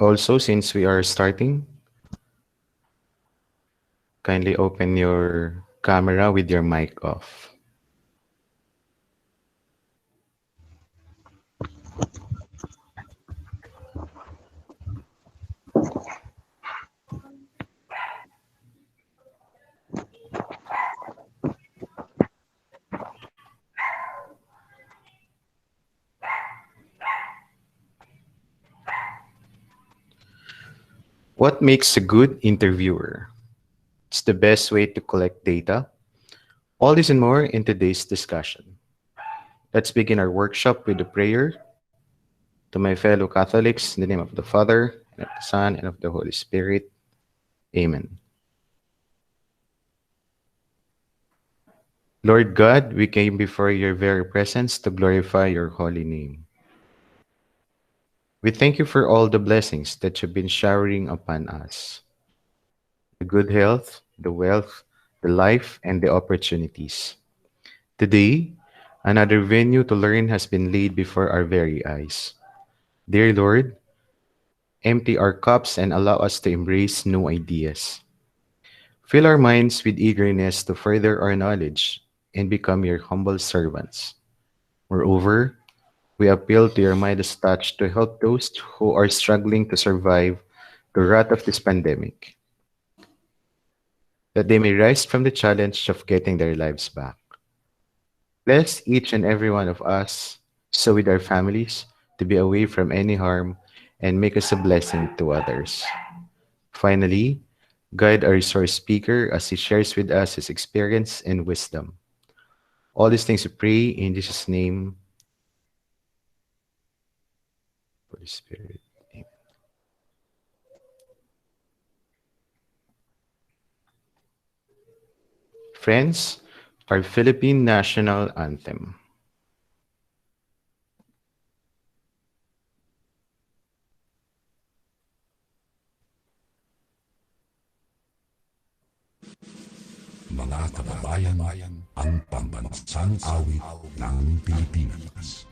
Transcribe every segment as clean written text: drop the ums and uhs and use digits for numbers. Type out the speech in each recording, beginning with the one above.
Also, since we are starting, kindly open your camera with your mic off. What makes a good interviewer? It's the best way to collect data. All this and more in today's discussion. Let's begin our workshop with a prayer. To my fellow Catholics, in the name of the Father, and of the Son, and of the Holy Spirit. Amen. Lord God, we came before your very presence to glorify your holy name. We thank you for all the blessings that you've been showering upon us, the good health, the wealth, the life, and the opportunities. Today, another venue to learn has been laid before our very eyes. Dear Lord, empty our cups and allow us to embrace new ideas. Fill our minds with eagerness to further our knowledge and become your humble servants. Moreover, we appeal to your Midas touch to help those who are struggling to survive the wrath of this pandemic, that they may rise from the challenge of getting their lives back. Bless each and every one of us, so with our families, to be away from any harm and make us a blessing to others. Finally, guide our resource speaker as he shares with us his experience and wisdom. All these things we pray in Jesus' name, Holy Spirit. Amen. Friends, our Philippine national anthem. Mga kababayan, ang pambansang awit ng Pilipinas.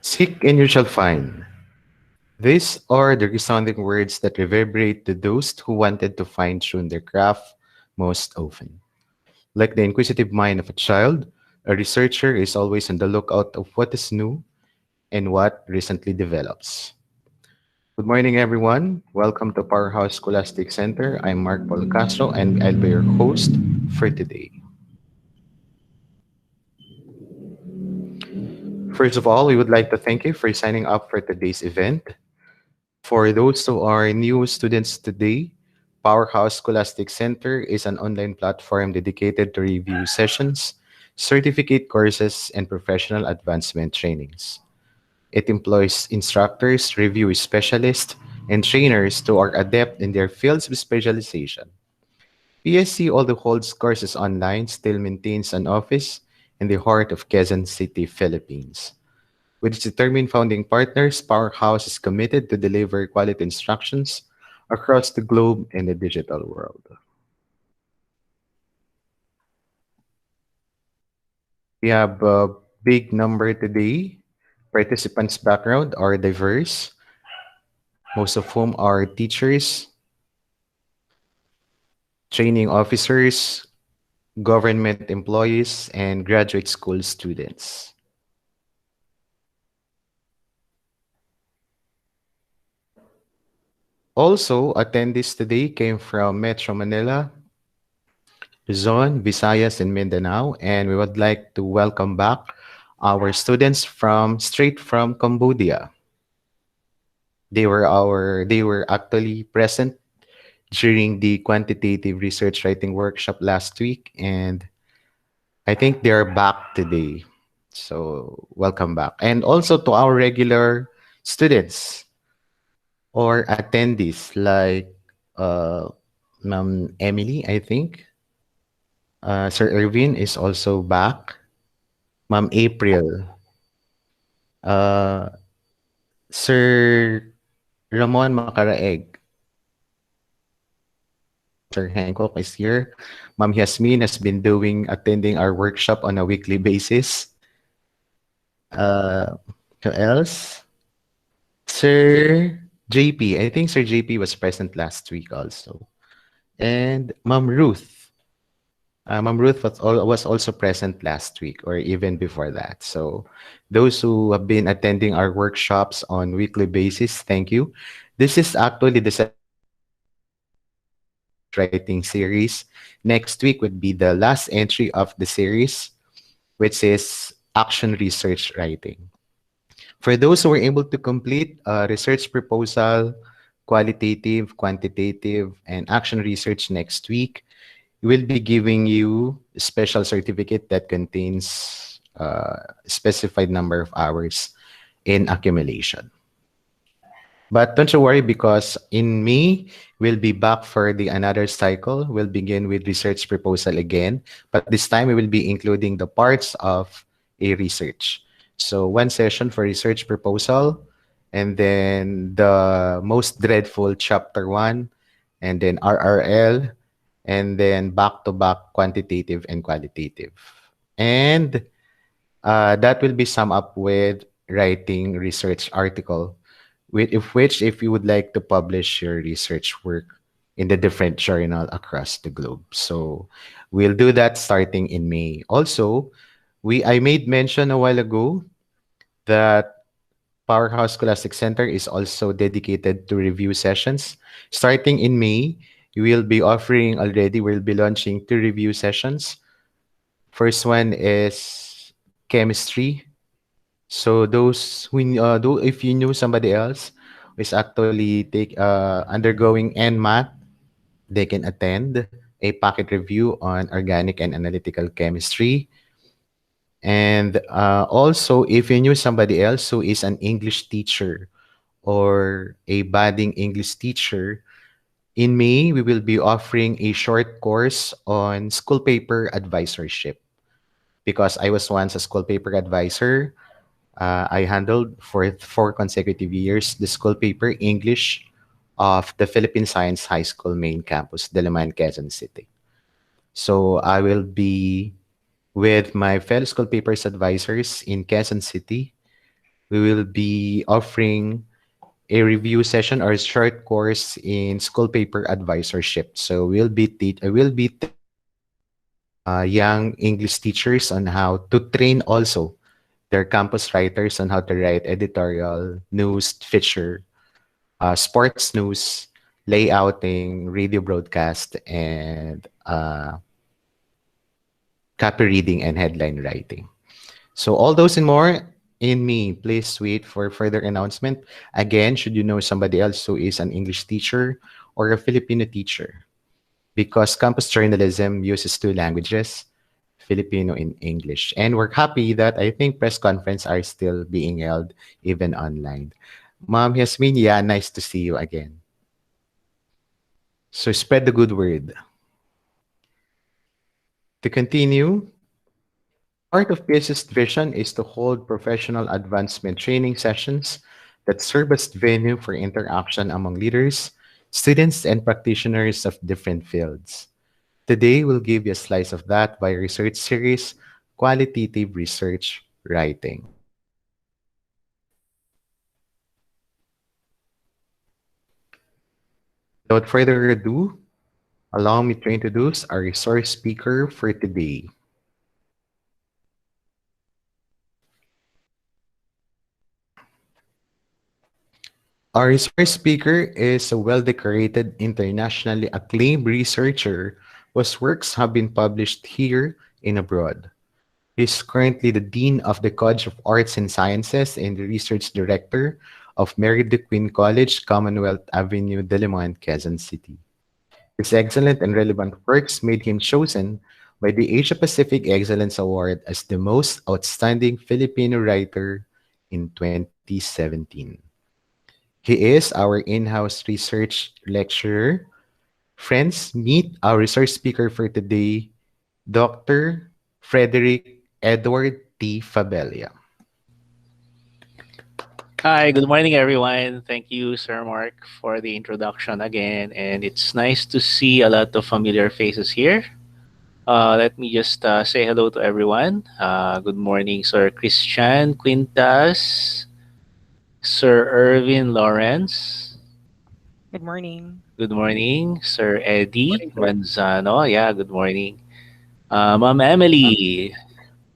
Seek and you shall find. These are the resounding words that reverberate to those who wanted to fine tune their craft most often. Like the inquisitive mind of a child, a researcher is always on the lookout of what is new and what recently develops. Good morning, everyone. Welcome to Powerhouse Scholastic Center. I'm Mark Paul Castro, and I'll be your host for today. First of all, we would like to thank you for signing up for today's event. For those who are new students today, Powerhouse Scholastic Center is an online platform dedicated to review sessions, certificate courses, and professional advancement trainings. It employs instructors, review specialists, and trainers who are adept in their fields of specialization. PSC, although holds courses online, still maintains an office in the heart of Quezon City, Philippines. With its determined founding partners, Powerhouse is committed to deliver quality instructions across the globe and the digital world. We have a big number today. Participants' background are diverse. most of whom are teachers, training officers, government employees, and graduate school students. Also, attendees today came from Metro Manila, Luzon, Visayas, and Mindanao, and we would like to welcome back our students from straight from Cambodia. They were actually present during the quantitative research writing workshop last week, and I think they're back today. So welcome back. And also to our regular students or attendees like uh, Ma'am Emily, I think. Sir Irvin is also back. Ma'am April. Uh, Sir Ramon Macaraeg. Sir Hancock is here. Ma'am Yasmin has been attending our workshop on a weekly basis. Uh, who else? Sir JP. I think Sir JP was present last week also. And Ma'am Ruth. Ma'am Ruth was also present last week or even before that. So those who have been attending our workshops on weekly basis, thank you. This is actually the second entry of our research writing series. Next week would be the last entry of the series, which is action research writing. For those who were able to complete a research proposal, qualitative, quantitative, and action research next week, we'll be giving you a special certificate that contains a specified number of hours in accumulation. But don't you worry because in May, we'll be back for the another cycle. We'll begin with research proposal again, but this time we will be including the parts of a research. So one session for research proposal, and then the most dreadful chapter one, and then RRL, and then back-to-back quantitative and qualitative. And that will be summed up with writing research article, if you would like to publish your research work in the different journal across the globe. So we'll do that starting in May. Also, I made mention a while ago that Powerhouse Scholastic Center is also dedicated to review sessions. Starting in May, we'll be launching two review sessions. First one is chemistry. So those if you knew somebody else who is actually undergoing NMAT, they can attend a packet review on organic and analytical chemistry. And also, if you knew somebody else who is an English teacher or a budding English teacher, in May, we will be offering a short course on school paper advisorship. Because I was once a school paper advisor, I handled for 4 consecutive years the school paper English of the Philippine Science High School main campus, Diliman, Quezon City. So I will be with my fellow school papers advisors in Quezon City. We will be offering a review session or a short course in school paper advisorship. So I will be training young English teachers on how to train also their campus writers on how to write editorial, news, feature, sports news, layouting, radio broadcast, and copy reading and headline writing. So all those and more in me. Please wait for further announcement. Again, should you know somebody else who is an English teacher or a Filipino teacher, because campus journalism uses two languages, Filipino and English. And we're happy that I think press conference are still being held even online. Ma'am Yasmin, yeah, nice to see you again. So spread the good word. To continue, part of PS's vision is to hold professional advancement training sessions that serve as venue for interaction among leaders, students, and practitioners of different fields. Today, we'll give you a slice of that by research series, Qualitative Research Writing. Without further ado, allow me to introduce our resource speaker for today. Our resource speaker is a well-decorated, internationally acclaimed researcher whose works have been published here and abroad. He is currently the Dean of the College of Arts and Sciences and the Research Director of Mary de Queen College, Commonwealth Avenue, Diliman, Quezon City. His excellent and relevant works made him chosen by the Asia Pacific Excellence Award as the most outstanding Filipino writer in 2017. He is our in-house research lecturer. Friends, meet our research speaker for today, Dr. Frederick Edward T. Fabella. Hi, good morning, everyone. Thank you, Sir Mark, for the introduction again. And it's nice to see a lot of familiar faces here. Let me just say hello to everyone. Good morning, Sir Christian Quintas, Sir Irvin Lawrence. Good morning. Good morning, Sir Eddie Manzano. Yeah, good morning. Ma'am Emily,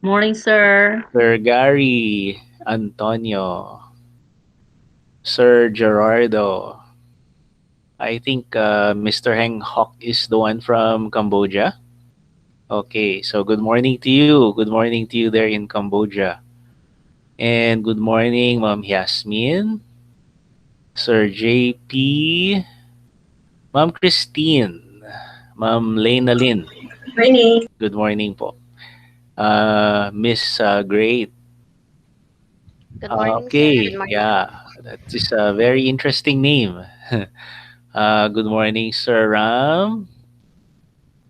Morning, sir. Sir Gary Antonio, Sir Gerardo. I think Mr. Heng Hock is the one from Cambodia. Okay, so good morning to you. Good morning to you there in Cambodia. And good morning, Ma'am Yasmin, Sir JP, Ma'am Christine, Ma'am Lena Lynn. Morning. Good morning po. Miss Great. Good morning, sir. Good Okay, morning. yeah, that is a very interesting name. Good morning, Sir Ram,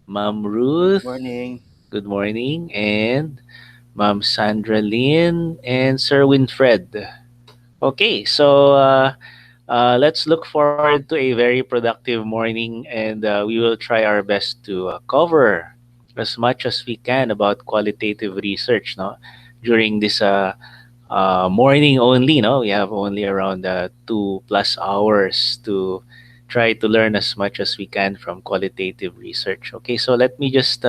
Ma'am Ruth. Morning. Good morning. And Ma'am Sandra Lynn and Sir Winfred. Okay, so let's look forward to a very productive morning, and we will try our best to cover as much as we can about qualitative research, no, during this morning only. No, we have only around 2+ hours to try to learn as much as we can from qualitative research. Okay, so let me just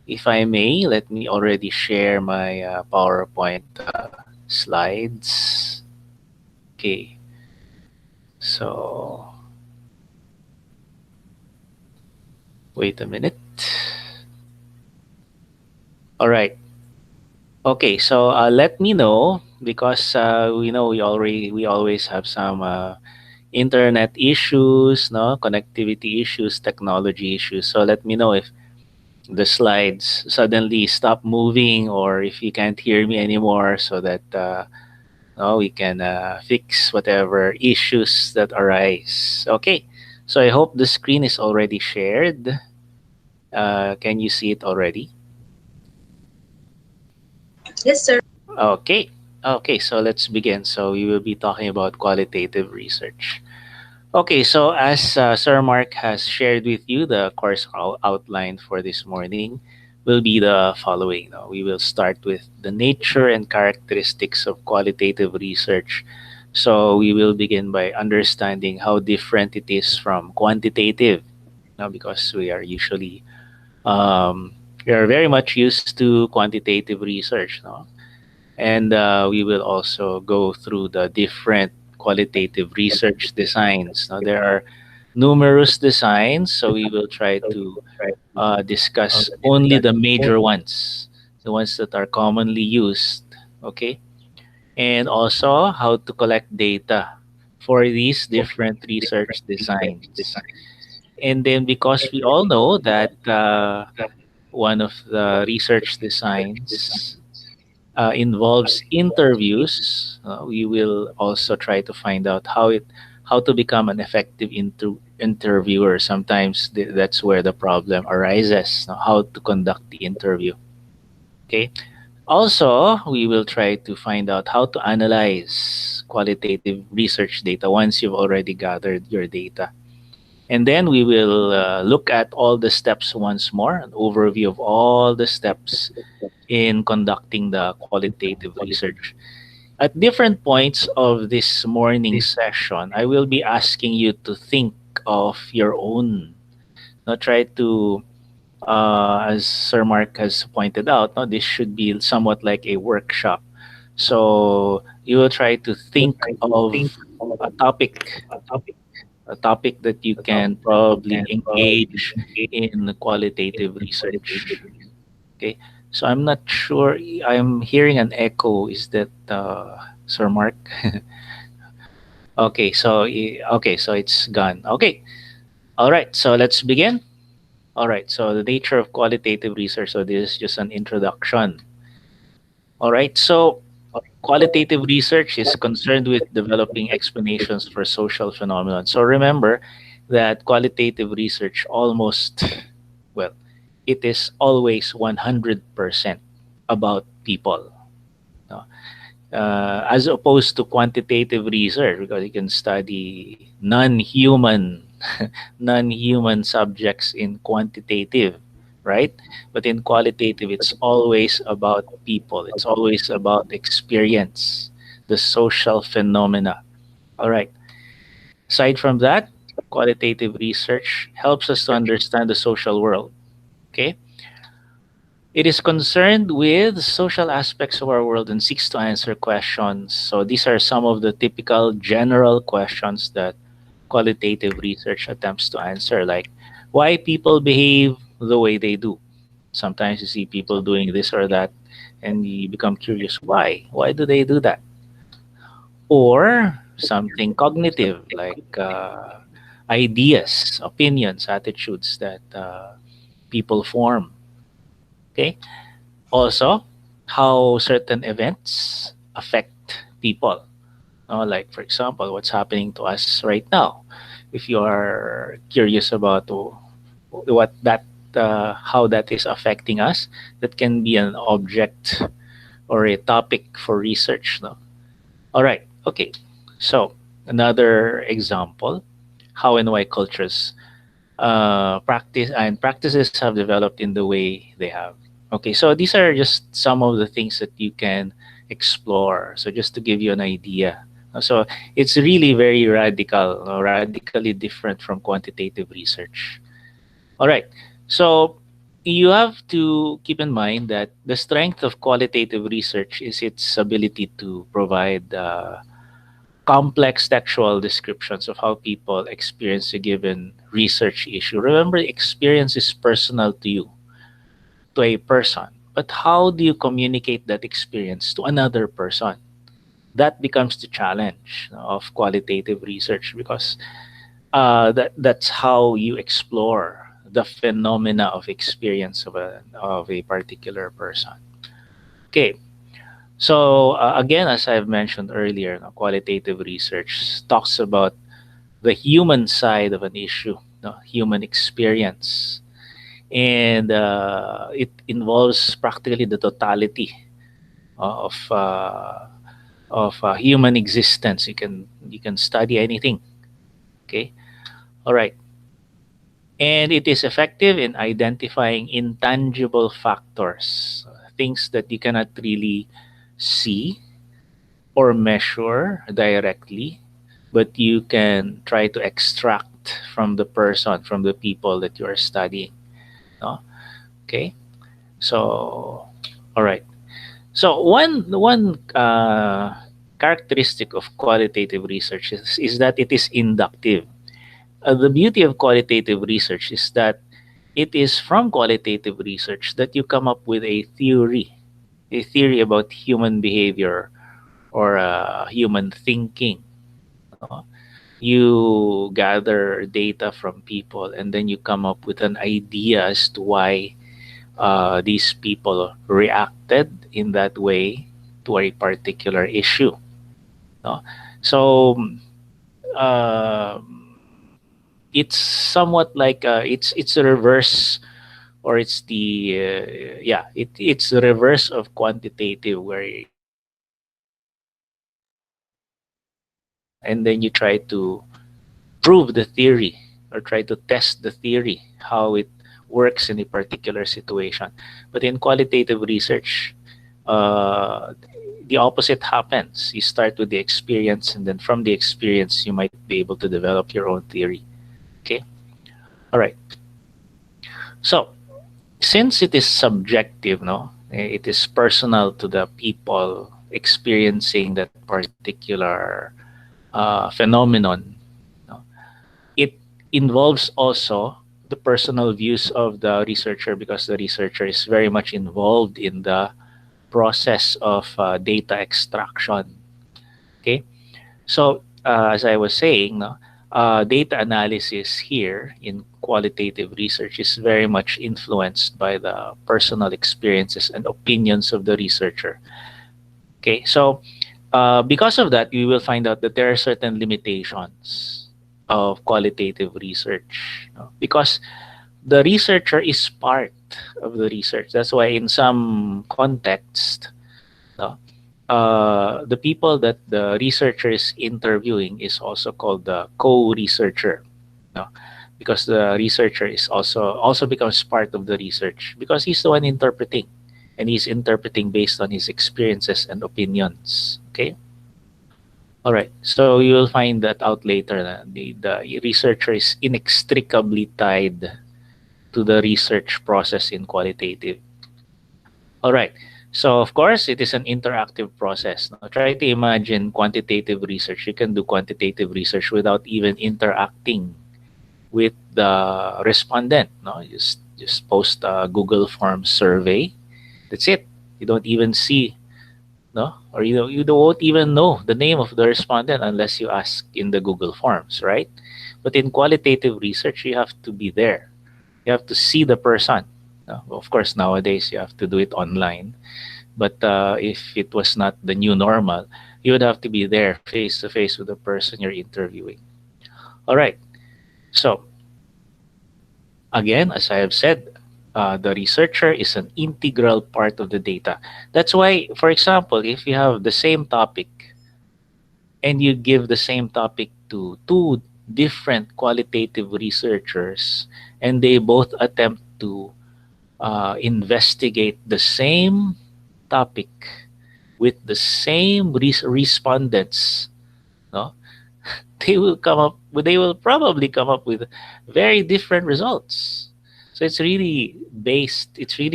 if I may, let me already share my PowerPoint slides. Okay, so wait a minute. All right. Okay, so let me know because we know we always have some internet issues, no connectivity issues, technology issues. So let me know if the slides suddenly stop moving or if you can't hear me anymore, so that no, we can fix whatever issues that arise. Okay, so I hope the screen is already shared. Can you see it already? Yes, sir. Okay. Okay, so let's begin. So we will be talking about qualitative research. Okay, so as Sir Mark has shared with you, the course outline for this morning will be the following. No? We will start with the nature and characteristics of qualitative research. So we will begin by understanding how different it is from quantitative, no? Because we are very much used to quantitative research, no? And we will also go through the different qualitative research designs. Now, there are numerous designs, so we will try to discuss only the major ones, the ones that are commonly used, okay? And also how to collect data for these different research designs. And then because we all know that one of the research designs involves interviews, we will also try to find out how to become an effective interviewer. Sometimes that's where the problem arises, how to conduct the interview. Okay. Also, we will try to find out how to analyze qualitative research data once you've already gathered your data. And then we will look at all the steps once more, an overview of all the steps in conducting the qualitative research. At different points of this morning session, I will be asking you to think of your own. Now try to, as Sir Mark has pointed out, no, this should be somewhat like a workshop. So you will try to think of a topic, a topic that you can probably engage in qualitative research. Okay, so I'm not sure. I'm hearing an echo. Is that Sir Mark? Okay, so okay, so it's gone. Okay, all right. So let's begin. All right. So the nature of qualitative research. So this is just an introduction. All right. So qualitative research is concerned with developing explanations for social phenomena. So remember that qualitative research almost, well, it is always 100% about people. No? As opposed to quantitative research, because you can study non-human non-human subjects in quantitative, right? But in qualitative, it's always about people. It's always about experience, the social phenomena. All right. Aside from that, qualitative research helps us to understand the social world. Okay. It is concerned with social aspects of our world and seeks to answer questions. So these are some of the typical general questions that qualitative research attempts to answer, like why people behave the way they do. Sometimes you see people doing this or that, and you become curious why. Why do they do that? Or something cognitive, like ideas, opinions, attitudes that people form. Okay. Also, how certain events affect people. Like, for example, what's happening to us right now. If you are curious about what that, how that is affecting us, that can be an object or a topic for research. No? All right. Okay. So another example: how and why cultures practices have developed in the way they have. Okay, so these are just some of the things that you can explore. So just to give you an idea. So it's really very radical, radically different from quantitative research. All right. So you have to keep in mind that the strength of qualitative research is its ability to provide complex textual descriptions of how people experience a given research issue. Remember, experience is personal to you, to a person. But how do you communicate that experience to another person? That becomes the challenge of qualitative research, because that's how you explore the phenomena of experience of a particular person. Okay, so again, as I've mentioned earlier, qualitative research talks about the human side of an issue, human experience, and it involves practically the totality of human existence. You can study anything. Okay, all right, and it is effective in identifying intangible factors, things that you cannot really see or measure directly, but you can try to extract from the person, from the people that you are studying. No? Okay. So, all right. So one characteristic of qualitative research is that it is inductive. The beauty of qualitative research is that it is from qualitative research that you come up with a theory about human behavior or human thinking. No? You gather data from people and then you come up with an idea as to why these people reacted in that way to a particular issue. No? So uh, it's somewhat like it's a reverse, or it's the yeah, it's the reverse of quantitative, where and then you try to prove the theory or try to test the theory how it works in a particular situation. But in qualitative research, uh, the opposite happens. You start with the experience, and then from the experience, you might be able to develop your own theory. All right. So since it is subjective, no, it is personal to the people experiencing that particular phenomenon. No? It involves also the personal views of the researcher because the researcher is very much involved in the process of data extraction. Okay, so as I was saying, no, data analysis here in qualitative research is very much influenced by the personal experiences and opinions of the researcher. Okay, so because of that, we will find out that there are certain limitations of qualitative research, no? Because the researcher is part of the research. That's why in some context, no, the people that the researcher is interviewing is also called the co-researcher, no? Because the researcher is also becomes part of the research because he's the one interpreting, and he's interpreting based on his experiences and opinions. Okay. All right. So you will find that out later. Na the researcher is inextricably tied to the research process in qualitative. All right. So of course, it is an interactive process. Now, try to imagine quantitative research. You can do quantitative research without even interacting with the respondent. No, just post a Google Forms survey. That's it. You don't even see, no, or you don't even know the name of the respondent unless you ask in the Google Forms, right? But in qualitative research, you have to be there. You have to see the person. Of course, nowadays you have to do it online. But if it was not the new normal, you would have to be there face to face with the person you're interviewing. All right. So again, as I have said, the researcher is an integral part of the data. That's why, for example, if you have the same topic and you give the same topic to two different qualitative researchers and they both attempt to investigate the same topic with the same respondents, no, they will probably come up with very different results. So it's really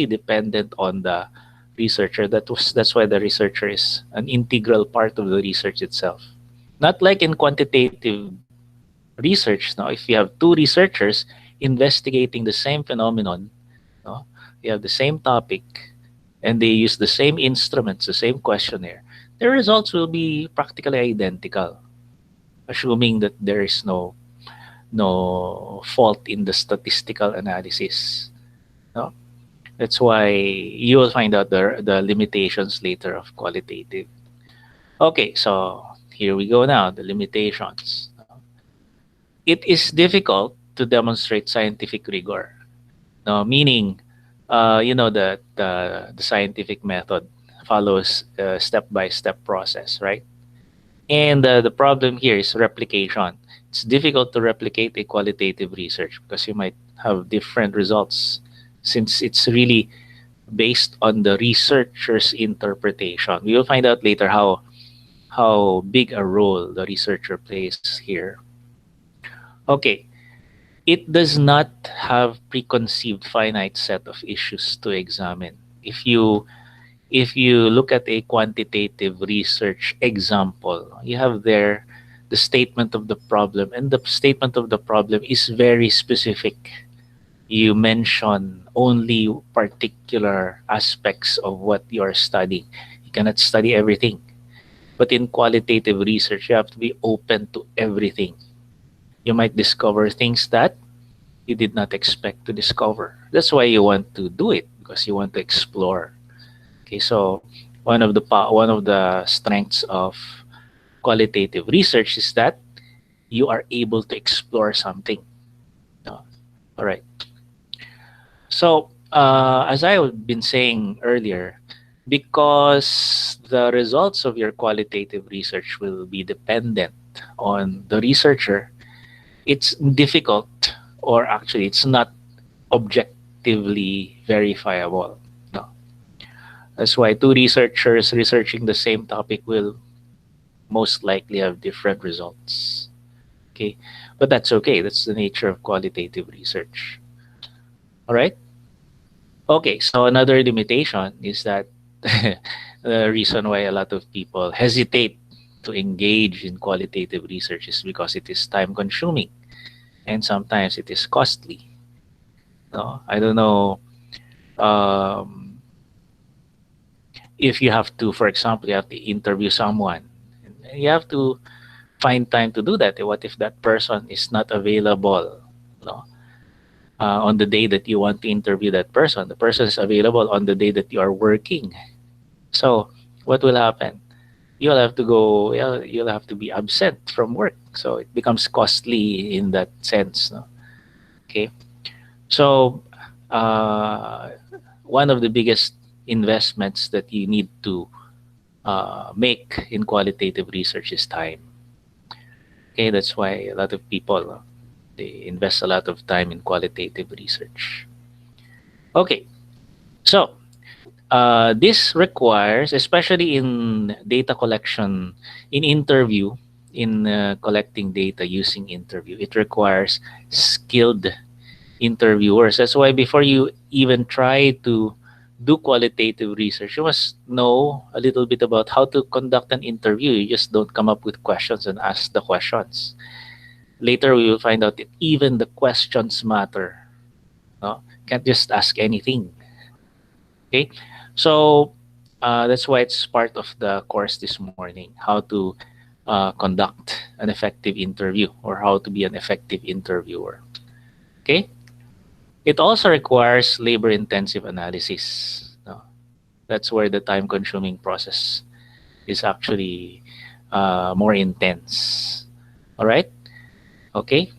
dependent on the researcher. That's why the researcher is an integral part of the research itself. Not like in quantitative research. Now if you have two researchers investigating the same phenomenon, no, you have the same topic and they use the same instruments, the same questionnaire, the results will be practically identical, assuming that there is no fault in the statistical analysis. No? That's why you will find out the limitations later of qualitative. Okay, so here we go now, the limitations. It is difficult to demonstrate scientific rigor. No, meaning, that the scientific method follows a step-by-step process, right? And the problem here is replication. It's difficult to replicate a qualitative research because you might have different results since it's really based on the researcher's interpretation. We will find out later how big a role the researcher plays here. Okay, it does not have preconceived finite set of issues to examine. If you look at a quantitative research example, you have there the statement of the problem, and the statement of the problem is very specific. You mention only particular aspects of what you are studying. You cannot study everything. But in qualitative research, you have to be open to everything. You might discover things that you did not expect to discover. That's why you want to do it, because you want to explore. Okay, so one of the strengths of qualitative research is that you are able to explore something. No? All right. So as I've been saying earlier, because the results of your qualitative research will be dependent on the researcher, it's difficult, or actually it's not objectively verifiable. No. That's why two researchers researching the same topic will most likely have different results. Okay, but that's okay. That's the nature of qualitative research. All right. Okay, so another limitation is that the reason why a lot of people hesitate to engage in qualitative research is because it is time consuming and sometimes it is costly. No, I don't know, um, if you have to, for example, you have to interview someone. You have to find time to do that. What if that person is not available? No, on the day that you want to interview that person, the person is available on the day that you are working. So what will happen? You'll have to go. You'll have to be absent from work. So it becomes costly in that sense. No? Okay. So uh, one of the biggest investments that you need to make in qualitative research is time. Okay, that's why a lot of people they invest a lot of time in qualitative research. Okay, so this requires, especially in data collection, in interview, in collecting data using interview, it requires skilled interviewers. That's why before you even try to do qualitative research, you must know a little bit about how to conduct an interview. You just don't come up with questions and ask the questions. Later, we will find out that even the questions matter. No? Can't just ask anything. Okay, so that's why it's part of the course this morning: how to conduct an effective interview or how to be an effective interviewer. Okay, it also requires labor-intensive analysis. No? That's where the time-consuming process is actually more intense. All right. Okay.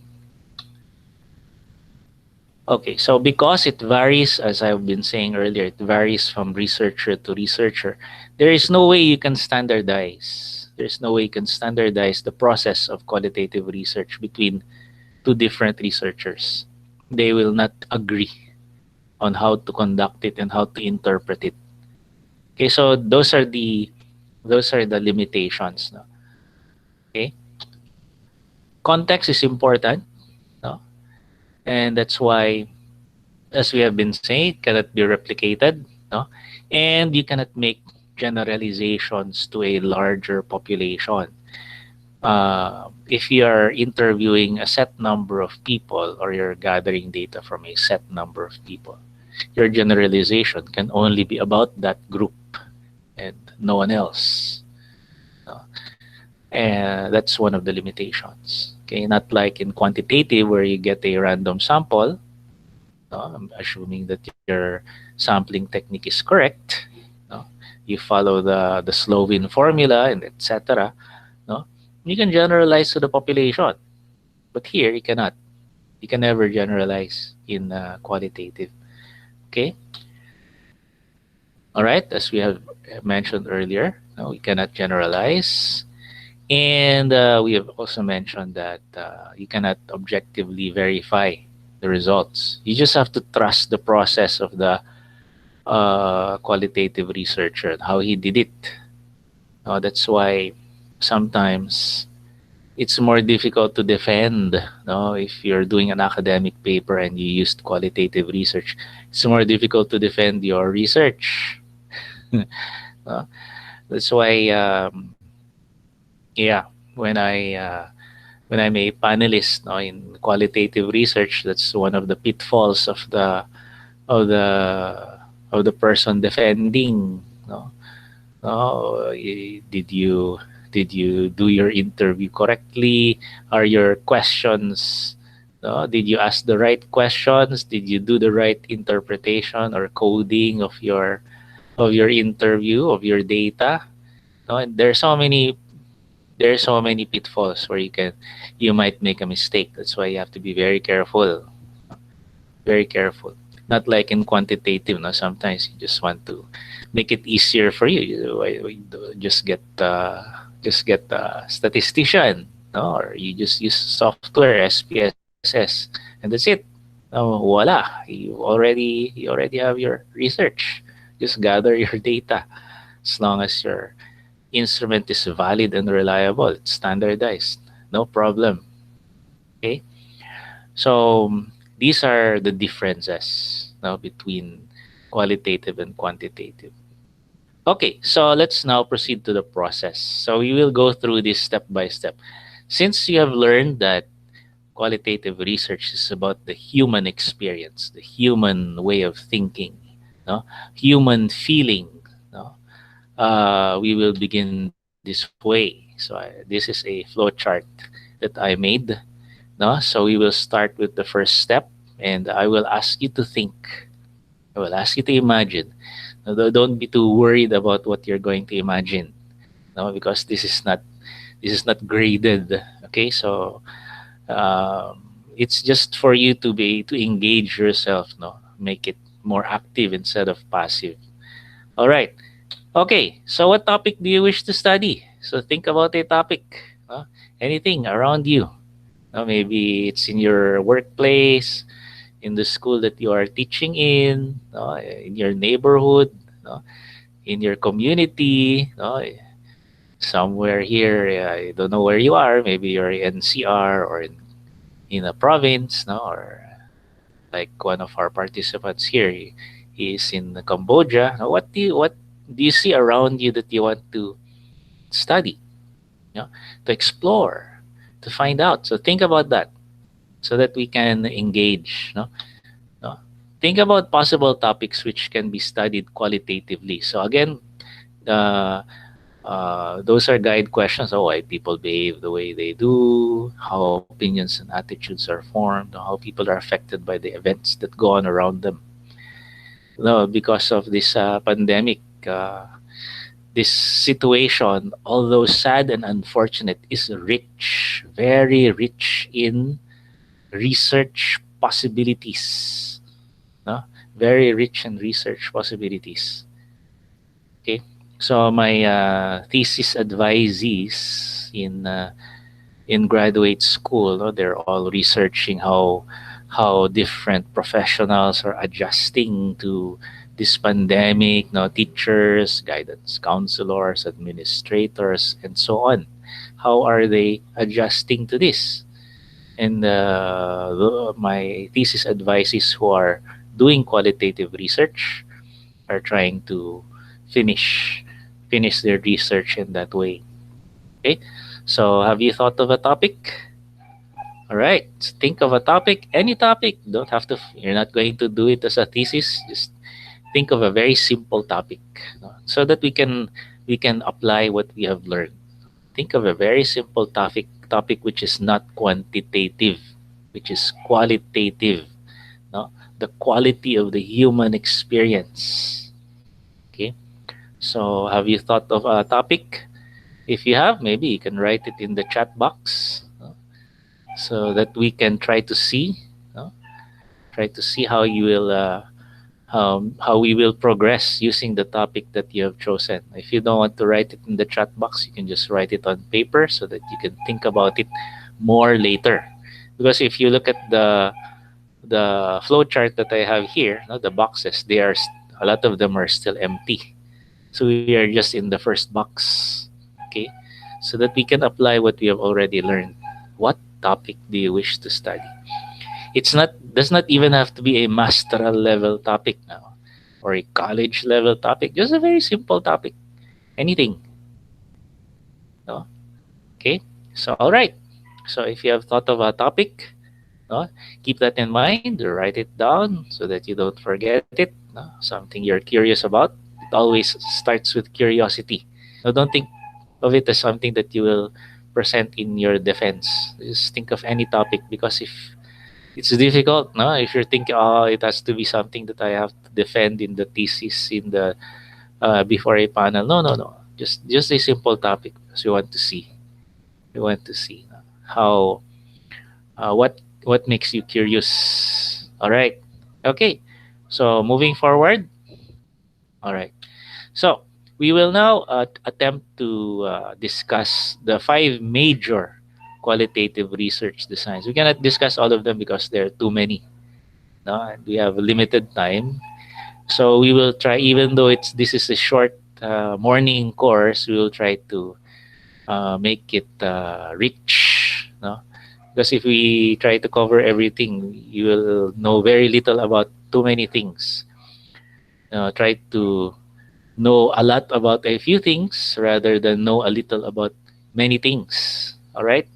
Okay, so because it varies, as I've been saying earlier, it varies from researcher to researcher. There is no way you can standardize. There's no way you can standardize the process of qualitative research between two different researchers. They will not agree on how to conduct it and how to interpret it. Okay, so those are the limitations. No? Okay, context is important, no? And that's why, as we have been saying, it cannot be replicated, no? And you cannot make generalizations to a larger population. If you are interviewing a set number of people or you're gathering data from a set number of people, your generalization can only be about that group and no one else. No? And that's one of the limitations. Okay, not like in quantitative where you get a random sample. No, I'm assuming that your sampling technique is correct. No, you follow the Slovene formula and etc. No, you can generalize to the population, but here you cannot. You can never generalize in qualitative. Okay, all right. As we have mentioned earlier, no, we cannot generalize. And we have also mentioned that you cannot objectively verify the results. You just have to trust the process of the qualitative researcher and how he did it. That's why sometimes it's more difficult to defend. No, if you're doing an academic paper and you used qualitative research, it's more difficult to defend your research. No? That's why, yeah, when I when I'm a panelist, no, in qualitative research, that's one of the pitfalls of the of the person defending. No, no, did you do your interview correctly? Are your questions? No, did you ask the right questions? Did you do the right interpretation or coding of your interview of your data? No, and there's so many pitfalls where you might make a mistake. That's why you have to be very careful, very careful. Not like in quantitative. No, sometimes you just want to make it easier for you. Just get a statistician, no, or you just use software SPSS, and that's it. Voila, you already have your research. Just gather your data as long as your instrument is valid and reliable. It's standardized. No problem. Okay, so these are the differences now between qualitative and quantitative. Okay, so let's now proceed to the process. So we will go through this step by step. Since you have learned that qualitative research is about the human experience, the human way of thinking, no? Human feeling, no? We will begin this way. So this is a flow chart that I made, no? So we will start with the first step, and I will ask you to think. I will ask you to imagine. No, don't be too worried about what you're going to imagine, no, because this is not graded. Okay, so it's just for you to engage yourself, no, make it more active instead of passive. All right. Okay, so what topic do you wish to study? So think about a topic, anything around you. Maybe it's in your workplace, in the school that you are teaching in your neighborhood, no, in your community, no, somewhere here. I don't know where you are. Maybe you're in CR or in a province, no, or like one of our participants here, he is in Cambodia. Now, what do you see around you that you want to study, to explore, to find out? So think about that, so that we can engage. No? Think about possible topics which can be studied qualitatively. So again, uh, those are guide questions. Oh, why people behave the way they do, how opinions and attitudes are formed, how people are affected by the events that go on around them. No, because of this pandemic, this situation, although sad and unfortunate, is rich, very rich in research possibilities. No? Very rich in research possibilities. Okay. So my thesis advisees in graduate school, no, they're all researching how different professionals are adjusting to this pandemic. No, teachers, guidance counselors, administrators, and so on. How are they adjusting to this? And my thesis advisees who are doing qualitative research are trying to finish finish their research in that way. Okay, so have you thought of a topic? All right, think of a topic, any topic. Don't have to. You're not going to do it as a thesis. Just think of a very simple topic, so that we can apply what we have learned. Think of a very simple topic which is not quantitative, which is qualitative. No, the quality of the human experience. Okay. So, have you thought of a topic? If you have, maybe you can write it in the chat box, so that we can uh, try to see how we will progress using the topic that you have chosen. If you don't want to write it in the chat box, you can just write it on paper so that you can think about it more later. Because if you look at the flow chart that I have here, the boxes, a lot of them are still empty. So we are just in the first box, okay? So that we can apply what we have already learned. What topic do you wish to study? It's not does not even have to be a masteral level topic now, or a college level topic. Just a very simple topic. Anything, no? Okay. So all right. So if you have thought of a topic, no, keep that in mind. Write it down so that you don't forget it. No? Something you're curious about. It always starts with curiosity. No, don't think of it as something that you will present in your defense. Just think of any topic, because if it's difficult, no, if you're thinking, oh, it has to be something that I have to defend in the thesis, in the before a panel. No, no, no. Just a simple topic, because we want to see. We want to see, how what makes you curious. All right. Okay. So moving forward. All right. So we will now attempt to discuss the five major qualitative research designs. We cannot discuss all of them because there are too many. No, and we have limited time. So we will try, even though this is a short morning course, we will try to make it rich. No, Because if we try to cover everything, you will know very little about too many things. Try to know a lot about a few things rather than know a little about many things. All right?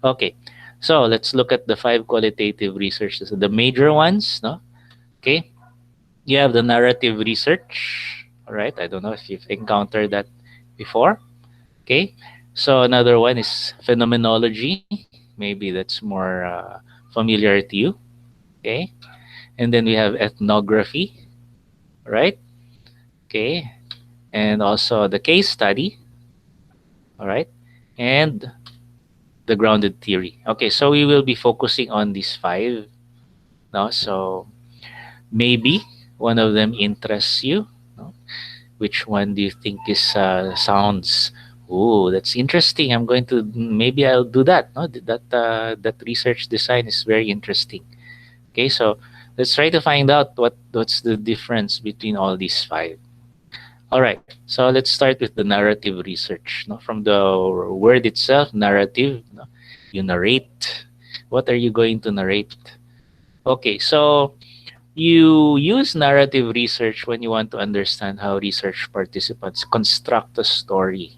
Okay. So let's look at the five qualitative researches. The major ones, no? Okay. You have the narrative research. All right. I don't know if you've encountered that before. Okay. So another one is phenomenology. Maybe that's more familiar to you. Okay. And then we have ethnography. Right. Okay. And also the case study. All right. And the grounded theory. Okay. So we will be focusing on these five. No. So maybe one of them interests you. No? Which one do you think is sounds? Oh, that's interesting. I'm going to maybe I'll do that. No, that research design is very interesting. Okay, so let's try to find out what's the difference between all these five. All right, so let's start with the narrative research. No, from the word itself, narrative. No, you narrate. What are you going to narrate? Okay, so you use narrative research when you want to understand how research participants construct a story.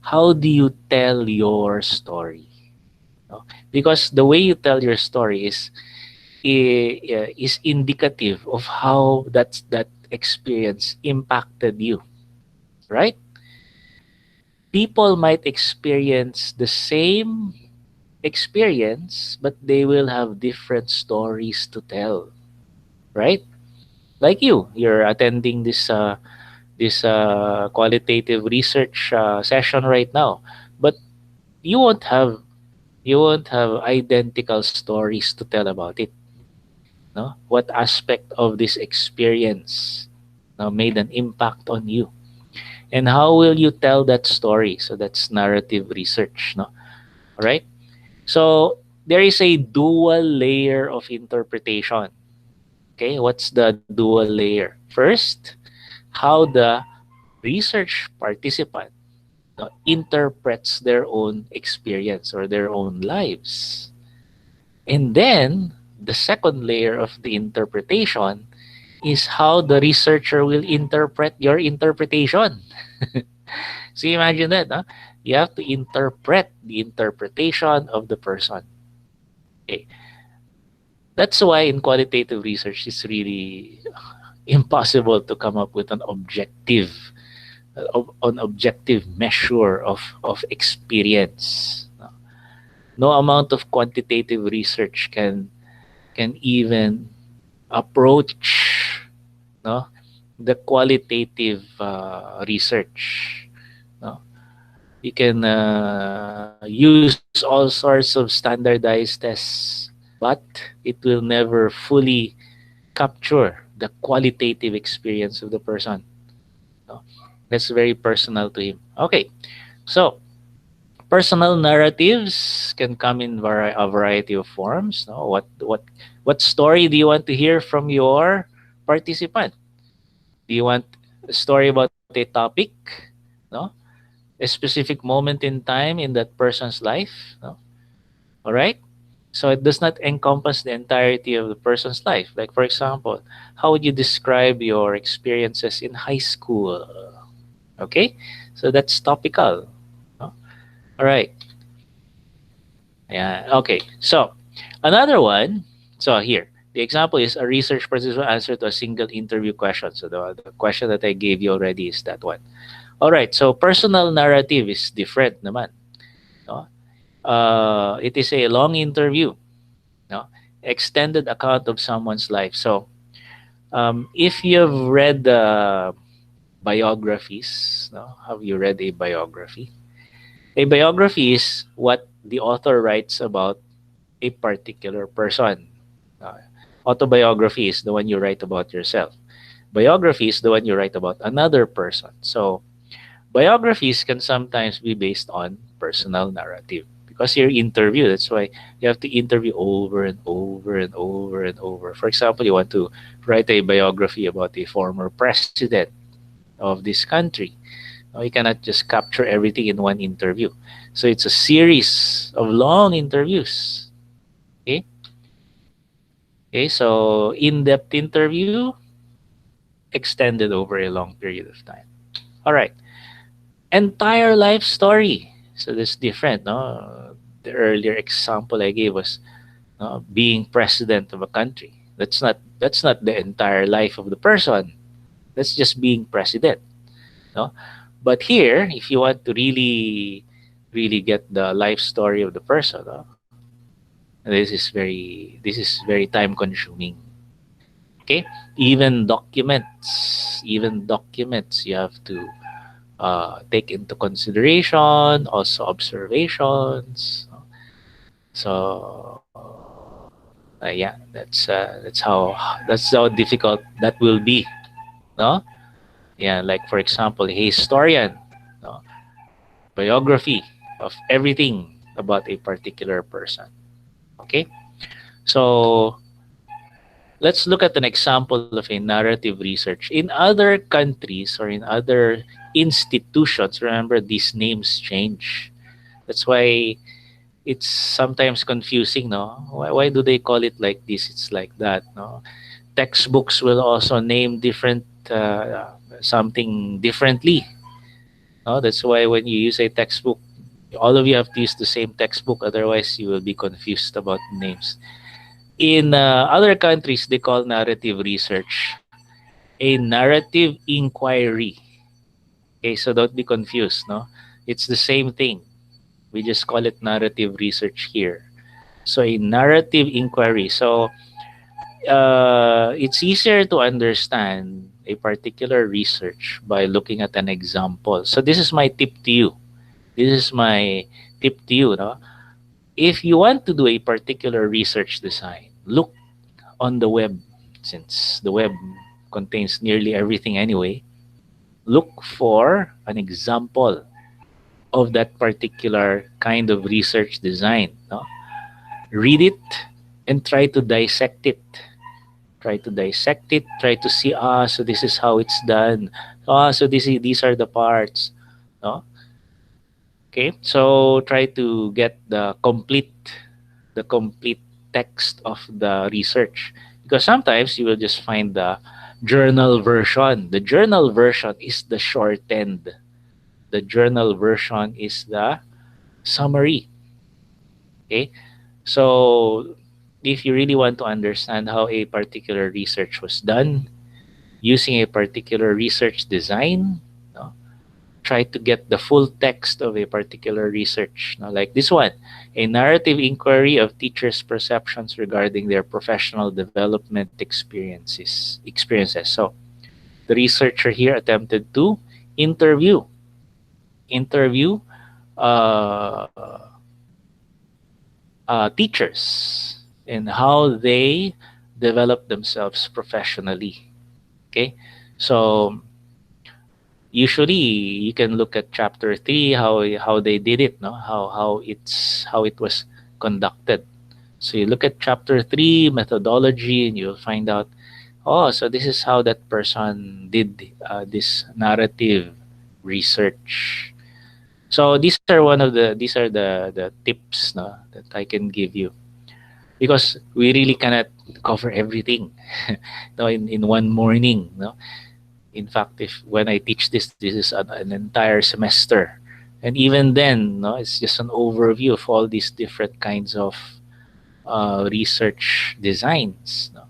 How do you tell your story? No? Because the way you tell your story is indicative of how that experience impacted you, right? People might experience the same experience, but they will have different stories to tell, right? Like you're attending this qualitative research session right now, but you won't have you won't have identical stories to tell about it. No, what aspect of this experience made an impact on you, and how will you tell that story? So that's narrative research. No, all right. So there is a dual layer of interpretation. Okay, what's the dual layer? First, how the research participant interprets their own experience or their own lives. And then the second layer of the interpretation is how the researcher will interpret your interpretation. So imagine that, huh? You have to interpret the interpretation of the person. Okay. That's why in qualitative research it's really impossible to come up with an objective measure of experience. No amount of quantitative research can even approach no the qualitative research. No, you can use all sorts of standardized tests, but it will never fully capture the qualitative experience of the person. No? That's very personal to him. Okay, so personal narratives can come in a variety of forms. No? What story do you want to hear from your participant? Do you want a story about a topic? No? A specific moment in time in that person's life? No? All right? So it does not encompass the entirety of the person's life. Like, for example, how would you describe your experiences in high school? Okay? So that's topical. No? All right. Yeah. Okay. So another one. So here, the example is a research participant answer to a single interview question. So the question that I gave you already is that one. All right. So personal narrative is different, naman. No? It is a long interview. No, extended account of someone's life. So if you've read biographies, no, have you read a biography? A biography is what the author writes about a particular person. Uh, Autobiography is the one you write about yourself. Biography is the one you write about another person. So biographies can sometimes be based on personal narrative because you're interviewed. That's why you have to interview over and over and over and over. For example, you want to write a biography about a former president of this country. No, you cannot just capture everything in one interview. So it's a series of long interviews. Okay, so in-depth interview extended over a long period of time. All right, entire life story. So this different, no? The earlier example I gave was being president of a country. That's not the entire life of the person. That's just being president. No, but here, if you want to really get the life story of the person, this is very time consuming. Okay, even documents you have to take into consideration, also observations. So yeah, that's how difficult that will be. No, yeah, like for example, a historian, no, biography of everything about a particular person. Okay, so let's look at an example of a narrative research in other countries or in other institutions. Remember, these names change. That's why it's sometimes confusing, no? Why do they call it like this? It's like that, no? Textbooks will also name different something differently. No, that's why when you use a textbook, all of you have to use the same textbook. Otherwise, you will be confused about names. In other countries, they call narrative research a narrative inquiry. Okay, so don't be confused. No, it's the same thing. We just call it narrative research here. So a narrative inquiry. So it's easier to understand a particular research by looking at an example. So this is my tip to you. This is my tip to you. No? If you want to do a particular research design, look on the web, since the web contains nearly everything anyway. Look for an example of that particular kind of research design. No? Read it and try to dissect it. Try to dissect it. Try to see, so this is how it's done. So these are the parts. No? Okay, so try to get the complete text of the research, because sometimes you will just find the journal version. The journal version is the shortened. The journal version is the summary. Okay, so if you really want to understand how a particular research was done using a particular research design, no, try to get the full text of a particular research. Now, like this one, a narrative inquiry of teachers' perceptions regarding their professional development experiences. So the researcher here attempted to interview interview uh, teachers and how they develop themselves professionally. Okay, so usually you can look at chapter 3, how they did it, no, how it was conducted. So you look at chapter 3 methodology and you'll find out, oh, so this is how that person did this narrative research. So these are the tips, no, that I can give you, because we really cannot cover everything no, in one morning, no. In fact, if when I teach this is an entire semester, and even then, no, it's just an overview of all these different kinds of research designs. No?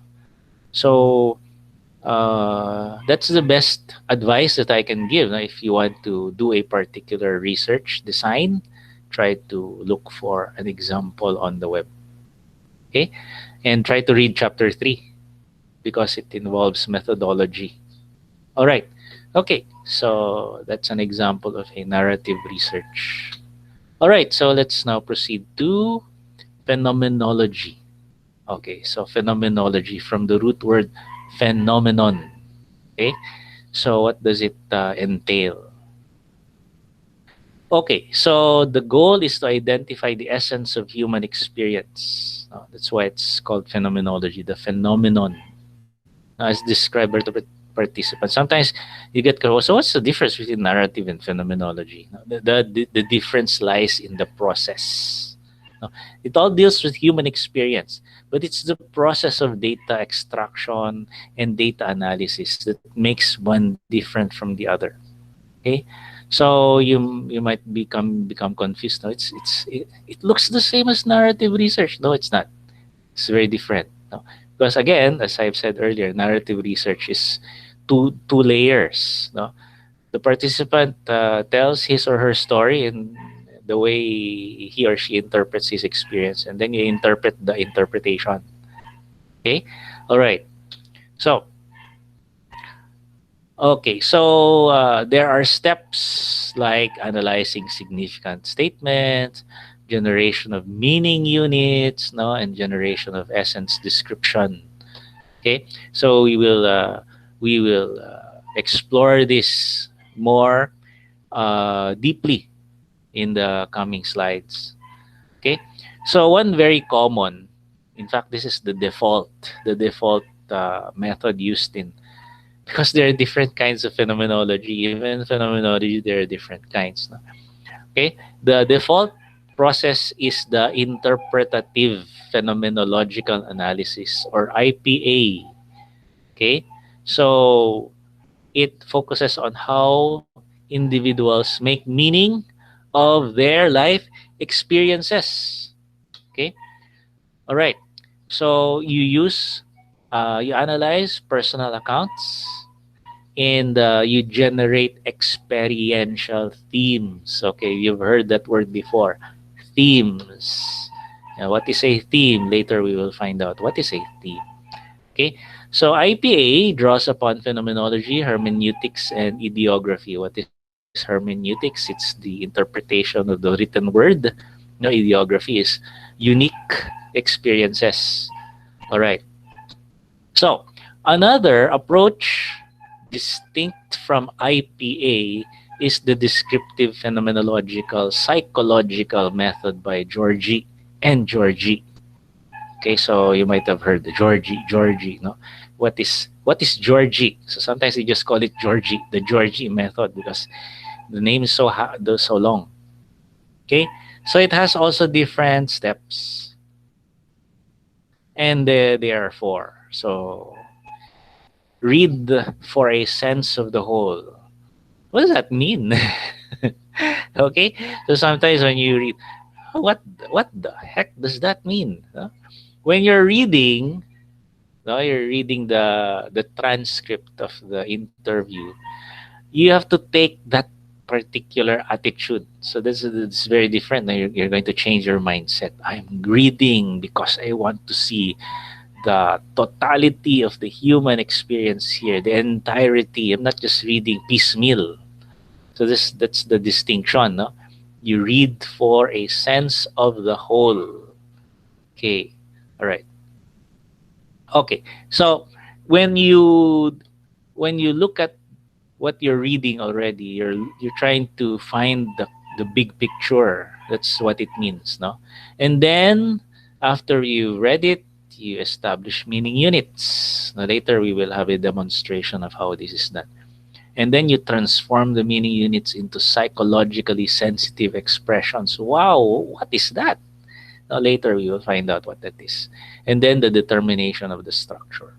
So that's the best advice that I can give. No? If you want to do a particular research design, try to look for an example on the web. Okay, and try to read chapter 3 because it involves methodology. All right. Okay. So that's an example of a narrative research. All right. So let's now proceed to phenomenology. Okay. So phenomenology, from the root word phenomenon. Okay. So what does it entail? Okay. So the goal is to identify the essence of human experience. That's why it's called phenomenology, the phenomenon as described by the participants. Sometimes you get curious. So what's the difference between narrative and phenomenology? The difference lies in the process. No? It all deals with human experience, but it's the process of data extraction and data analysis that makes one different from the other. Okay, so you might become confused. No, it looks the same as narrative research. No, it's not. It's very different. No? Because again, as I've said earlier, narrative research is two layers. No? The participant tells his or her story in the way he or she interprets his experience, and then you interpret the interpretation. Okay, all right. So there are steps like analyzing significant statements, generation of meaning units, no, and generation of essence description. Okay, so we will explore this more deeply in the coming slides. Okay, so one very common, in fact, this is the default method used in, because there are different kinds of phenomenology. Even phenomenology, there are different kinds. No? Okay, the default process is the interpretative phenomenological analysis, or IPA. Okay, so it focuses on how individuals make meaning of their life experiences. Okay, all right. So you analyze personal accounts, and you generate experiential themes. Okay, you've heard that word before, themes. Now, what is a theme? Later we will find out what is a theme. Okay, so IPA draws upon phenomenology, hermeneutics, and ideography. What is hermeneutics? It's the interpretation of the written word. No, ideography is unique experiences. All right. So another approach distinct from IPA is the descriptive phenomenological psychological method by Georgi and Georgi. Okay, so you might have heard the Georgie, no? What is Georgie? So sometimes they just call it Georgie, the Georgie method, because the name is so long. Okay, so it has also different steps, and there are four. So read for a sense of the whole. What does that mean? Okay, so sometimes when you read, what the heck does that mean? Huh? When you're reading, no, you're reading the transcript of the interview, you have to take that particular attitude. So this is very different. Now you're going to change your mindset. I'm reading because I want to see the totality of the human experience here, the entirety. I'm not just reading piecemeal. So that's the distinction. No, you read for a sense of the whole. Okay, all right. Okay, so when you when you look at what you're reading already, you're trying to find the big picture. That's what it means, no? And then after you read it, you establish meaning units. Now later we will have a demonstration of how this is done. And then you transform the meaning units into psychologically sensitive expressions. Wow, what is that? Now later we will find out what that is. And then the determination of the structure.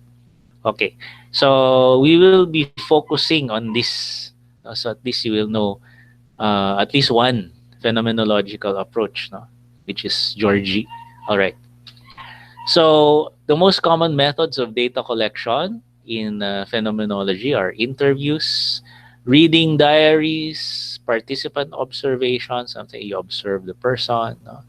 Okay, so we will be focusing on this. So at least you will know at least one phenomenological approach, no? Which is Georgie. All right. So the most common methods of data collection in phenomenology are interviews, reading diaries, participant observations. Something you observe the person. No?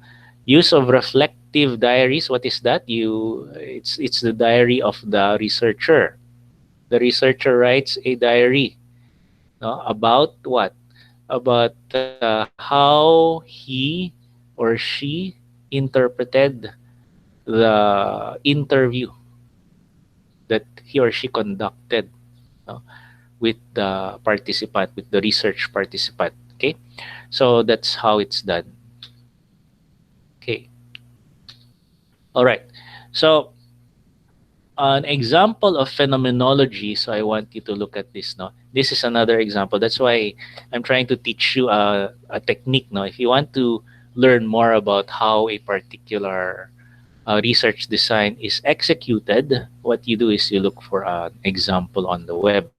Use of reflective diaries. What is that? It's the diary of the researcher. The researcher writes a diary, no, about what? About how he or she interpreted the interview that he or she conducted, no, with the participant, with the research participant. Okay, so that's how it's done. Okay, all right. So an example of phenomenology, so I want you to look at this. No, this is another example. That's why I'm trying to teach you a technique. No, if you want to learn more about how a particular research design is executed, what you do is you look for an example on the web.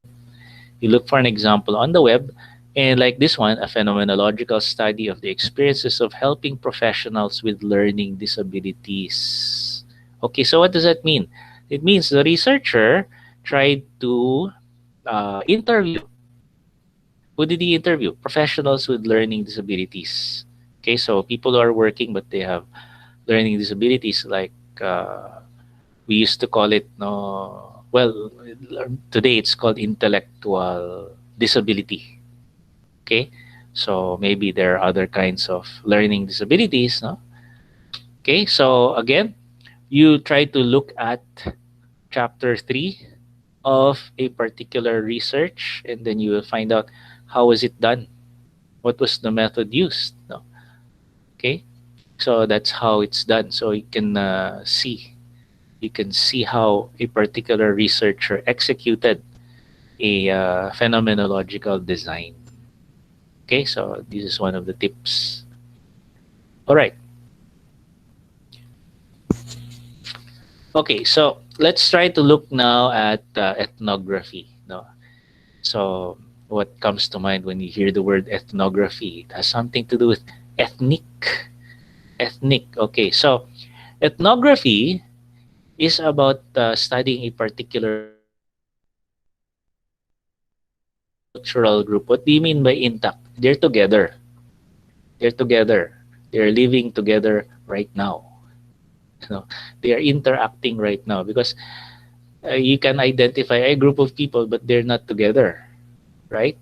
You look for an example on the web, and like this one, a phenomenological study of the experiences of helping professionals with learning disabilities. Okay, so what does that mean? It means the researcher tried to interview. Who did he interview? Professionals with learning disabilities. Okay, so people who are working but they have learning disabilities, like we used to call it, no, well, today it's called intellectual disability. Okay, so maybe there are other kinds of learning disabilities, no? Okay, so again, you try to look at chapter 3 of a particular research, and then you will find out how was it done, what was the method used, no? Okay, so that's how it's done. So you can see how a particular researcher executed a phenomenological design. Okay, so this is one of the tips. All right. Okay, so let's try to look now at ethnography. No, so what comes to mind when you hear the word ethnography? It has something to do with ethnic. Ethnic. Okay, so ethnography is about studying a particular cultural group. What do you mean by intact? They're together. They're together. They're living together right now. You know, they are interacting right now because you can identify a group of people, but they're not together, right?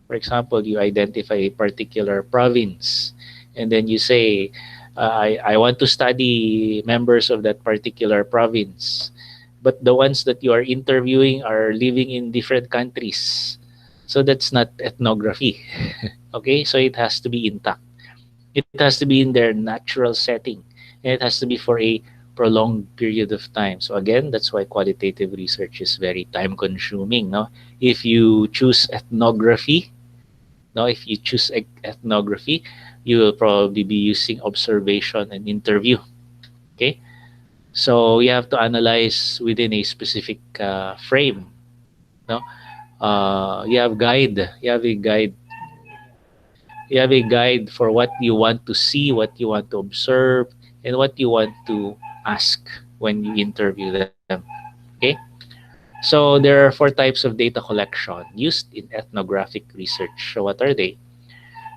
For example, you identify a particular province, and then you say, I want to study members of that particular province. But the ones that you are interviewing are living in different countries. So that's not ethnography. Okay, so it has to be intact. It has to be in their natural setting, and it has to be for a prolonged period of time. So again, that's why qualitative research is very time consuming. No, if you choose ethnography, no, if you choose ethnography, you will probably be using observation and interview. Okay, so you have to analyze within a specific frame. No, you have guide. You have a guide for what you want to see, what you want to observe, and what you want to ask when you interview them. Okay? So there are 4 types of data collection used in ethnographic research. So what are they?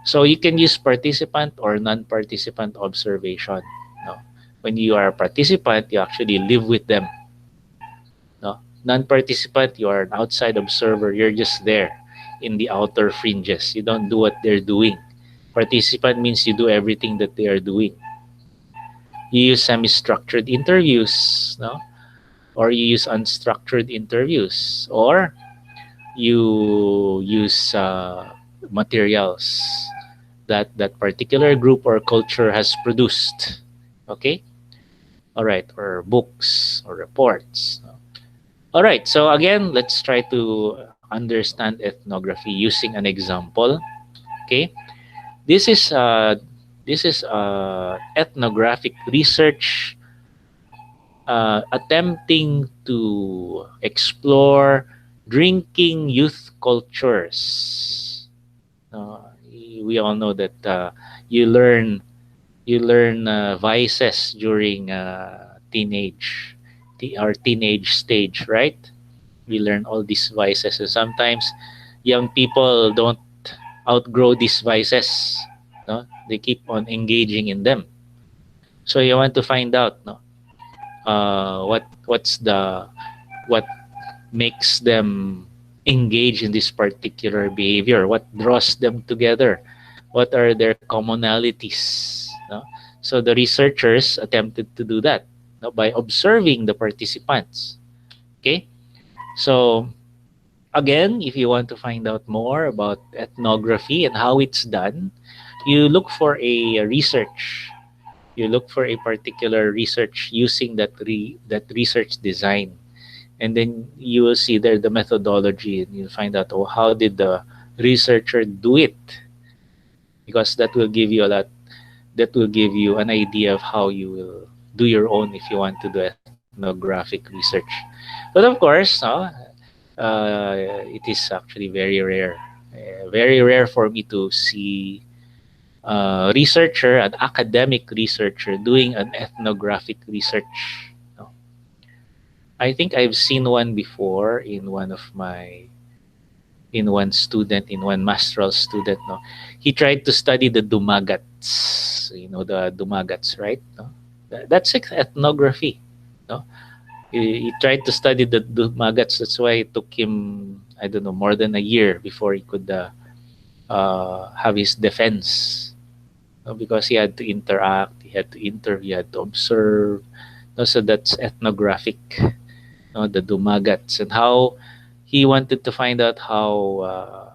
So you can use participant or non-participant observation. No? When you are a participant, you actually live with them. No? Non-participant, you are an outside observer. You're just there in the outer fringes. You don't do what they're doing. Participant means you do everything that they are doing. You use semi-structured interviews, no? Or you use unstructured interviews, or you use materials that that particular group or culture has produced. Okay, all right, or books or reports. All right, so again, let's try to understand ethnography using an example. Okay, this is ethnographic research attempting to explore drinking youth cultures. We all know that you learn vices during teenage stage, right? We learn all these vices, and sometimes young people don't outgrow these vices. No, they keep on engaging in them. So you want to find out, no, what makes them engage in this particular behavior, what draws them together, what are their commonalities, no? So the researchers attempted to do that, no, by observing the participants. Okay, so again, if you want to find out more about ethnography and how it's done, you look for a research. You look for a particular research using that research design, and then you will see there the methodology, and you'll find out, oh, how did the researcher do it, because that will give you a lot that will give you an idea of how you will do your own if you want to do ethnographic research. But of course, it is actually very rare. Very rare for me to see a researcher, an academic researcher, doing an ethnographic research. No? I think I've seen one before in one student, in one masteral student. No, he tried to study the dumagats. You know the dumagats, right? No, that's ethnography. No, he tried to study the dumagats. That's why it took him, I don't know, more than a year before he could have his defense. No, because he had to interact, he had to interview, he had to observe. No, so that's ethnographic. No, the dumagats, and how he wanted to find out how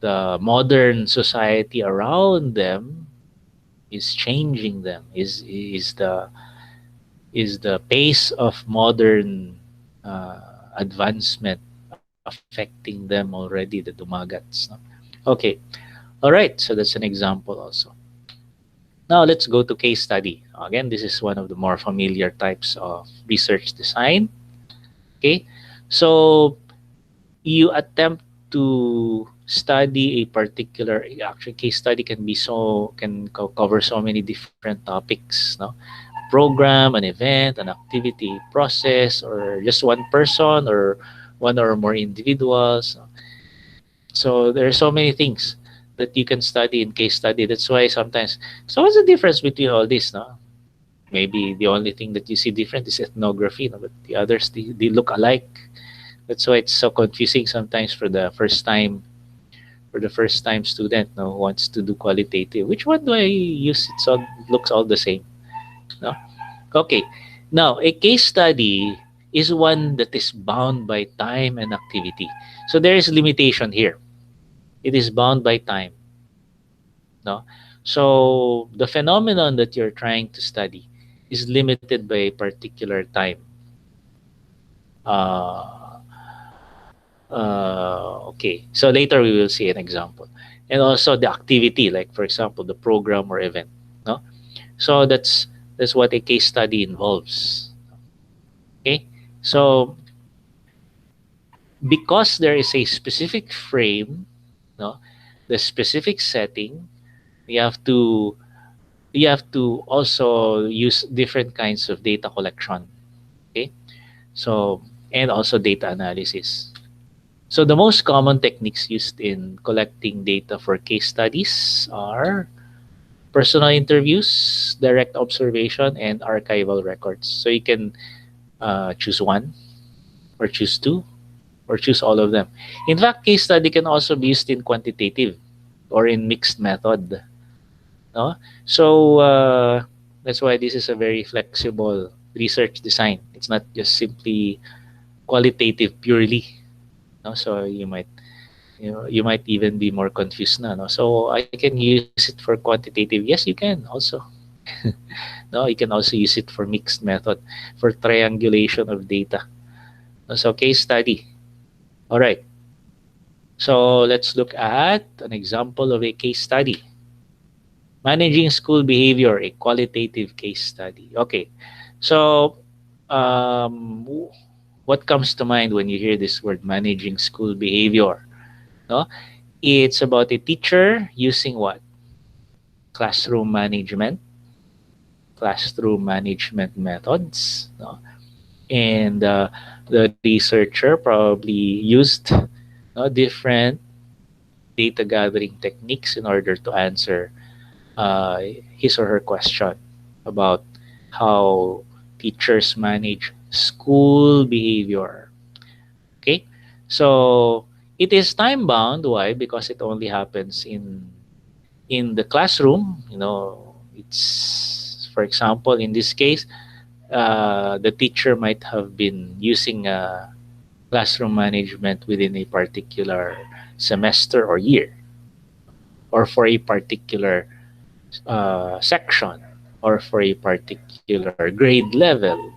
the modern society around them is changing them. Is the pace of modern advancement affecting them already, the dumagats? No? Okay, all right. So that's an example also. Now let's go to case study. Again, this is one of the more familiar types of research design. Okay, so you attempt to study a particular, actually case study can be cover so many different topics, no? Program, an event, an activity, process, or just one person or one or more individuals. So there are so many things that you can study in case study. That's why sometimes, so what's the difference between all this? No, maybe the only thing that you see different is ethnography, no? But the others, they look alike. That's why it's so confusing sometimes for the first time student, no, who wants to do qualitative. Which one do I use? Looks all the same. No? Okay. Now, a case study is one that is bound by time and activity. So there is limitation here. It is bound by time. No? So the phenomenon that you're trying to study is limited by a particular time. Uh, okay. So later we will see an example. And also the activity, like for example, the program or event. No? So that's what a case study involves. Okay. So because there is a specific frame, no, the specific setting, you have to also use different kinds of data collection. Okay. So and also data analysis. So the most common techniques used in collecting data for case studies are personal interviews, direct observation, and archival records. So you can choose one, or choose two, or choose all of them. In fact, case study can also be used in quantitative or in mixed method. No? So that's why this is a very flexible research design. It's not just simply qualitative purely. No? So you might even be more confused na. No? So I can use it for quantitative. Yes, you can also. No, you can also use it for mixed method, for triangulation of data. No? So case study. All right. So let's look at an example of a case study. Managing school behavior, a qualitative case study. Okay. So what comes to mind when you hear this word, managing school behavior? No? It's about a teacher using what? Classroom management, classroom management methods. No? And the researcher probably used, no, different data gathering techniques in order to answer uh, his or her question about how teachers manage school behavior. Okay, so it is time bound. Why? Because it only happens in the classroom. It's, for example, in this case, the teacher might have been using classroom management within a particular semester or year, or for a particular section, or for a particular grade level.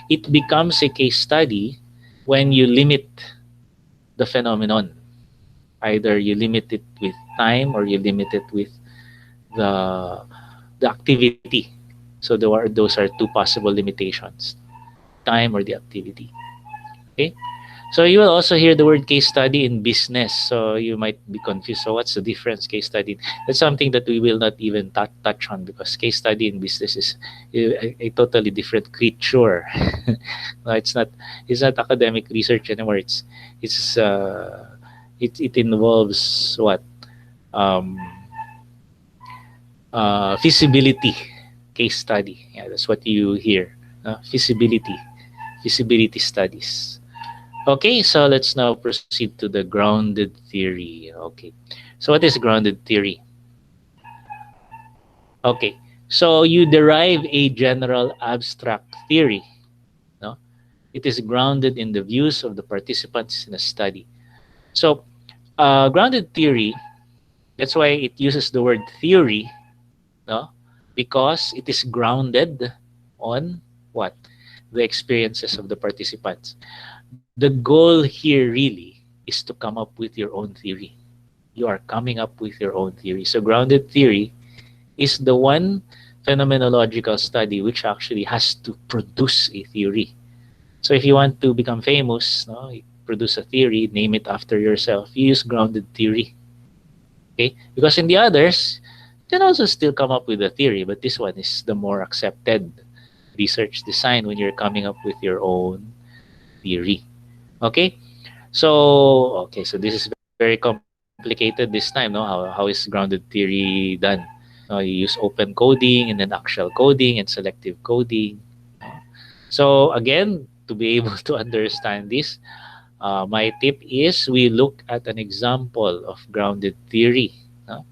It becomes a case study when you limit the phenomenon. Either you limit it with time or you limit it with the the activity. So those are two possible limitations: time or the activity. Okay. So you will also hear the word case study in business. So you might be confused. So what's the difference? Case study. That's something that we will not even touch on, because case study in business is a totally different creature. No, it's not academic research anymore. It involves what, um, feasibility case study. Yeah, that's what you hear. Feasibility studies. Okay, so let's now proceed to the grounded theory. Okay, so what is grounded theory? Okay, so you derive a general abstract theory. No, it is grounded in the views of the participants in a study. So, grounded theory. That's why it uses the word theory. No, because it is grounded on what, the experiences of the participants. The goal here really is to come up with your own theory. You are coming up with your own theory. So grounded theory is the one phenomenological study which actually has to produce a theory. So if you want to become famous, no, you produce a theory, name it after yourself. You use grounded theory. Okay? Because in the others, you can also still come up with a theory, but this one is the more accepted research design when you're coming up with your own theory. Okay? So this is very complicated this time, no? How is grounded theory done? You use open coding and then actual coding and selective coding. No? So again, to be able to understand this, my tip is we look at an example of grounded theory. No?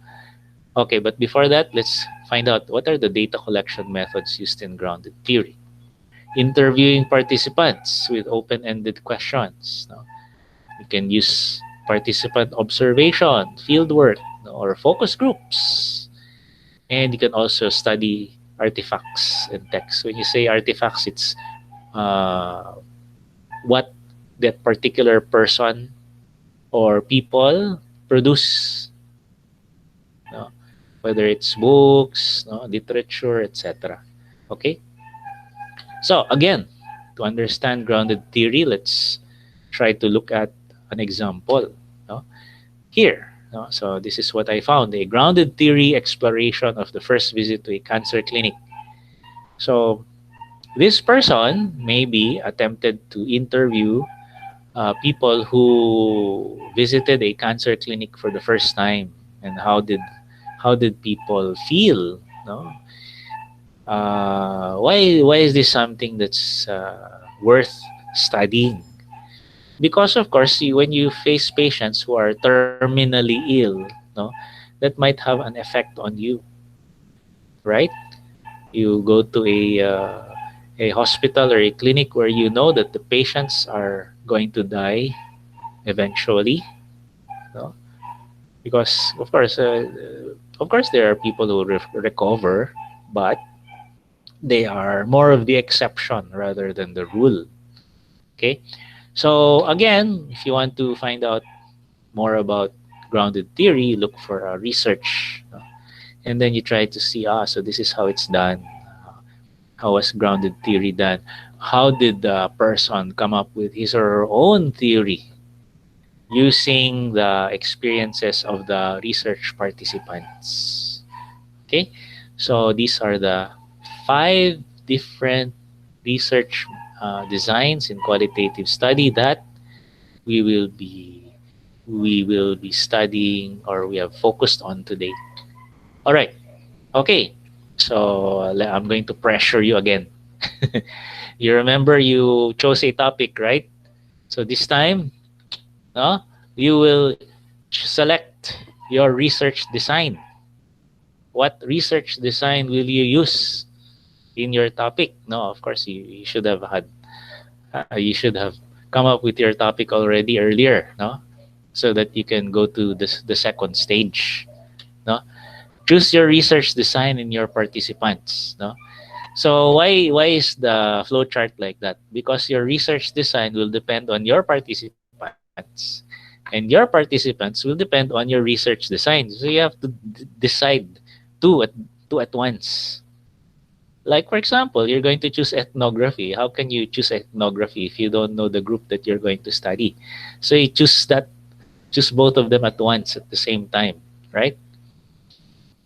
Okay, but before that, let's find out what are the data collection methods used in grounded theory. Interviewing participants with open-ended questions. No? You can use participant observation, fieldwork, or focus groups. And you can also study artifacts and text. When you say artifacts, it's uh, what that particular person or people produce, no? Whether it's books, no, literature, etc. Okay? So again, to understand grounded theory, let's try to look at an example. No? Here, no? So this is what I found: a grounded theory exploration of the first visit to a cancer clinic. So this person maybe attempted to interview people who visited a cancer clinic for the first time, and how did people feel, no? Why is this something that's worth studying? Because of course, when you face patients who are terminally ill, no, that might have an effect on you, right? You go to a hospital or a clinic where you know that the patients are going to die eventually, no? Because of course there are people who recover, but they are more of the exception rather than the rule. Okay, so again, if you want to find out more about grounded theory, look for research, and then you try to see, so this is how it's done. How was grounded theory done? How did the person come up with his or her own theory using the experiences of the research participants? Okay, so these are the 5 different research designs in qualitative study that we will be we will be studying, or we have focused on today. All right. Okay. So I'm going to pressure you again. You remember you chose a topic, right? So this time, no, you will select your research design. What research design will you use in your topic? No, of course you should have you should have come up with your topic already earlier, no, so that you can go to the second stage, no. Choose your research design in your participants, no. So why is the flow chart like that? Because your research design will depend on your participants, and your participants will depend on your research design. So you have to decide two at two at once. Like for example, you're going to choose ethnography. How can you choose ethnography if you don't know the group that you're going to study? So you choose both of them at once at the same time, right?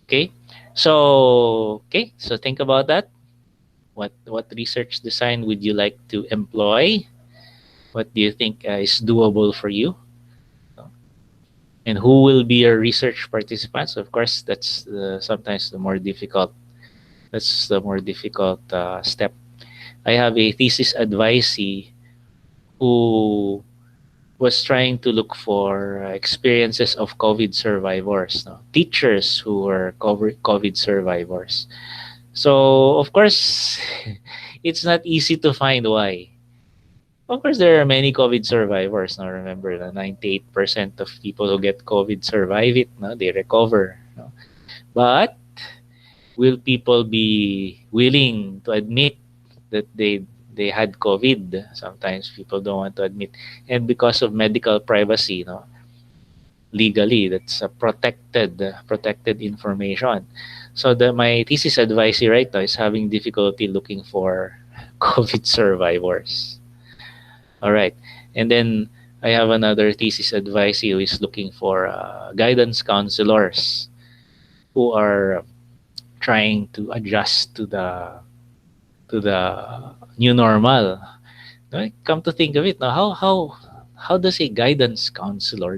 Okay. So think about that. What research design would you like to employ? What do you think is doable for you? And who will be your research participants? Of course, that's sometimes the more difficult. That's the more difficult step. I have a thesis advisee who was trying to look for experiences of COVID survivors, no? Teachers who were COVID survivors. So, of course, it's not easy to find why. Of course, there are many COVID survivors. Now, remember, the 98% of people who get COVID survive it. No? They recover. No? But will people be willing to admit that they had COVID? Sometimes people don't want to admit, and because of medical privacy, no, legally that's a protected information. So my thesis advisee right now is having difficulty looking for COVID survivors. All right, and then I have another thesis advisee who is looking for guidance counselors who are trying to adjust to the new normal. Right? Come to think of it, now how does a guidance counselor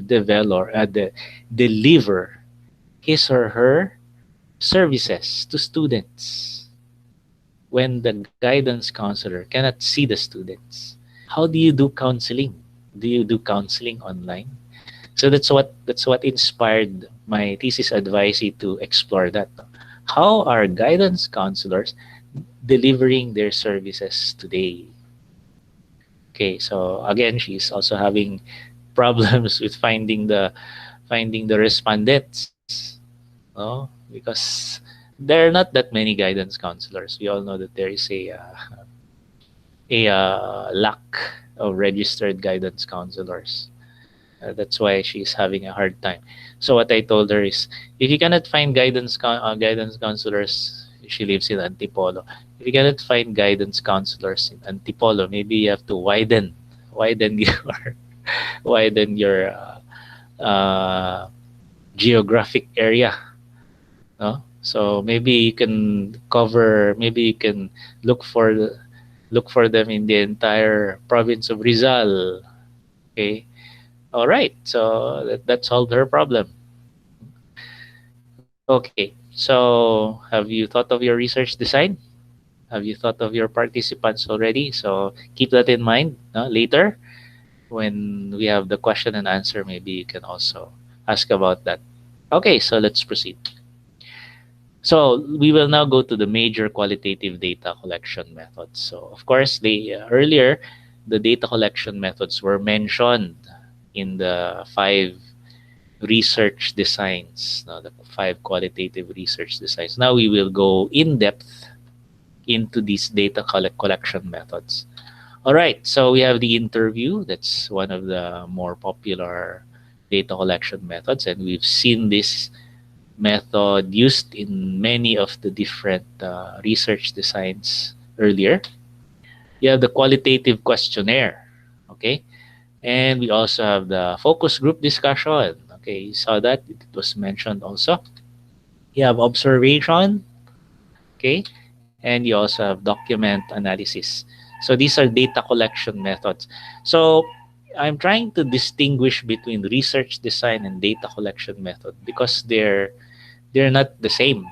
deliver his or her services to students when the guidance counselor cannot see the students? How do you do counseling? Do you do counseling online? So that's what inspired my thesis advisee to explore that. How are guidance counselors delivering their services today? Okay, so again, she's also having problems with finding the respondents, no? Because there are not that many guidance counselors. We all know that there is a lack of registered guidance counselors. That's why she's having a hard time. So what I told her is, if you cannot find guidance counselors, she lives in Antipolo. If you cannot find guidance counselors in Antipolo, maybe you have to widen your widen your uh, geographic area. No? So maybe you can cover. Maybe you can look for look for them in the entire province of Rizal. Okay. All right. So that solved her problem. Okay. So have you thought of your research design? Have you thought of your participants already? So keep that in mind. Later, when we have the question and answer, maybe you can also ask about that. Okay, so let's proceed. So we will now go to the major qualitative data collection methods. So of course, earlier the data collection methods were mentioned in the five research designs, no, the five qualitative research designs. Now we will go in depth into these data collection methods. All right, so we have the interview. That's one of the more popular data collection methods, and we've seen this method used in many of the different research designs earlier. You have the qualitative questionnaire, okay? And we also have the focus group discussion. Okay, you saw that. It was mentioned also. You have observation, okay? And you also have document analysis. So these are data collection methods. So I'm trying to distinguish between research design and data collection method because they're not the same.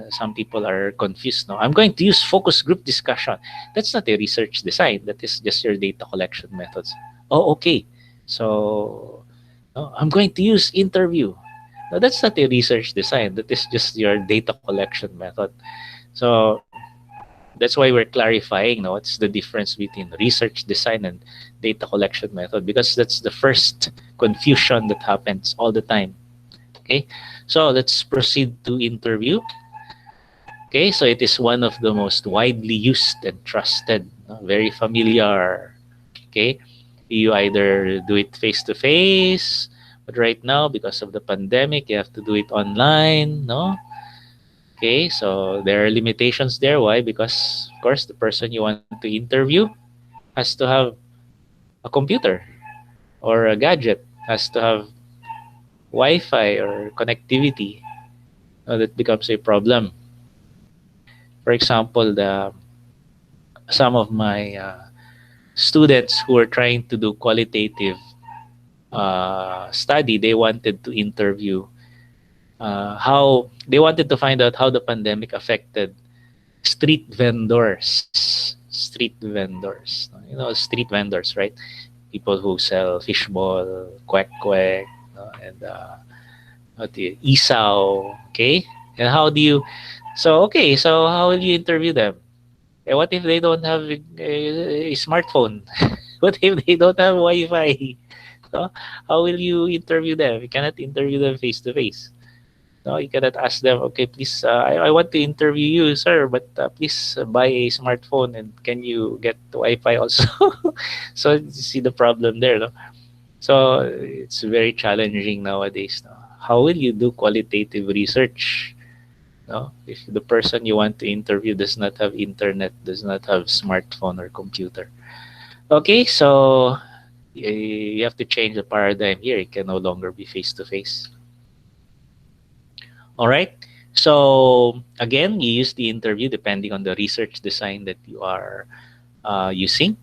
Some people are confused. No, I'm going to use focus group discussion. That's not a research design. That is just your data collection methods. Oh, okay. So I'm going to use interview. No, that's not a research design. That is just your data collection method. So that's why we're clarifying. No, what's the difference between research design and data collection method? Because that's the first confusion that happens all the time. Okay, so let's proceed to interview. Okay, so it is one of the most widely used and trusted, very familiar. Okay, you either do it face to face, but right now because of the pandemic, you have to do it online. No, Okay, so there are limitations there. Why? Because of course the person you want to interview has to have a computer or a gadget, has to have Wi-Fi or connectivity. That becomes a problem. For example, the some of my students who are trying to do qualitative study, they wanted to interview how they wanted to find out how the pandemic affected street vendors. Street vendors, you know, street vendors, right? People who sell fishball, kwek kwek, and isaw. Okay, and how do you? So okay, so how will you interview them? And what if they don't have a smartphone? What if they don't have Wi-Fi? So how will you interview them? You cannot interview them face to face. No, you cannot ask them, okay, please, I want to interview you, sir, but please buy a smartphone and can you get Wi-Fi also? So you see the problem there, no? So it's very challenging nowadays. No? How will you do qualitative research? No? If the person you want to interview does not have internet, does not have smartphone or computer. Okay, so you have to change the paradigm here. It can no longer be face to face. All right. So again, you use the interview depending on the research design that you are using.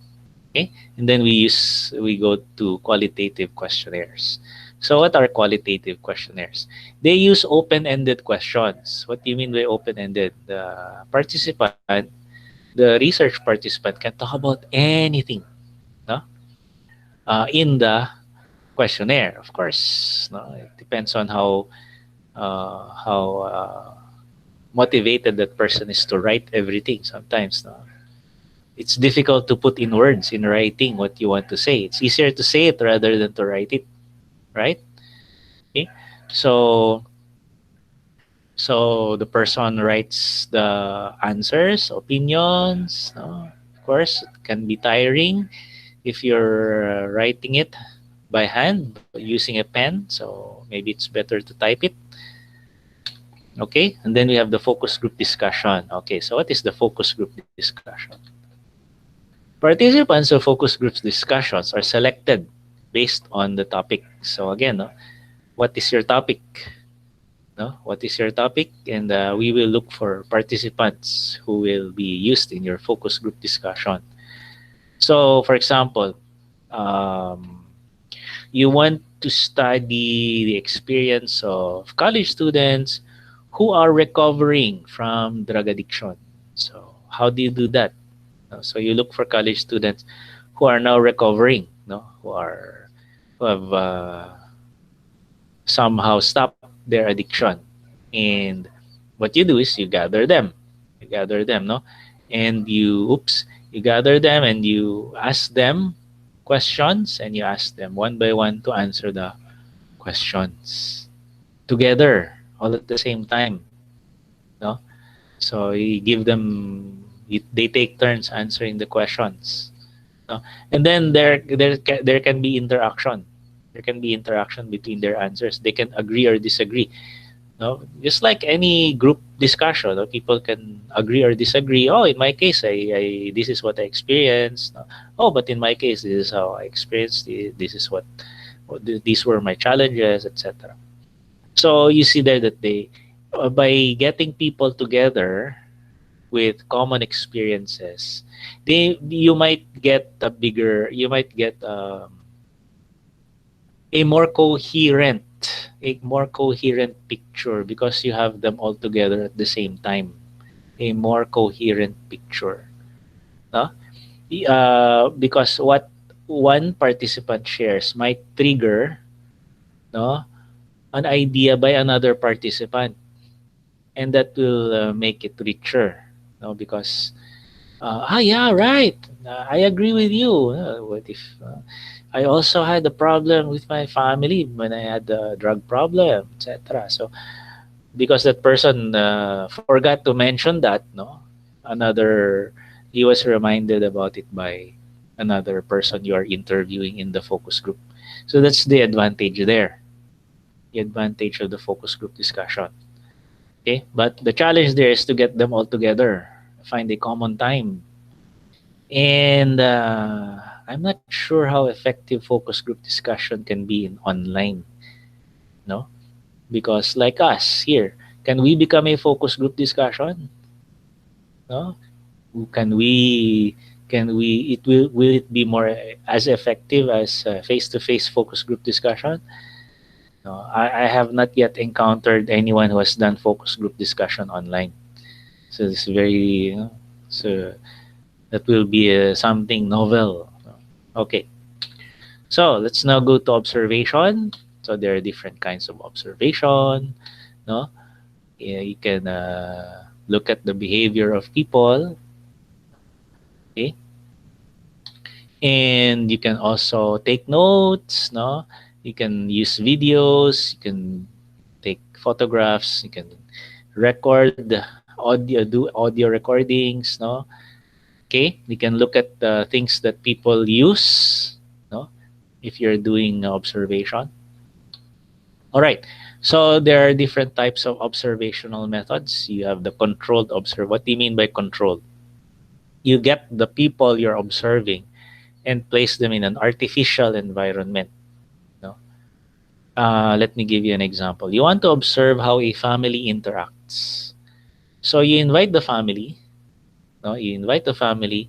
Okay, and then we go to qualitative questionnaires. So what are qualitative questionnaires? They use open-ended questions. What do you mean by open-ended? The research participant can talk about anything, no? In the questionnaire, of course. No, it depends on how motivated that person is to write everything. Sometimes, no, it's difficult to put in words in writing what you want to say. It's easier to say it rather than to write it, right? Okay. So so the person writes the answers, opinions. No? Of course, it can be tiring if you're writing it by hand using a pen. So maybe it's better to type it. Okay, and then we have the focus group discussion. Okay, so what is the focus group discussion? Participants of focus groups discussions are selected based on the topic. So again, no, what is your topic? No, what is your topic? And we will look for participants who will be used in your focus group discussion. So, for example, um, you want to study the experience of college students who are recovering from drug addiction. So, how do you do that? So, you look for college students who are now recovering, no, who have somehow stopped their addiction, and what you do is you gather them, no, and you gather them and you ask them questions, and you ask them one by one to answer the questions together all at the same time, no. So you give them they take turns answering the questions, no? And then there can be interaction. There can be interaction between their answers. They can agree or disagree. No, just like any group discussion, no? People can agree or disagree. Oh, in my case, I this is what I experienced. No? Oh, but in my case, this is how I experienced it. This is these were my challenges, etc. So you see there that they, by getting people together with common experiences, you might get a more coherent a more coherent picture because you have them all together at the same time. A more coherent picture, no? Because what one participant shares might trigger, no, an idea by another participant, and that will make it richer, no? Because yeah, right, I agree with you. What if I also had a problem with my family when I had a drug problem, etc. So because that person forgot to mention that, no, another he was reminded about it by another person you are interviewing in the focus group. So that's the advantage there. The advantage of the focus group discussion. Okay, but the challenge there is to get them all together, find a common time, and I'm not sure how effective focus group discussion can be in online. No, because like us here, can we become a focus group discussion? No, can we? Can we? It will it be more as effective as face-to-face focus group discussion? No, I have not yet encountered anyone who has done focus group discussion online. So it's very, so that will be something novel. Okay, so let's now go to observation. So there are different kinds of observation. No, yeah, you can look at the behavior of people. Okay, and you can also take notes. No, you can use videos. You can take photographs. You can record audio, do audio recordings. No, okay, you can look at the things that people use, no, if you're doing observation. All right, so there are different types of observational methods. You have the controlled observe. What do you mean by controlled? You get the people you're observing and place them in an artificial environment, no. Let me give you an example. You want to observe how a family interacts, so you invite the family, no, you invite the family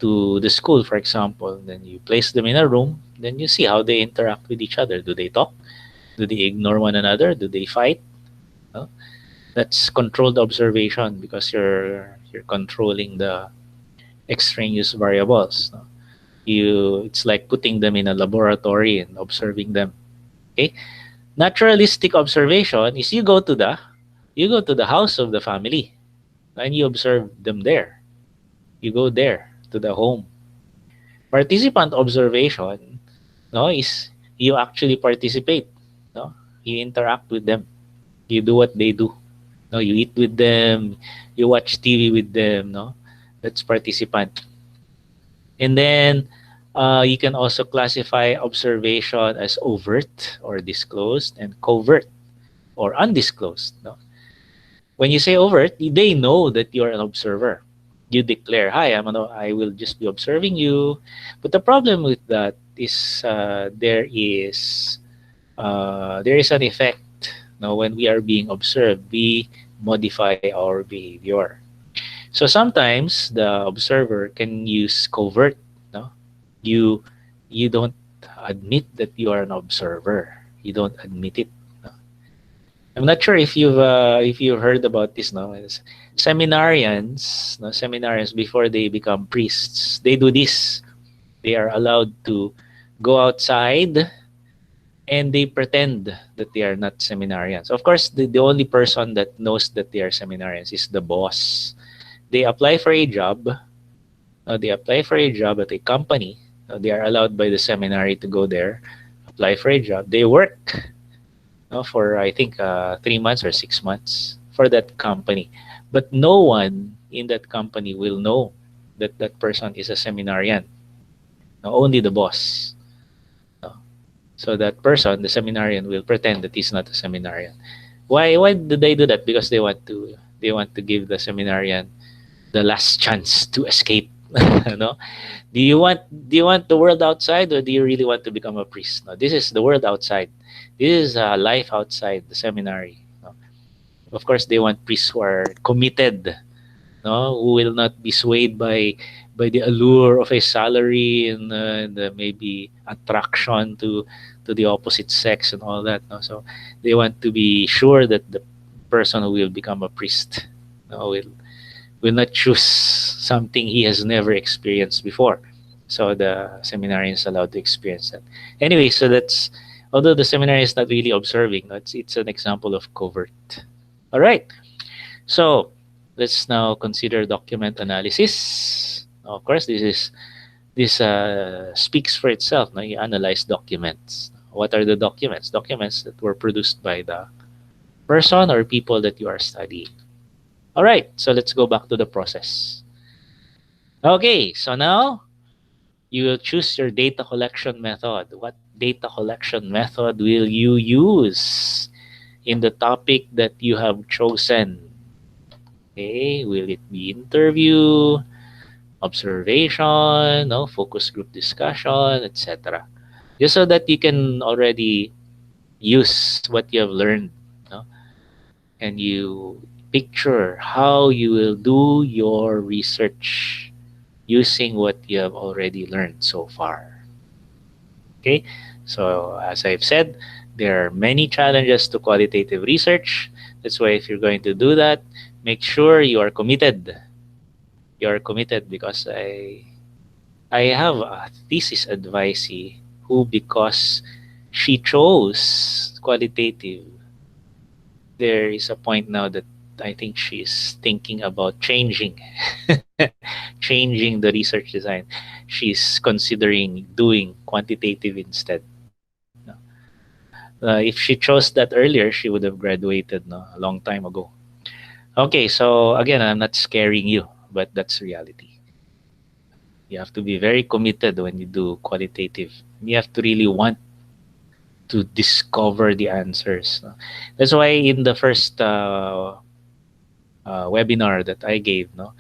to the school, for example. Then you place them in a room. Then you see how they interact with each other. Do they talk? Do they ignore one another? Do they fight? No? That's controlled observation because you're controlling the extraneous variables. No? It's like putting them in a laboratory and observing them. Okay. Naturalistic observation is you go to the house of the family and you observe them there. You go there to the home. Participant observation, no, is you actually participate, no, you interact with them, you do what they do, no, you eat with them, you watch TV with them, no, that's participant. And then you can also classify observation as overt or disclosed and covert or undisclosed, no. When you say overt, they know that you're an observer. You declare, "Hi, I will just be observing you." But the problem with that is there is an effect. Now, when we are being observed, we modify our behavior. So sometimes the observer can use covert. No, you you don't admit that you are an observer. You don't admit it. No? I'm not sure if you've heard about this. No, it's seminarians. No, seminarians before they become priests, they do this. They are allowed to go outside and they pretend that they are not seminarians. Of course, the only person that knows that they are seminarians is the boss. They apply for a job. They apply for a job at a company. They are allowed by the seminary to go there, apply for a job. They work for I think 3 months or 6 months for that company, but no one in that company will know that that person is a seminarian. Only the boss. No? So that person, the seminarian, will pretend that he's not a seminarian. Why do they do that? Because they want to give the seminarian the last chance to escape. No? Do you want the world outside, or do you really want to become a priest? No, this is the world outside. This is life outside the seminary. No? Of course, they want priests who are committed, no, who will not be swayed by the allure of a salary and the maybe attraction to the opposite sex and all that. No? So they want to be sure that the person who will become a priest, no, will not choose something he has never experienced before. So the seminarian is allowed to experience that. Anyway, so that's, although the seminary is not really observing, it's an example of covert. All right. So let's now consider document analysis. Of course, this speaks for itself. Now you analyze documents. What are the documents? Documents that were produced by the person or people that you are studying. All right, so let's go back to the process. Okay, so now you will choose your data collection method. What data collection method will you use? in the topic that you have chosen. Okay, will it be interview, observation, no, focus group discussion, etc. Just so that you can already use what you have learned, no? And you picture how you will do your research using what you have already learned so far. Okay, so as I've said, there are many challenges to qualitative research. That's why if you're going to do that, make sure you are committed. You are committed because I have a thesis advisee who, because she chose qualitative, there is a point now that I think she's thinking about changing changing the research design. She's considering doing quantitative instead. No? If she chose that earlier, she would have graduated, no, a long time ago. Okay, so again, I'm not scaring you, but that's reality. You have to be very committed when you do qualitative. You have to really want to discover the answers. No? That's why in the first webinar that I gave, no,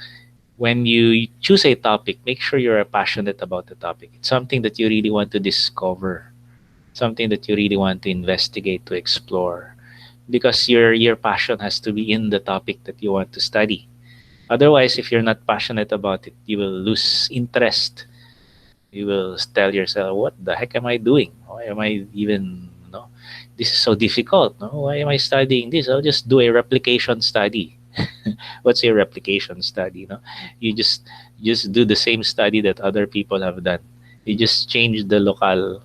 when you choose a topic, make sure you're passionate about the topic. It's something that you really want to discover, something that you really want to investigate, to explore, because your passion has to be in the topic that you want to study. Otherwise, if you're not passionate about it, you will lose interest. You will tell yourself, "What the heck am I doing? Why am I even, no? This is so difficult. No, why am I studying this? I'll just do a replication study." What's a replication study? No, you just do the same study that other people have done. You just change the locale.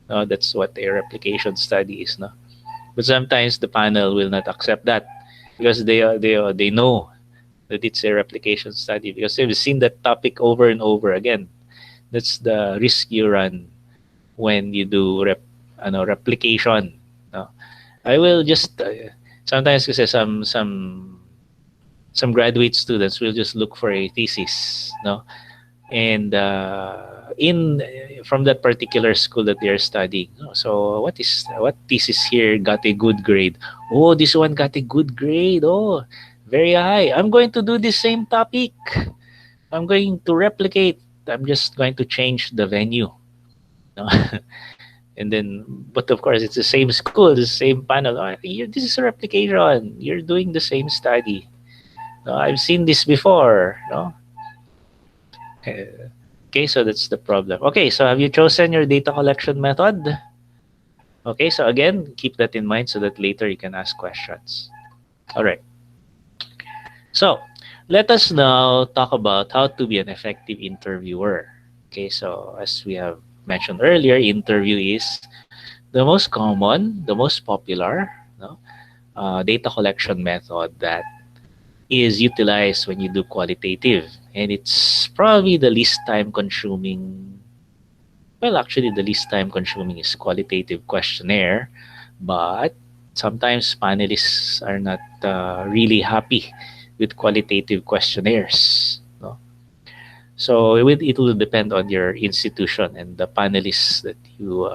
No, that's what a replication study is. No, but sometimes the panel will not accept that because they know that it's a replication study because they've seen that topic over and over again. That's the risk you run when you do replication. No? I will just sometimes kasi some graduate students will just look for a thesis, no, and in from that particular school that they're studying. No? So what thesis here got a good grade? Oh, this one got a good grade. Oh, very high. I'm going to do the same topic. I'm going to replicate. I'm just going to change the venue. No? And then, but of course, it's the same school, the same panel. Oh, this is a replication. You're doing the same study. No, I've seen this before. No? Okay, so that's the problem. Okay, so have you chosen your data collection method? Okay, so again, keep that in mind so that later you can ask questions. All right. So let us now talk about how to be an effective interviewer. Okay, so as we have mentioned earlier, interview is the most common, the most popular, no, data collection method that is utilized when you do qualitative. And it's probably the least time consuming. Well, actually, the least time consuming is qualitative questionnaire, but sometimes panelists are not really happy with qualitative questionnaires. No? So it will depend on your institution and the panelists that you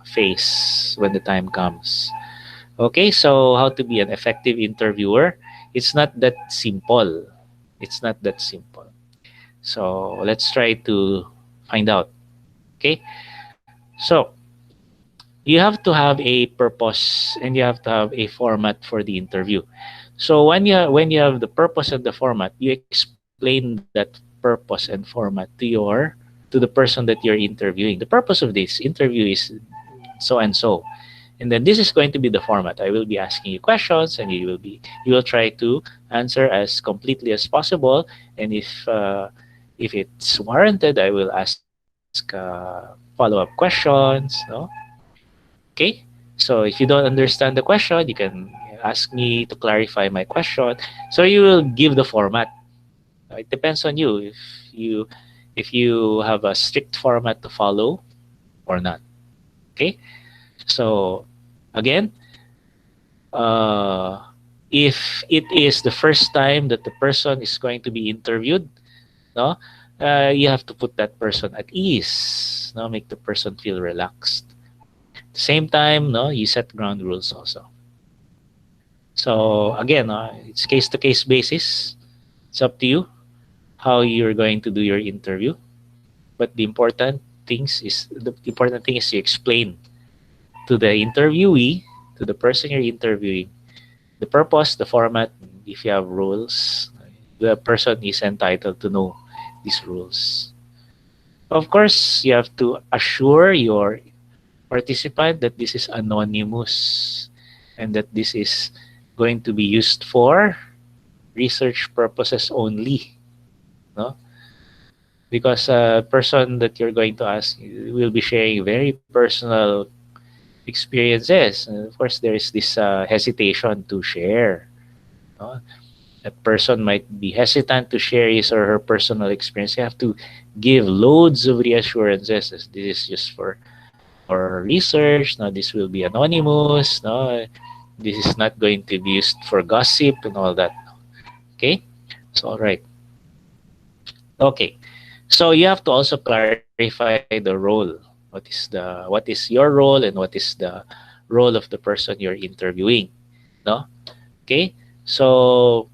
face when the time comes. Okay, so how to be an effective interviewer? It's not that simple. It's not that simple. So let's try to find out. Okay, so you have to have a purpose and you have to have a format for the interview. So when you have the purpose and the format, you explain that purpose and format to the person that you're interviewing. The purpose of this interview is so and so, and then this is going to be the format. I will be asking you questions, and you will try to answer as completely as possible. And if it's warranted, I will ask follow-up questions. No, okay. So if you don't understand the question, you can ask me to clarify my question. So you will give the format. It depends on you if you have a strict format to follow or not. Okay. So again, uh, if it is the first time that the person is going to be interviewed, no, you have to put that person at ease. No, make the person feel relaxed. Same time, no, you set ground rules also. So again, it's case to case basis. It's up to you how you're going to do your interview. But the important thing is you explain to the interviewee, to the person you're interviewing, the purpose, the format. If you have rules, the person is entitled to know these rules. Of course, you have to assure your participant that this is anonymous and that this is going to be used for research purposes only, no? Because a person that you're going to ask will be sharing very personal experiences. And of course, there is this hesitation to share, no? A person might be hesitant to share his or her personal experience. You have to give loads of reassurances. This is just for research. No, this will be anonymous. No, this is not going to be used for gossip and all that. Okay, so all right. Okay, so you have to also clarify the role. What is your role and what is the role of the person you're interviewing? No, okay. So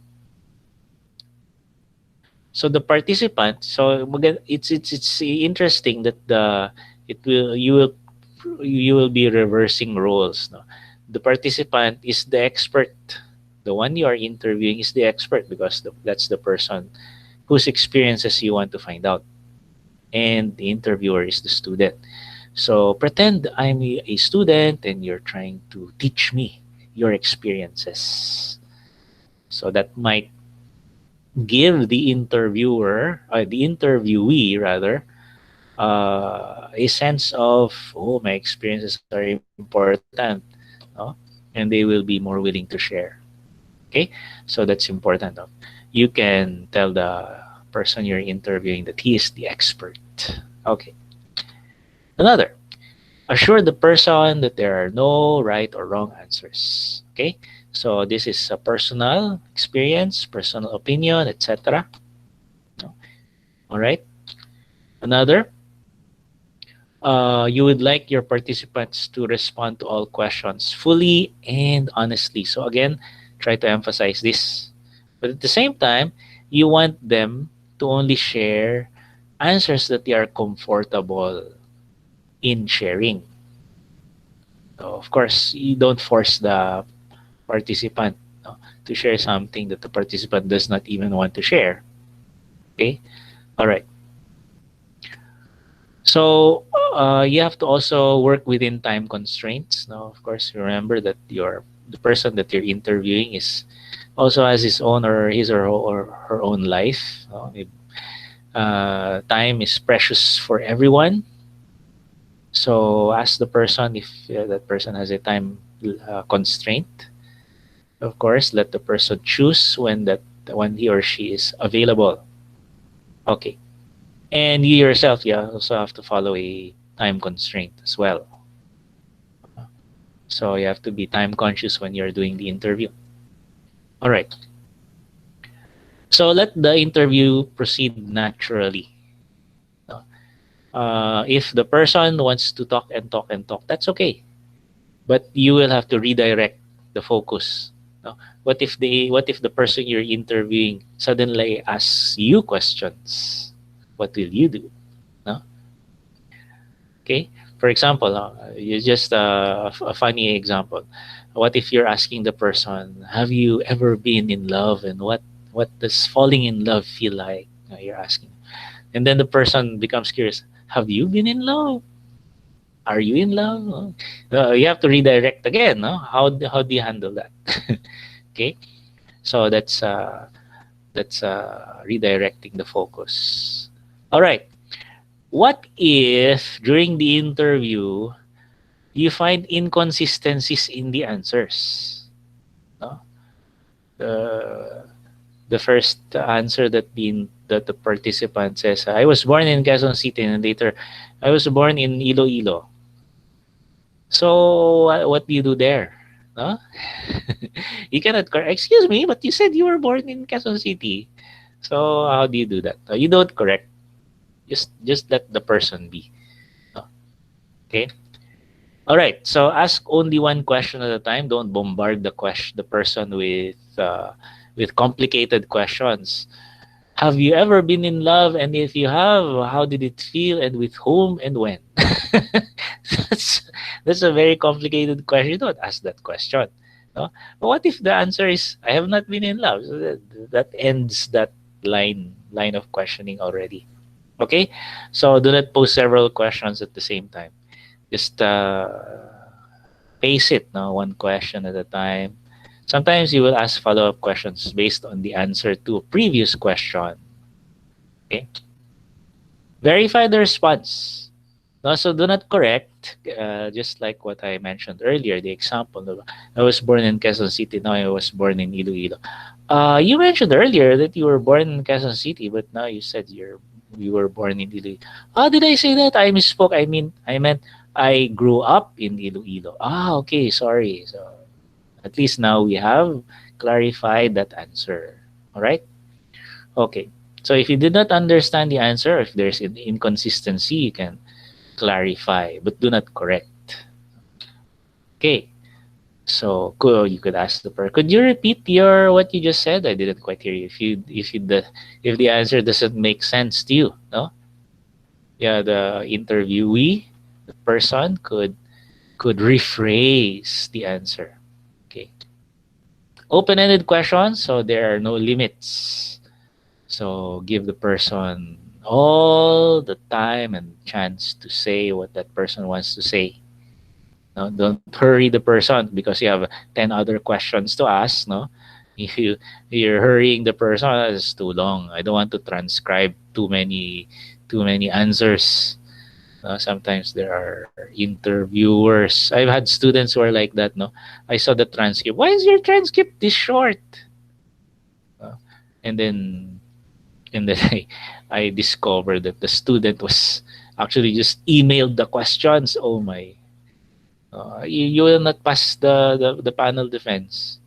so the participant. So it's interesting that the it will you will be reversing roles. No, the participant is the expert. The one you are interviewing is the expert because that's the person whose experiences you want to find out, and the interviewer is the student. So pretend I'm a student and you're trying to teach me your experiences. So that might give the interviewee rather, a sense of, oh, my experiences are important, no? And they will be more willing to share. Okay, so that's important. No? You can tell the person you're interviewing that he is the expert. Okay, another. Assure the person that there are no right or wrong answers. Okay, so this is a personal experience, personal opinion, etc. All right. Another, you would like your participants to respond to all questions fully and honestly. So again, try to emphasize this. But at the same time, you want them to only share answers that they are comfortable in sharing. So of course, you don't force the participant, no, to share something that the participant does not even want to share. Okay? All right. So you have to also work within time constraints. Now, of course, remember that the person that you're interviewing is also has his own or his or her own life. Time is precious for everyone. So ask the person if that person has a time constraint. Of course, let the person choose when he or she is available. Okay. And you yourself, yeah, also have to follow a time constraint as well. So you have to be time conscious when you're doing the interview. All right. So let the interview proceed naturally. No? If the person wants to talk and talk and talk, that's okay. But you will have to redirect the focus. No? What if the person you're interviewing suddenly asks you questions? What will you do? No? Okay. For example, you just a funny example. What if you're asking the person, "Have you ever been in love, and what does falling in love feel like?" You're asking, and then the person becomes curious. Have you been in love? Are you in love? You have to redirect again. No? How do you handle that? Okay. So that's redirecting the focus. All right. What if during the interview you find inconsistencies in the answers? No? The first answer that the participant says, "I was born in Quezon City," and later, "I was born in Iloilo." So what do you do there? No? You cannot correct. Excuse me, but you said you were born in Quezon City. So how do you do that? You don't correct. Just let the person be. No? Okay. All right. So ask only one question at a time. Don't bombard the person with complicated questions. Have you ever been in love? And if you have, how did it feel? And with whom and when? that's, that's a very complicated question. You don't ask that question. No? But what if the answer is I have not been in love? So that ends that line of questioning already. Okay, so do not pose several questions at the same time. Just pace it, no, one question at a time. Sometimes you will ask follow-up questions based on the answer to a previous question. Okay, verify the response. No, so do not correct. Just like what I mentioned earlier, the example. No, I was born in Quezon City. Now I was born in Iloilo. You mentioned earlier that you were born in Quezon City, but now you said you were born in Iloilo. Oh, did I say that? I misspoke. I meant I grew up in Iloilo. Ah, okay. Sorry. So at least now we have clarified that answer. All right. Okay. So if you did not understand the answer, if there's an inconsistency, you can clarify, but do not correct. Okay. So you could ask the person, could you repeat your what you just said? I didn't quite hear you. If the answer doesn't make sense to you, no? Yeah, the interviewee, the person could rephrase the answer. Okay. Open-ended questions, so there are no limits. So give the person all the time and chance to say what that person wants to say. No, don't hurry the person because you have 10 other questions to ask. No, if you're hurrying the person, it's too long. I don't want to transcribe too many answers. Sometimes there are interviewers. I've had students who are like that. No, I saw the transcript. Why is your transcript this short? Uh, and then I discovered that the student was actually just emailed the questions. Oh my, you will not pass the panel defense.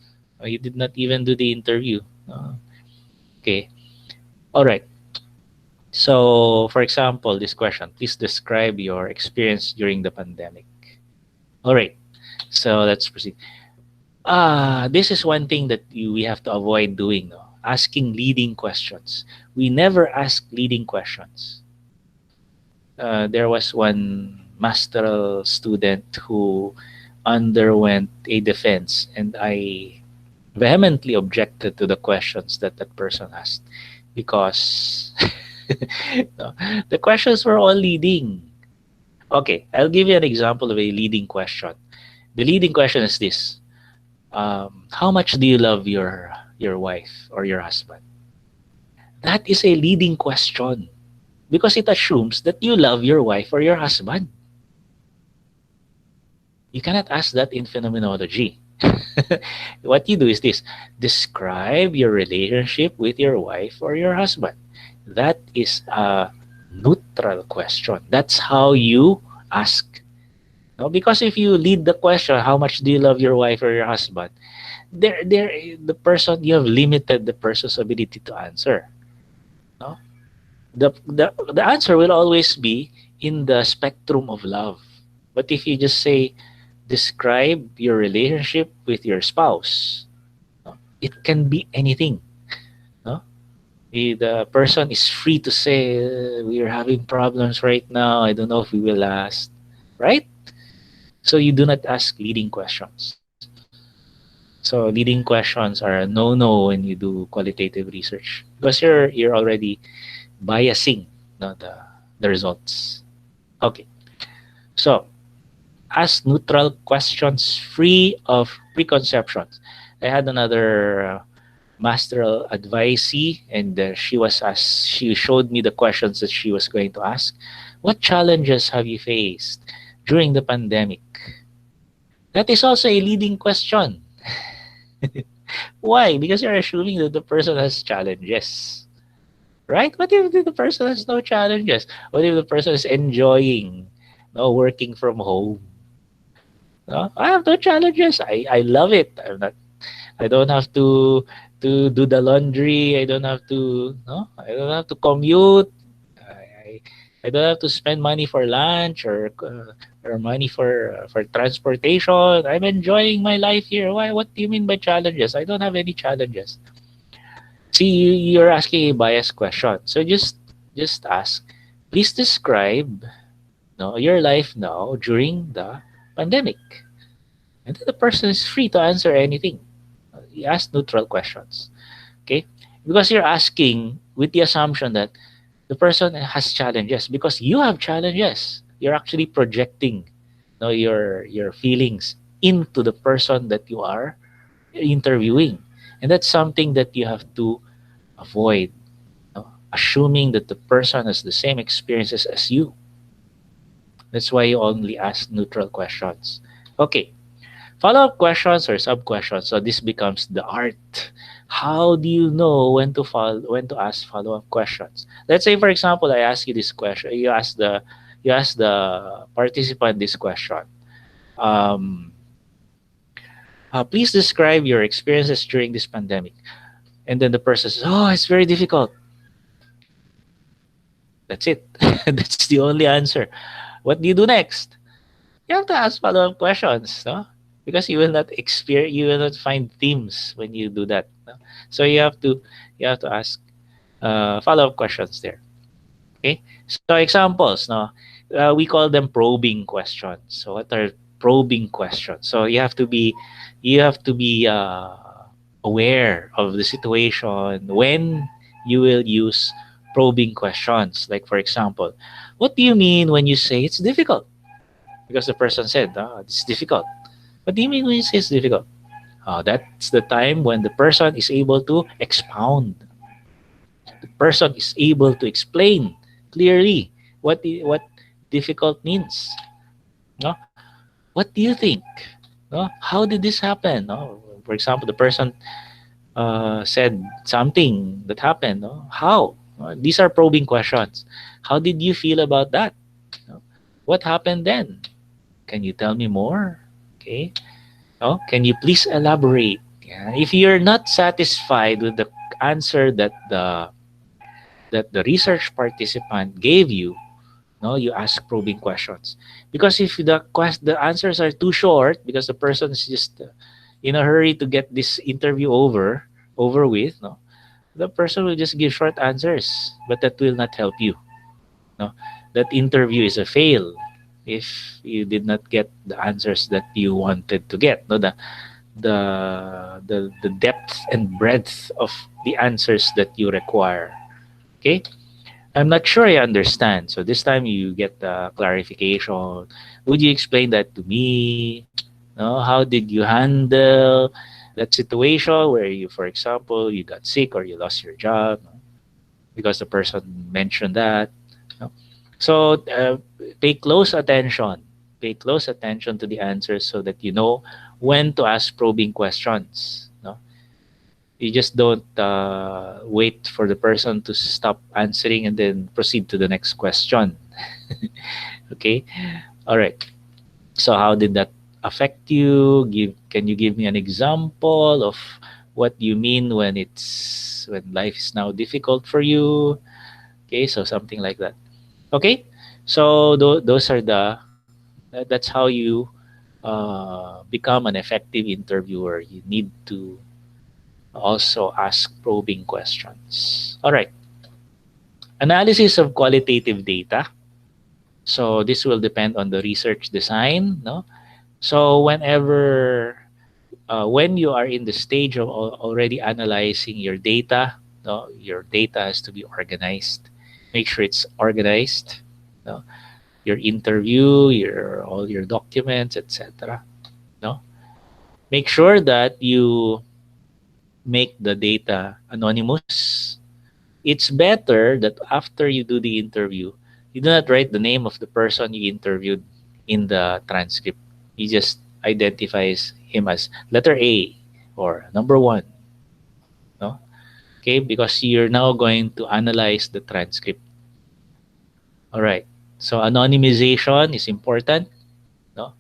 You did not even do the interview. Okay. All right. So, for example, this question, please describe your experience during the pandemic. All right. So, let's proceed. This is one thing that we have to avoid doing, no? Asking leading questions. We never ask leading questions. There was one masteral student who underwent a defense, and I vehemently objected to the questions that that person asked because no, the questions were all leading. Okay, I'll give you an example of a leading question. The leading question is this: how much do you love your wife or your husband? That is a leading question because it assumes that you love your wife or your husband. You cannot ask that in phenomenology. What you do is this: describe your relationship with your wife or your husband. That is a neutral question. That's how you ask. No? Because if you lead the question, how much do you love your wife or your husband? There, the person, you have limited the person's ability to answer. No? The answer will always be in the spectrum of love. But if you just say, describe your relationship with your spouse, no? It can be anything. No? The person is free to say, we are having problems right now. I don't know if we will last. Right? So you do not ask leading questions. So leading questions are a no-no when you do qualitative research because you're already biasing, no, the results. Okay. So ask neutral questions free of preconceptions. I had another masteral advisee, and she showed me the questions that she was going to ask. What challenges have you faced during the pandemic? That is also a leading question. Why? Because you're assuming that the person has challenges. Right? What if the person has no challenges? What if the person is enjoying, no, working from home? No? I have no challenges. I love it. I don't have to do the laundry. I don't have to commute. I I don't have to spend money for lunch or money for transportation. I'm enjoying my life here. Why? What do you mean by challenges? I don't have any challenges. See, you're asking a biased question. So just ask. Please describe no your life now during the pandemic, and then the person is free to answer anything. You ask neutral questions. Okay, because you're asking with the assumption that the person has challenges because you have challenges. You're actually projecting your feelings into the person that you are interviewing, and that's something that you have to avoid. Assuming that the person has the same experiences as you. That's why you only ask neutral questions. Okay, follow-up questions or sub-questions. So this becomes the art. How do you know when to ask follow-up questions? Let's say, for example, I ask you this question. You ask the participant this question. Um, Please describe your experiences during this pandemic. And then the person says, "Oh, it's very difficult." That's it. That's the only answer. What do you do next? You have to ask follow-up questions, no? Because you will not find themes when you do that. No? So you have to ask follow-up questions there. Okay. So examples, no, we call them probing questions. So what are probing questions? So you have to be aware of the situation when you will use probing questions. Like for example, what do you mean when you say it's difficult? Because the person said, it's difficult. What do you mean when you say it's difficult? That's the time when the person is able to expound. The person is able to explain clearly what difficult means. No? What do you think? No? How did this happen? No? For example, the person said something that happened. No? How? These are probing questions. How did you feel about that? No? What happened then? Can you tell me more? Okay. Oh, can you please elaborate? Yeah. If you're not satisfied with the answer that the research participant gave you, no, you ask probing questions. Because if the answers are too short, because the person is just in a hurry to get this interview over with, no, the person will just give short answers, but that will not help you. No, that interview is a fail if you did not get the answers that you wanted to get. No, the depth and breadth of the answers that you require. Okay, I'm not sure I understand. So this time you get the clarification. Would you explain that to me? No, how did you handle that situation where you, for example, you got sick or you lost your job, no? Because the person mentioned that. No? So pay close attention. Pay close attention to the answers so that you know when to ask probing questions. No? You just don't wait for the person to stop answering and then proceed to the next question. Okay. All right. So how did that affect you? Can you give me an example of what you mean when life is now difficult for you? Okay, so something like that. Okay. So those are that's how you become an effective interviewer. You need to also ask probing questions. All right. Analysis of qualitative data. So this will depend on the research design. No. So when you are in the stage of already analyzing your data, no, your data has to be organized. Make sure it's organized. No, your interview, your all your documents, etc. No, make sure that you make the data anonymous. It's better that after you do the interview, you do not write the name of the person you interviewed in the transcript. You just identifies him as letter A or number one. No? Okay, because you're now going to analyze the transcript. All right. So anonymization is important. No?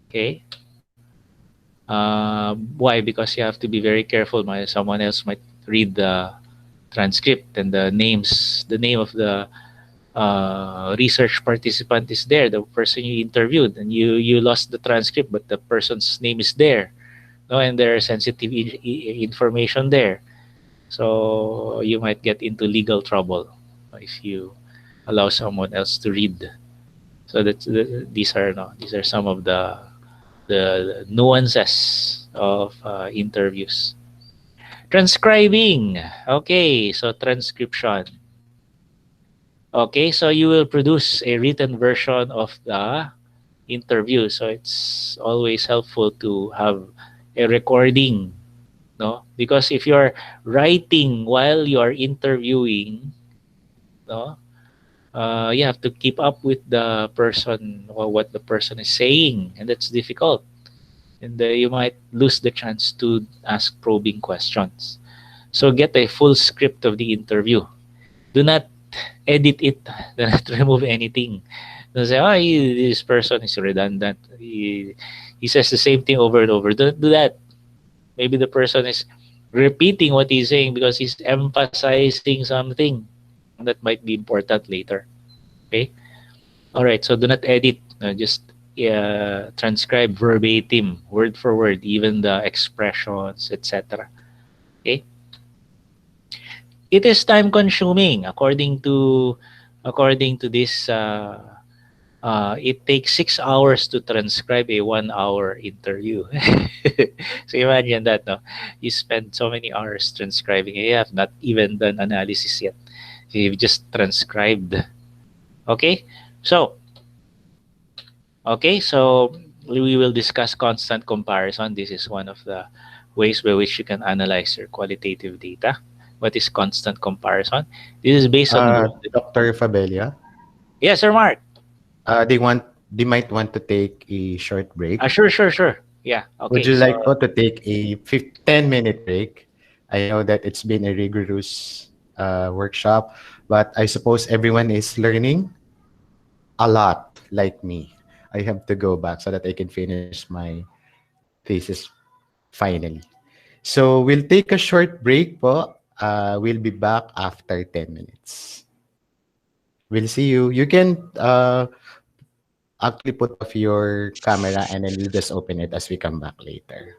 Okay. Why? Because you have to be very careful. Someone else might read the transcript and the name of research participant is there, the person you interviewed, and you lost the transcript, but the person's name is there, no, and there are sensitive information there. So you might get into legal trouble if you allow someone else to read. So these are, no, these are some of the nuances of interviews. Transcribing. Okay, so transcription. Okay, so you will produce a written version of the interview. So it's always helpful to have a recording, no? Because if you're writing while you are interviewing, no, you have to keep up with the person or what the person is saying, and that's difficult. And you might lose the chance to ask probing questions. So get a full script of the interview. Do not edit it. Do not remove anything. Don't say, oh, this person is redundant. He says the same thing over and over. Don't do that. Maybe the person is repeating what he's saying because he's emphasizing something that might be important later. Okay? All right. So do not edit. Just transcribe verbatim, word for word, even the expressions, etc. Okay? It is time consuming according to this it takes 6 hours to transcribe a 1 hour interview. So imagine that, no, you spend so many hours transcribing, you have not even done analysis yet, you've just transcribed. Okay, so we will discuss constant comparison. This is one of the ways by which you can analyze your qualitative data. What is constant comparison? This is based on Dr. Fabella, yes, sir, Mark. they might want to take a short break. Sure. Yeah. Would Okay. you So like to take a 10-minute break? I know that it's been a rigorous workshop, but I suppose everyone is learning a lot like me. I have to go back so that I can finish my thesis finally. So we'll take a short break po. We'll be back after 10 minutes. We'll see you. You can actually put off your camera and then we'll just open it as we come back later.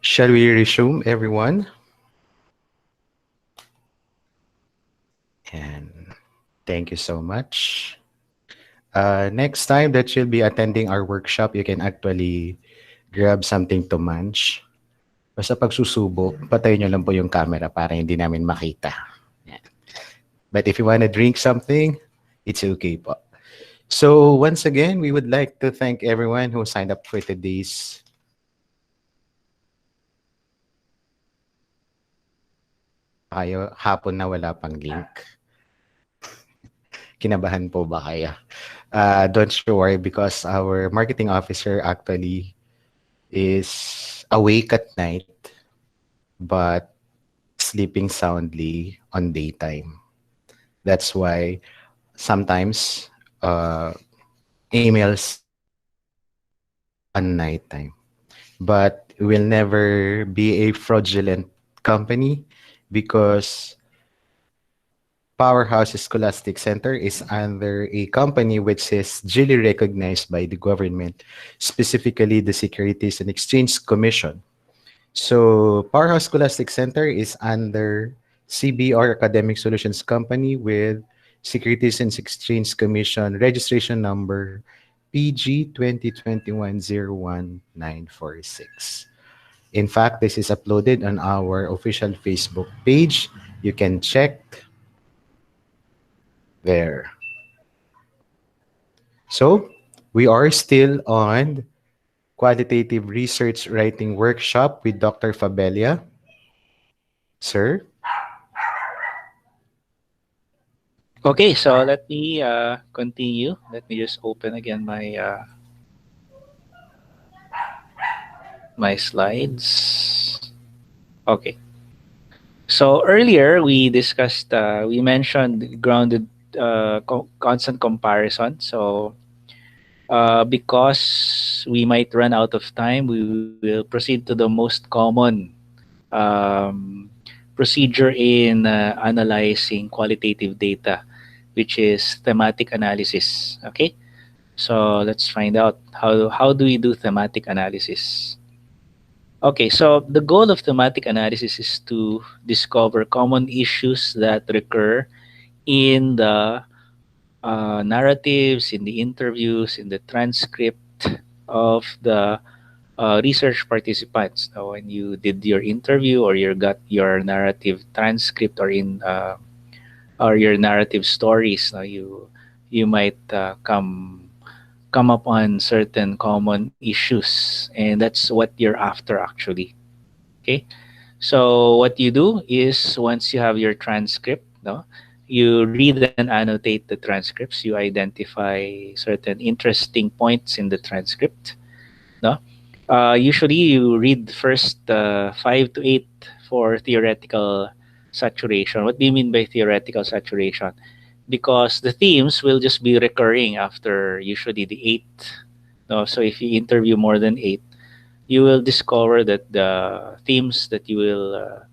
Shall we resume, everyone? And thank you so much. Next time that you'll be attending our workshop, you can actually grab something to munch. Basta pag susubok, patayin nyo lang po yung camera para hindi namin makita. Yan. But if you want to drink something, it's okay po. So once again, we would like to thank everyone who signed up for today's kayo hapon na wala pang link. Kinabahan po ba kayo? Don't you worry because our marketing officer actually is awake at night but sleeping soundly on daytime. That's why sometimes emails on nighttime. But we'll never be a fraudulent company because Powerhouse Scholastic Center is under a company which is duly recognized by the government, specifically the Securities and Exchange Commission. So Powerhouse Scholastic Center is under CBR Academic Solutions Company with Securities and Exchange Commission registration number PG 2021-01946. In fact, this is uploaded on our official Facebook page. You can check there. So we are still on qualitative research writing workshop with Dr. Fabella. Sir? Okay, so let me continue. Let me just open again my slides. Okay. So earlier we discussed, we mentioned grounded constant comparison. So because we might run out of time, we will proceed to the most common um, procedure in analyzing qualitative data, which is thematic analysis. Okay, so let's find out how do we do thematic analysis. Okay, so the goal of thematic analysis is to discover common issues that recur in the narratives, in the interviews, in the transcript of the research participants. Now, when you did your interview or you got your narrative transcript or your narrative stories, now you might come up on certain common issues, and that's what you're after actually. Okay, so what you do is once you have your transcript, no, you read and annotate the transcripts. You identify certain interesting points in the transcript. No, usually you read first 5 to 8 for theoretical saturation. What do you mean by theoretical saturation? Because the themes will just be recurring after usually the eight. No, so if you interview more than eight, you will discover that the themes that you will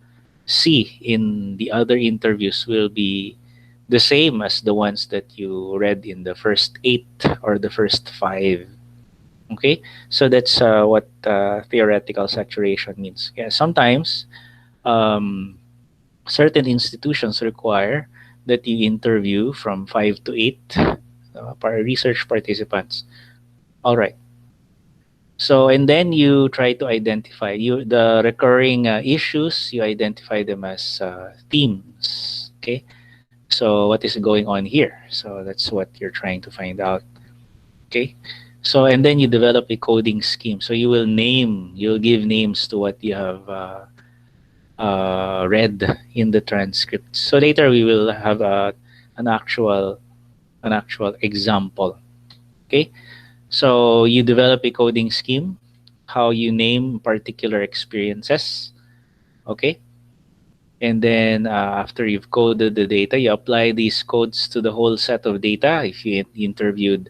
see in the other interviews will be the same as the ones that you read in the first eight or the first five. Okay, so that's what theoretical saturation means. Yeah, sometimes um, certain institutions require that you interview from 5 to 8 research participants. All right. So and then you try to identify the recurring issues. You identify them as themes. Okay. So what is going on here? So that's what you're trying to find out. Okay. So and then you develop a coding scheme. So you'll give names to what you have read in the transcript. So later we will have an actual an actual example. Okay. So you develop a coding scheme, how you name particular experiences. Okay. And then after you've coded the data, you apply these codes to the whole set of data. If you interviewed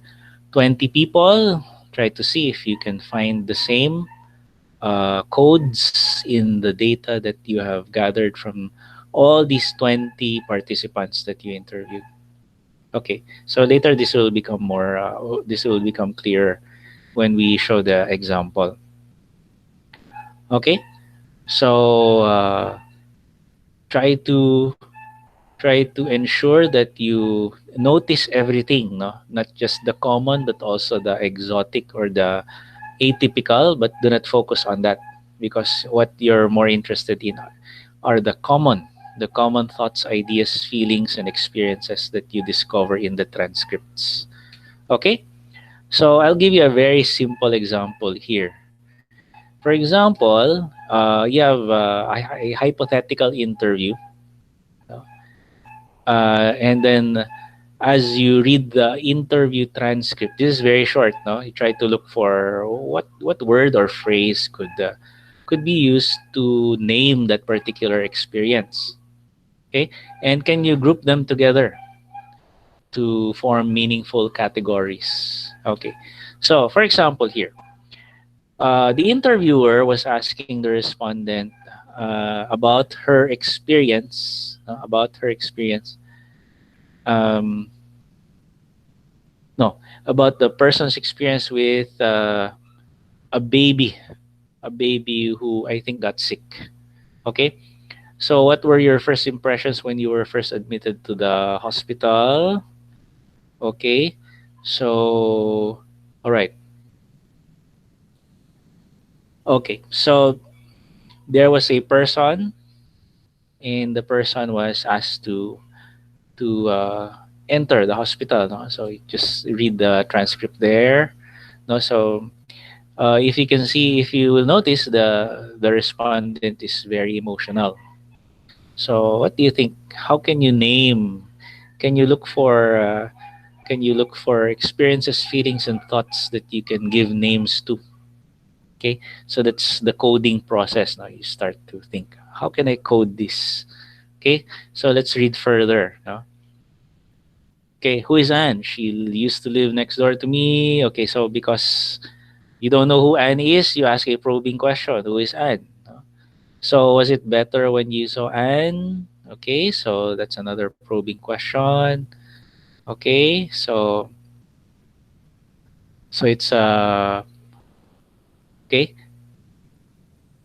20 people, try to see if you can find the same codes in the data that you have gathered from all these 20 participants that you interviewed. Okay, so later this will become clearer when we show the example. Okay, So try to ensure that you notice everything, no, not just the common but also the exotic or the atypical, but do not focus on that, because what you're more interested in are the common thoughts, ideas, feelings, and experiences that you discover in the transcripts. Okay, so I'll give you a very simple example here. For example, you have a hypothetical interview, no? And then as you read the interview transcript, this is very short, no? You try to look for what word or phrase could be used to name that particular experience. Okay, and can you group them together to form meaningful categories? Okay, so for example here, the interviewer was asking the respondent about her experience, um, no, about the person's experience with a baby, who I think got sick. Okay, so what were your first impressions when you were first admitted to the hospital? Okay, so all right. Okay, so there was a person, and the person was asked to enter the hospital. No? So you just read the transcript there. No, so if you can see, if you will notice, the respondent is very emotional. So what do you think? How can you name? Can you look for? Can you look for experiences, feelings, and thoughts that you can give names to? Okay, so that's the coding process. Now you start to think, how can I code this? Okay, so let's read further. No? Okay, who is Anne? She used to live next door to me. Okay, so because you don't know who Anne is, you ask a probing question. Who is Anne? No? So was it better when you saw Anne? Okay, so that's another probing question. Okay, so it's okay.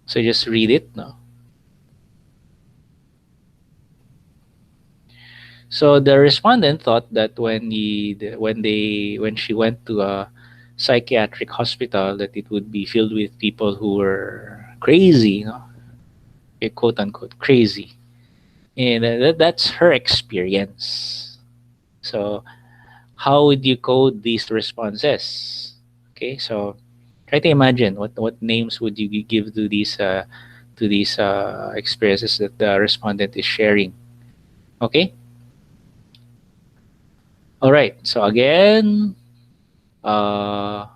So just read it. No. So the respondent thought that when she went to a psychiatric hospital, that it would be filled with people who were crazy, you know, quote unquote crazy, and that's her experience. So how would you code these responses? Okay, so try to imagine what names would you give to these experiences that the respondent is sharing. Okay, all right. So again, uh,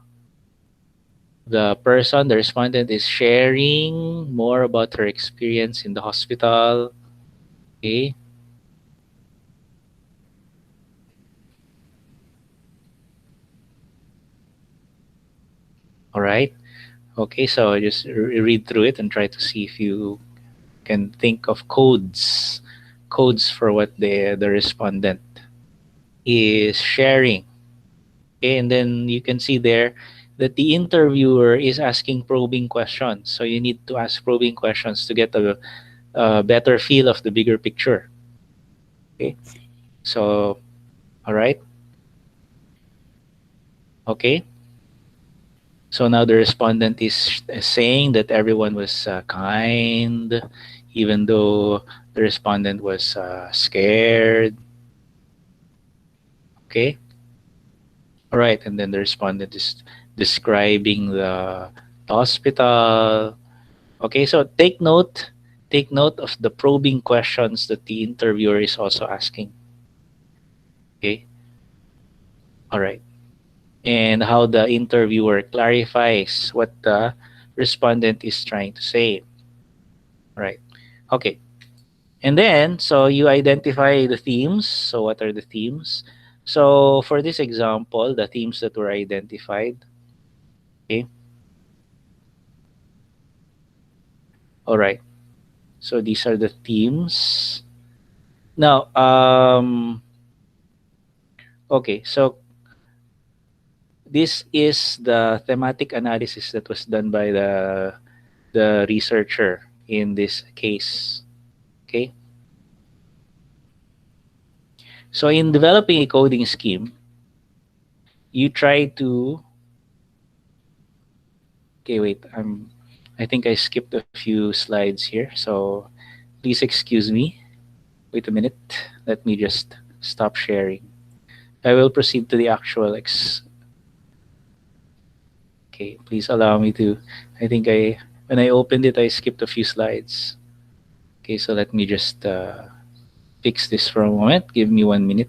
the respondent, is sharing more about her experience in the hospital. Okay, all right. Okay, so just read through it and try to see if you can think of codes for what the respondent is sharing. Okay, and then you can see there that the interviewer is asking probing questions. So you need to ask probing questions to get a better feel of the bigger picture. Okay, so all right. Okay, so now the respondent is saying that everyone was kind, even though the respondent was scared. Okay, all right, and then the respondent is describing the hospital. Okay, so take note of the probing questions that the interviewer is also asking. Okay, all right, and how the interviewer clarifies what the respondent is trying to say. Right. Okay. And then, so you identify the themes. So what are the themes? So for this example, the themes that were identified. Okay. All right. So these are the themes. Now, okay. So this is the thematic analysis that was done by the researcher. in this case. Okay. So in developing a coding scheme, you try to, okay, wait, I think I skipped a few slides here. So please excuse me. Wait a minute. Let me just stop sharing. I will proceed to the actual okay, please allow me to, I think when I opened it, I skipped a few slides. Okay, so let me just fix this for a moment. Give me 1 minute.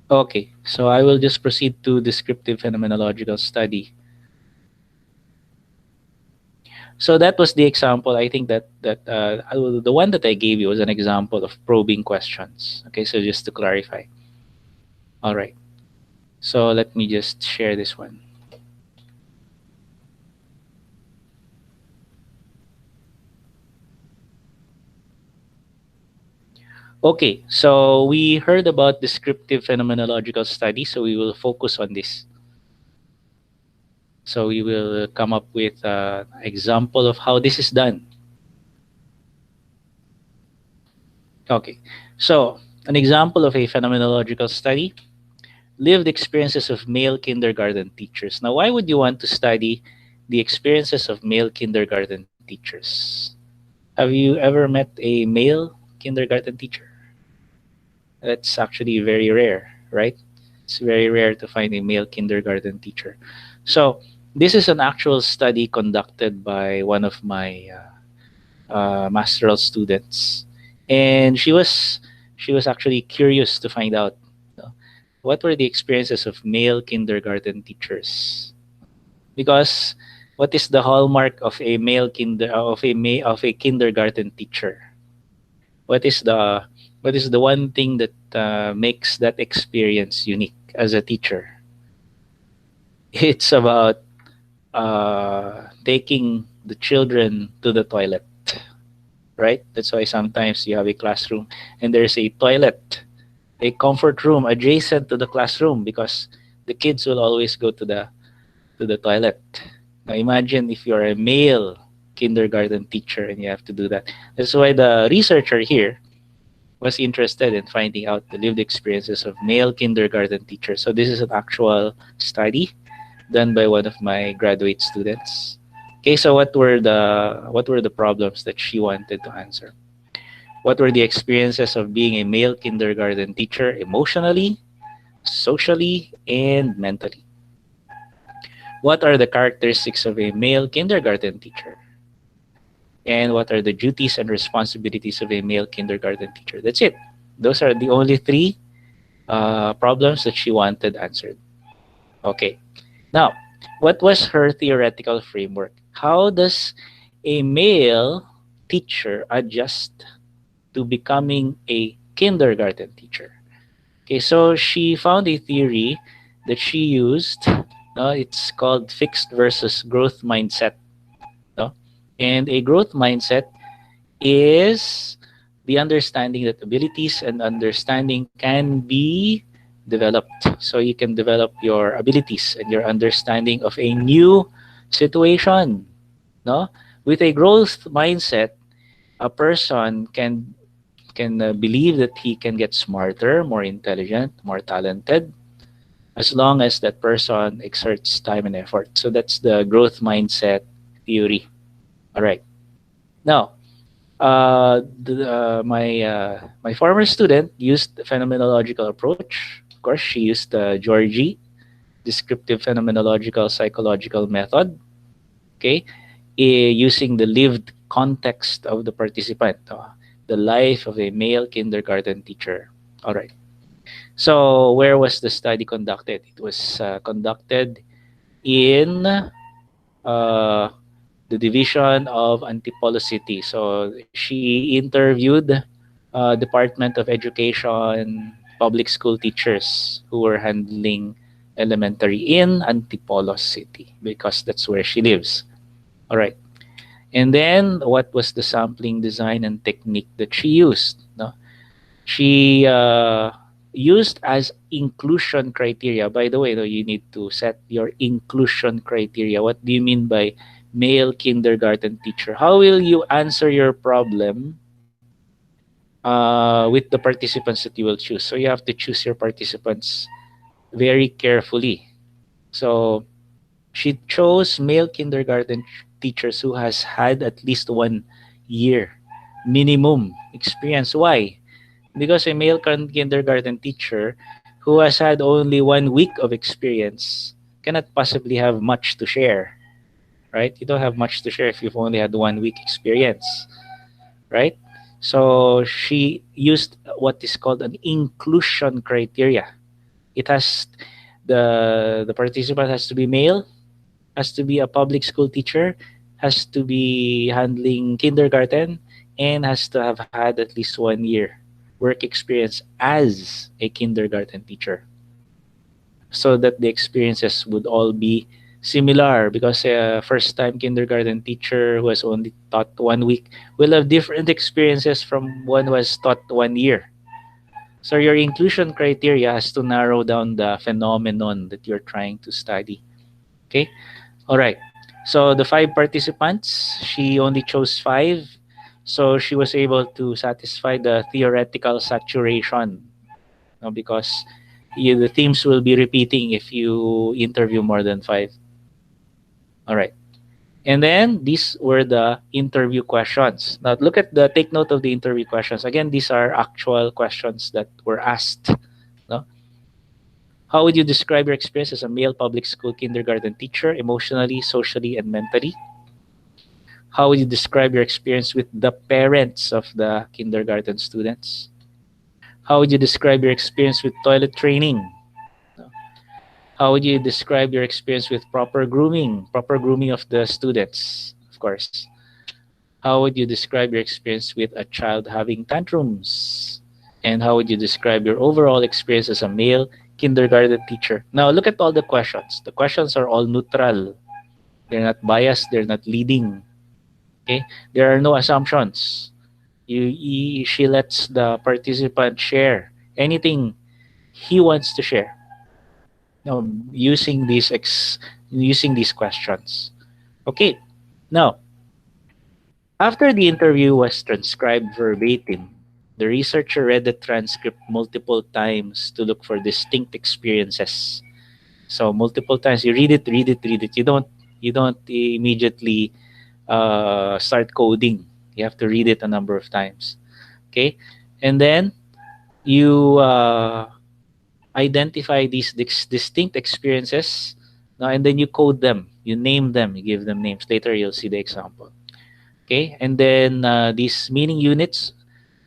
Okay, so I will just proceed to descriptive phenomenological study. So that was the example. I think the one that I gave you was an example of probing questions. Okay, so just to clarify. All right. So let me just share this one. Okay, so we heard about descriptive phenomenological study, so we will focus on this. So we will come up with an example of how this is done. Okay, so an example of a phenomenological study, lived experiences of male kindergarten teachers. Now, why would you want to study the experiences of male kindergarten teachers? Have you ever met a male kindergarten teacher? That's actually very rare, right? It's very rare to find a male kindergarten teacher. So, this is an actual study conducted by one of my masteral students, and she was actually curious to find out, you know, what were the experiences of male kindergarten teachers. Because what is the hallmark of a of a kindergarten teacher? What is the one thing that makes that experience unique as a teacher? It's about taking the children to the toilet, right? That's why sometimes you have a classroom and there's a toilet, a comfort room adjacent to the classroom, because the kids will always go to the toilet. Now imagine if you're a male kindergarten teacher and you have to do that. That's why the researcher here was interested in finding out the lived experiences of male kindergarten teachers. So this is an actual study done by one of my graduate students. Okay, so what were the problems that she wanted to answer? What were the experiences of being a male kindergarten teacher emotionally, socially, and mentally? What are the characteristics of a male kindergarten teacher? And what are the duties and responsibilities of a male kindergarten teacher? That's it. Those are the only three problems that she wanted answered. Okay. Now, what was her theoretical framework? How does a male teacher adjust to becoming a kindergarten teacher? Okay, so she found a theory that she used. It's called fixed versus growth mindset. No? And a growth mindset is the understanding that abilities and understanding can be developed. So you can develop your abilities and your understanding of a new situation. No? With a growth mindset, a person can believe that he can get smarter, more intelligent, more talented, as long as that person exerts time and effort. So that's the growth mindset theory. All right. Now, my former student used the phenomenological approach. Of course, she used the Georgie descriptive phenomenological psychological method. Okay, using the lived context of the participant, the life of a male kindergarten teacher. All right. So, where was the study conducted? It was conducted in the Division of Antipolo City. So, she interviewed Department of Education public school teachers who were handling elementary in Antipolo City, because that's where she lives. All right. And then, what was the sampling design and technique that she used? No? She used as inclusion criteria. By the way, though, you need to set your inclusion criteria. What do you mean by male kindergarten teacher? How will you answer your problem with the participants that you will choose? So you have to choose your participants very carefully. So she chose male kindergarten teachers who has had at least 1 year minimum experience. Why? Because a male kindergarten teacher who has had only 1 week of experience cannot possibly have much to share, right? You don't have much to share if you've only had 1 week experience, right? So she used what is called an inclusion criteria. It has the participant has to be male, has to be a public school teacher, has to be handling kindergarten, and has to have had at least 1 year work experience as a kindergarten teacher, so that the experiences would all be similar, because a first time kindergarten teacher who has only taught 1 week will have different experiences from one who has taught 1 year. So your inclusion criteria has to narrow down the phenomenon that you're trying to study. Okay. All right. So the five participants, she only chose five. So she was able to satisfy the theoretical saturation, because the themes will be repeating if you interview more than five. All right. And then these were the interview questions. Now look at the take note of the interview questions. Again, these are actual questions that were asked. No? How would you describe your experience as a male public school kindergarten teacher, emotionally, socially, and mentally? How would you describe your experience with the parents of the kindergarten students? How would you describe your experience with toilet training? How would you describe your experience with proper grooming of the students, of course? How would you describe your experience with a child having tantrums? And how would you describe your overall experience as a male kindergarten teacher? Now, look at all the questions. The questions are all neutral. They're not biased. They're not leading. Okay? There are no assumptions. She lets the participant share anything he wants to share. No, using these questions. Okay. Now, after the interview was transcribed verbatim, the researcher read the transcript multiple times to look for distinct experiences. So multiple times you read it, read it, read it. You don't immediately start coding. You have to read it a number of times. Okay, and then you identify these distinct experiences, and then you code them. You name them. You give them names. Later you'll see the example. Okay, and then these meaning units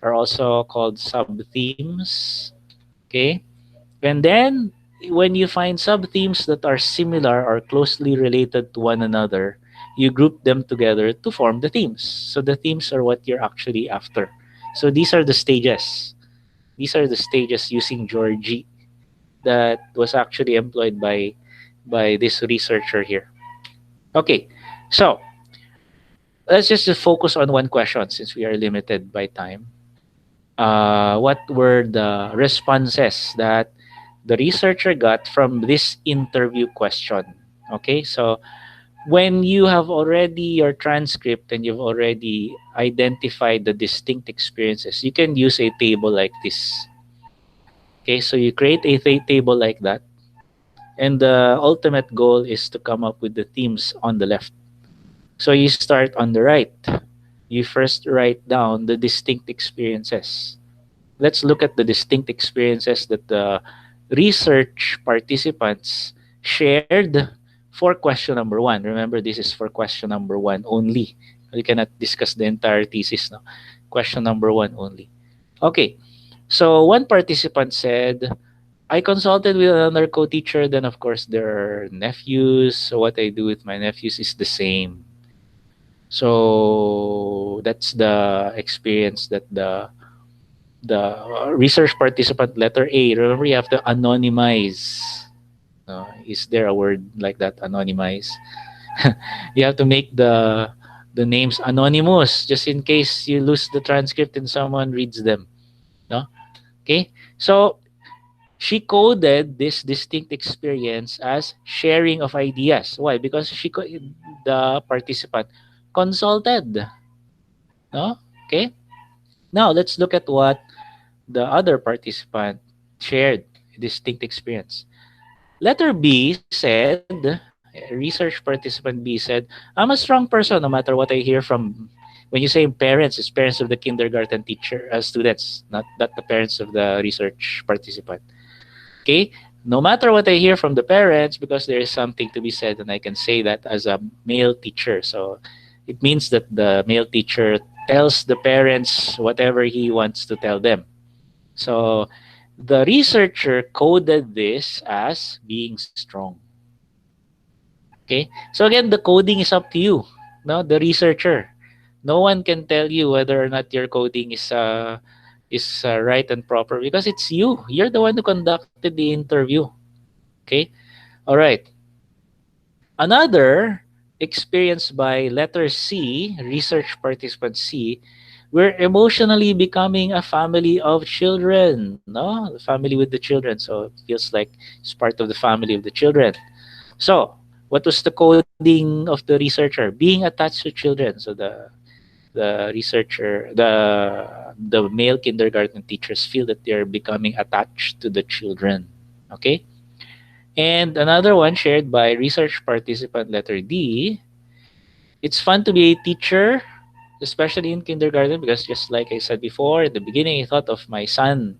are also called sub-themes. Okay, and then when you find sub-themes that are similar or closely related to one another, you group them together to form the themes. So the themes are what you're actually after. So these are the stages. These are the stages using Georgie that was actually employed by this researcher here. Okay, so let's just focus on one question since we are limited by time. What were the responses that the researcher got from this interview question? Okay, so when you have already your transcript and you've already identified the distinct experiences, you can use a table like this. Okay, so you create a table like that, and the ultimate goal is to come up with the themes on the left. So you start on the right. You first write down the distinct experiences. Let's look at the distinct experiences that the research participants shared for question number one. Remember, this is for question number one only. We cannot discuss the entire thesis now. Question number one only. Okay, so one participant said, I consulted with another co-teacher. Then, of course, there are nephews. So what I do with my nephews is the same. So that's the experience that the research participant, letter A. Remember, you have to anonymize. Is there a word like that? Anonymize. You have to make the names anonymous, just in case you lose the transcript and someone reads them. No. Okay. So She coded this distinct experience as sharing of ideas. Why? Because the participant consulted. No? Okay. Now let's look at what the other participant shared distinct experience. Letter B said, research participant B said, I'm a strong person no matter what I hear from, when you say parents, it's parents of the kindergarten teacher, students, not the parents of the research participant. Okay? No matter what I hear from the parents, because there is something to be said, and I can say that as a male teacher. So it means that the male teacher tells the parents whatever he wants to tell them. So the researcher coded this as being strong. Okay? So again, the coding is up to you, no? The researcher. No one can tell you whether or not your coding is right and proper because it's you. You're the one who conducted the interview. Okay? All right. Another experience by letter C, research participant C, we're emotionally becoming a family of children, no? The family with the children. So it feels like it's part of the family of the children. So, what was the coding of the researcher? Being attached to children. So the researcher, the male kindergarten teachers feel that they're becoming attached to the children. Okay? And another one shared by research participant letter D, it's fun to be a teacher, especially in kindergarten, because just like I said before, at the beginning, I thought of my son.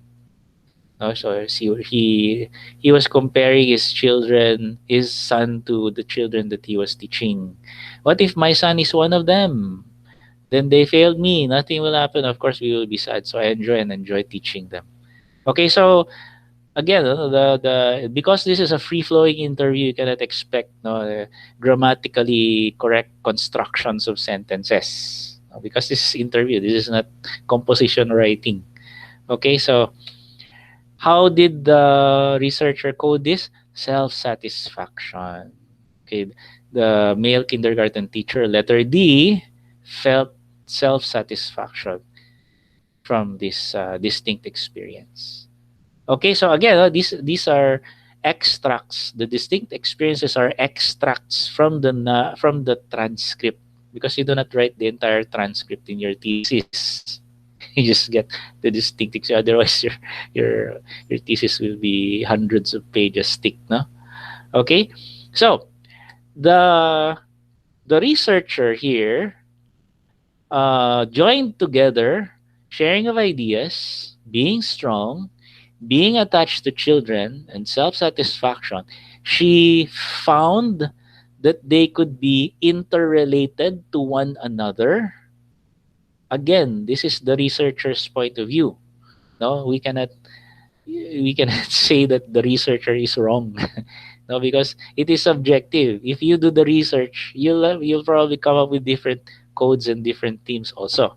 No, so he was comparing his son to the children that he was teaching. What if my son is one of them? Then they failed me. Nothing will happen. Of course, we will be sad. So I enjoy teaching them. Okay, so again, the because this is a free flowing interview, you cannot expect grammatically correct constructions of sentences. No, because this is interview. This is not composition writing. Okay, so how did the researcher code this? Self-satisfaction. Okay, the male kindergarten teacher, letter D, felt self-satisfaction from this distinct experience. Okay, so again, these are extracts. The distinct experiences are extracts from from the transcript because you do not write the entire transcript in your thesis. You just get the distinct experience. Otherwise, your your thesis will be hundreds of pages thick, no? Okay, so the the researcher here joined together, sharing of ideas, being strong, being attached to children, and self satisfaction. She found that they could be interrelated to one another. Again, this is the researcher's point of view. No, we cannot say that the researcher is wrong. No, because it is subjective. If you do the research, you'll probably come up with different codes and different themes also.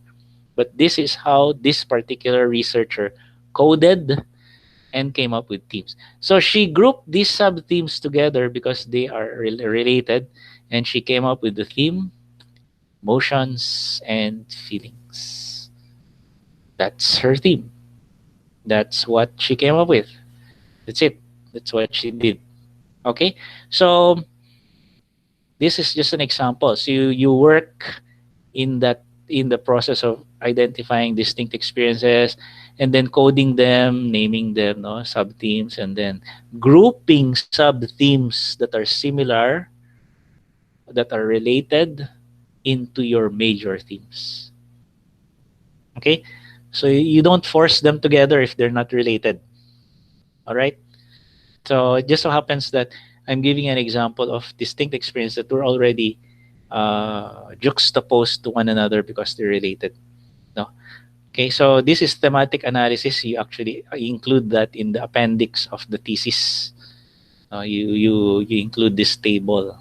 But this is how this particular researcher coded and came up with themes. So she grouped these sub themes together because they are related, and she came up with the theme emotions and feelings. That's her theme. That's what she came up with. That's it. That's what she did. Okay, so this is just an example. So you work in the process of identifying distinct experiences and then coding them, naming them, no, sub themes, and then grouping sub themes that are similar, that are related into your major themes. Okay, so you don't force them together if they're not related. All right. So it just so happens that I'm giving an example of distinct experience that were already juxtaposed to one another because they're related. No. Okay, so this is thematic analysis. You actually include that in the appendix of the thesis. You include this table.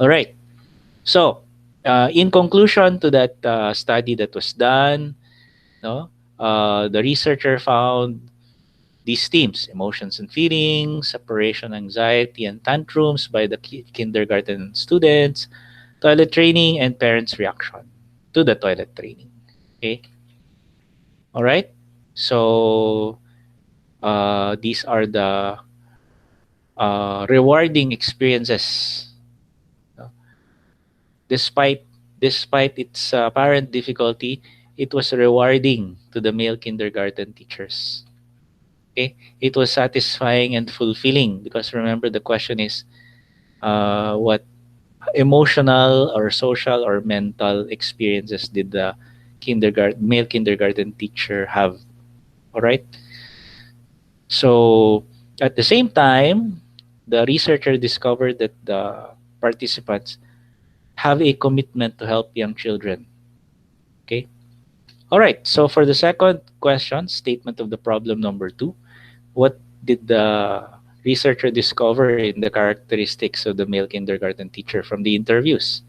All right. So, in conclusion to that study that was done, no, the researcher found these themes: emotions and feelings, separation, anxiety, and tantrums by the kindergarten students, toilet training, and parents' reaction to the toilet training. Okay. All right. So These are the rewarding experiences. No? Despite despite its apparent difficulty, it was rewarding to the male kindergarten teachers. Okay, it was satisfying and fulfilling because remember the question is what emotional or social or mental experiences did the kindergarten male kindergarten teacher have? All right. So at the same time, the researcher discovered that the participants have a commitment to help young children. Okay. All right. So for the second question, statement of the problem number two, what did the researcher discover in the characteristics of the male kindergarten teacher from the interviews?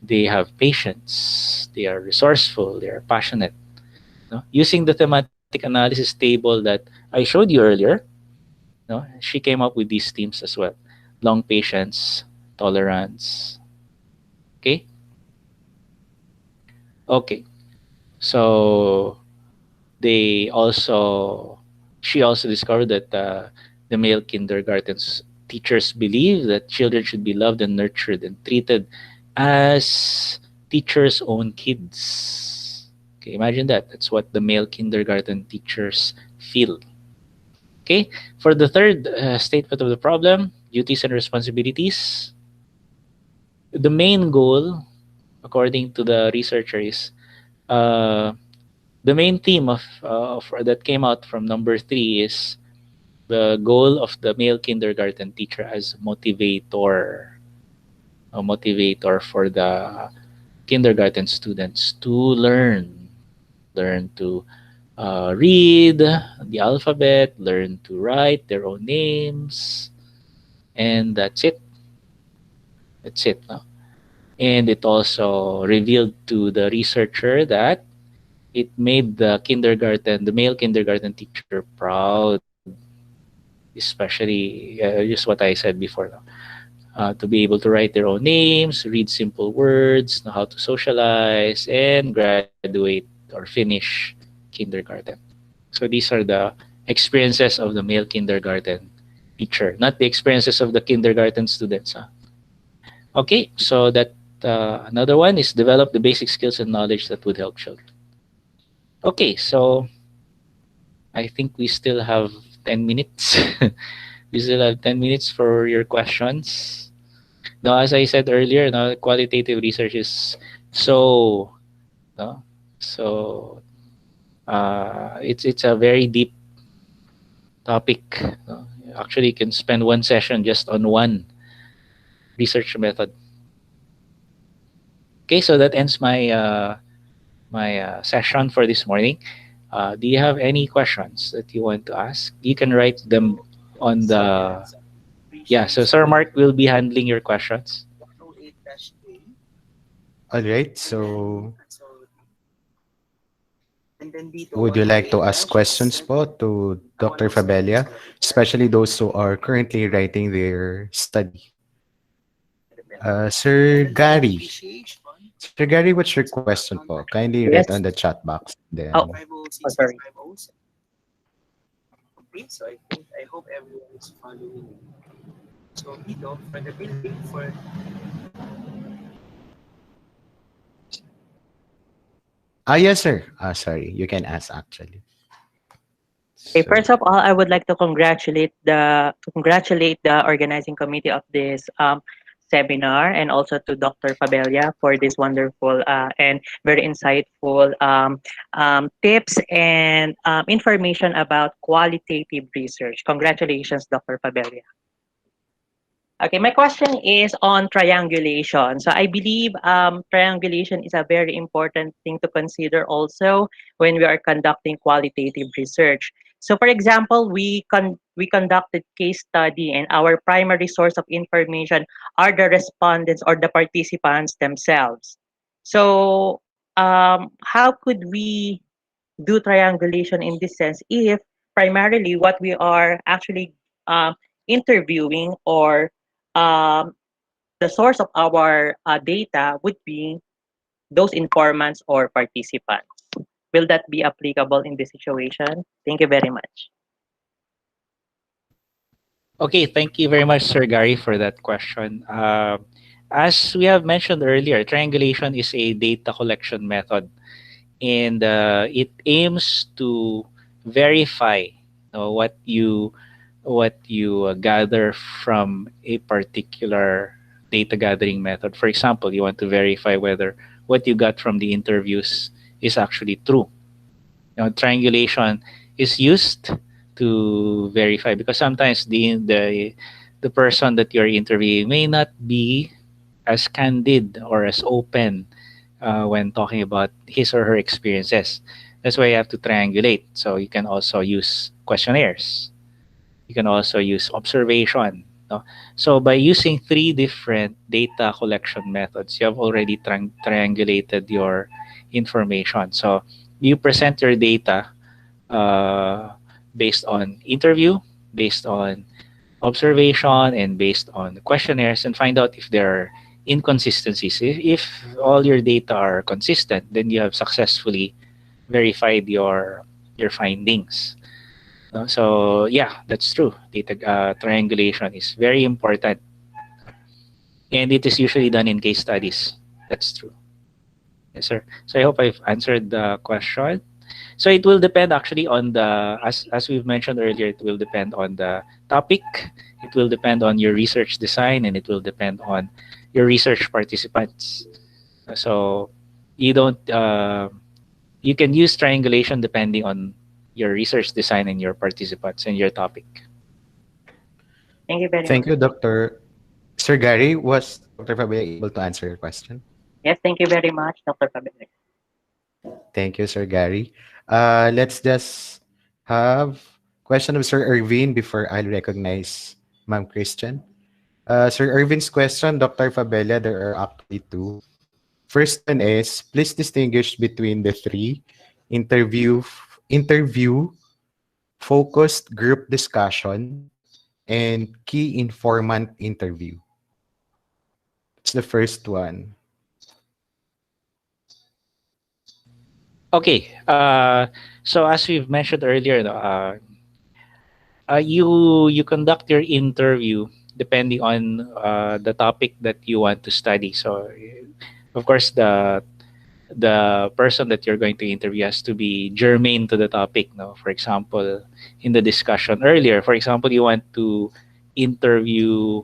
They have patience, they are resourceful, they are passionate. No? Using the thematic analysis table that I showed you earlier, no, she came up with these themes as well. Long patience, tolerance. Okay? Okay. So they also she also discovered that the male kindergarten's teachers believe that children should be loved and nurtured and treated as teachers' own kids. Okay, imagine that. That's what the male kindergarten teachers feel. Okay, for the third statement of the problem, duties and responsibilities. The main goal, according to the researcher, is uh, the main theme of that came out from number three is the goal of the male kindergarten teacher as motivator, a motivator for the kindergarten students to learn to read the alphabet, learn to write their own names, and that's it. That's it. No? And it also revealed to the researcher that it made the male kindergarten teacher proud, especially just what I said before. No? To be able to write their own names, read simple words, know how to socialize, and graduate or finish kindergarten. So these are the experiences of the male kindergarten teacher, not the experiences of the kindergarten students. Huh? Okay, so that another one is develop the basic skills and knowledge that would help children. Okay, so I think we still have 10 minutes. We still have 10 minutes for your questions. Now, as I said earlier, no, qualitative research is so, no, so it's a very deep topic. No? Actually, you can spend one session just on one research method. Okay, so that ends my session for this morning. Do you have any questions that you want to ask? You can write them on the yeah. So Sir Mark will be handling your questions. All right. So, would you like to ask questions po to Dr. Fabella, especially those who are currently writing their study? Sir Gary. Sir Gary, what's your question po? Kindly write on the Yes. chat box. Oh, Then, sorry. yes, sir. Sorry, you can ask actually. Okay, So, first of all, I would like to congratulate the organizing committee of this seminar and also to Dr. Fabella for this wonderful and very insightful tips and information about qualitative research. Congratulations, Dr. Fabella. Okay, my question is on triangulation. So I believe triangulation is a very important thing to consider also when we are conducting qualitative research. So for example, we conducted case study and our primary source of information are the respondents or the participants themselves. So how could we do triangulation in this sense if primarily what we are actually interviewing or um, the source of our data would be those informants or participants. Will that be applicable in this situation? Thank you very much. Okay, thank you very much, Sir Gary, for that question. As we have mentioned earlier, triangulation is a data collection method, and it aims to verify what you gather from a particular data gathering method. For example, you want to verify whether what you got from the interviews is actually true. Triangulation is used to verify, because sometimes the person that you're interviewing may not be as candid or as open when talking about his or her experiences. That's why you have to triangulate. So you can also use questionnaires. You can also use observation. No? So by using three different data collection methods, you have already triangulated your information. So you present your data uh, based on interview, based on observation, and based on questionnaires, and find out if there are inconsistencies. If all your data are consistent, then you have successfully verified your findings. So yeah, that's true. Data triangulation is very important, and it is usually done in case studies. That's true. Yes, sir. So I hope I've answered the question. So it will depend actually on the, as we've mentioned earlier, it will depend on the topic, it will depend on your research design, and it will depend on your research participants. So you don't you can use triangulation depending on your research design and your participants and your topic. Thank you very Thank much. you, Dr. Sir Gary. Was Dr. Fabella able to answer your question? Yes, thank you very much, Dr. Fabella. Thank you, Sir Gary. Let's just have question of Sir Irvin before I'll recognize Ma'am Christian. Sir Irvin's question, Dr. Fabella, there are actually two. First one is, please distinguish between the three interview, focused group discussion, and key informant interview. It's the first one. Okay. So as we've mentioned earlier, no, you conduct your interview depending on the topic that you want to study. So, of course, the person that you're going to interview has to be germane to the topic. No, for example, in the discussion earlier, for example, you want to interview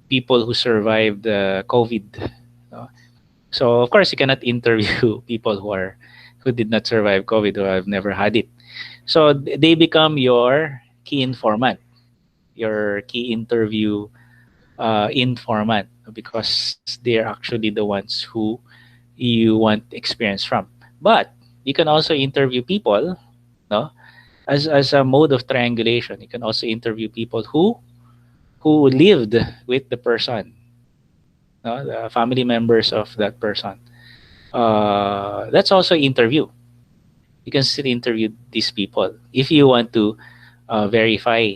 people who survived COVID. No? So, of course, you cannot interview people who did not survive COVID or have never had it. So they become your key informant, your key interview informant, because they're actually the ones who you want experience from. But you can also interview people, no, as a mode of triangulation. You can also interview people who lived with the person, no, the family members of that person. That's also interview. You can still interview these people if you want to verify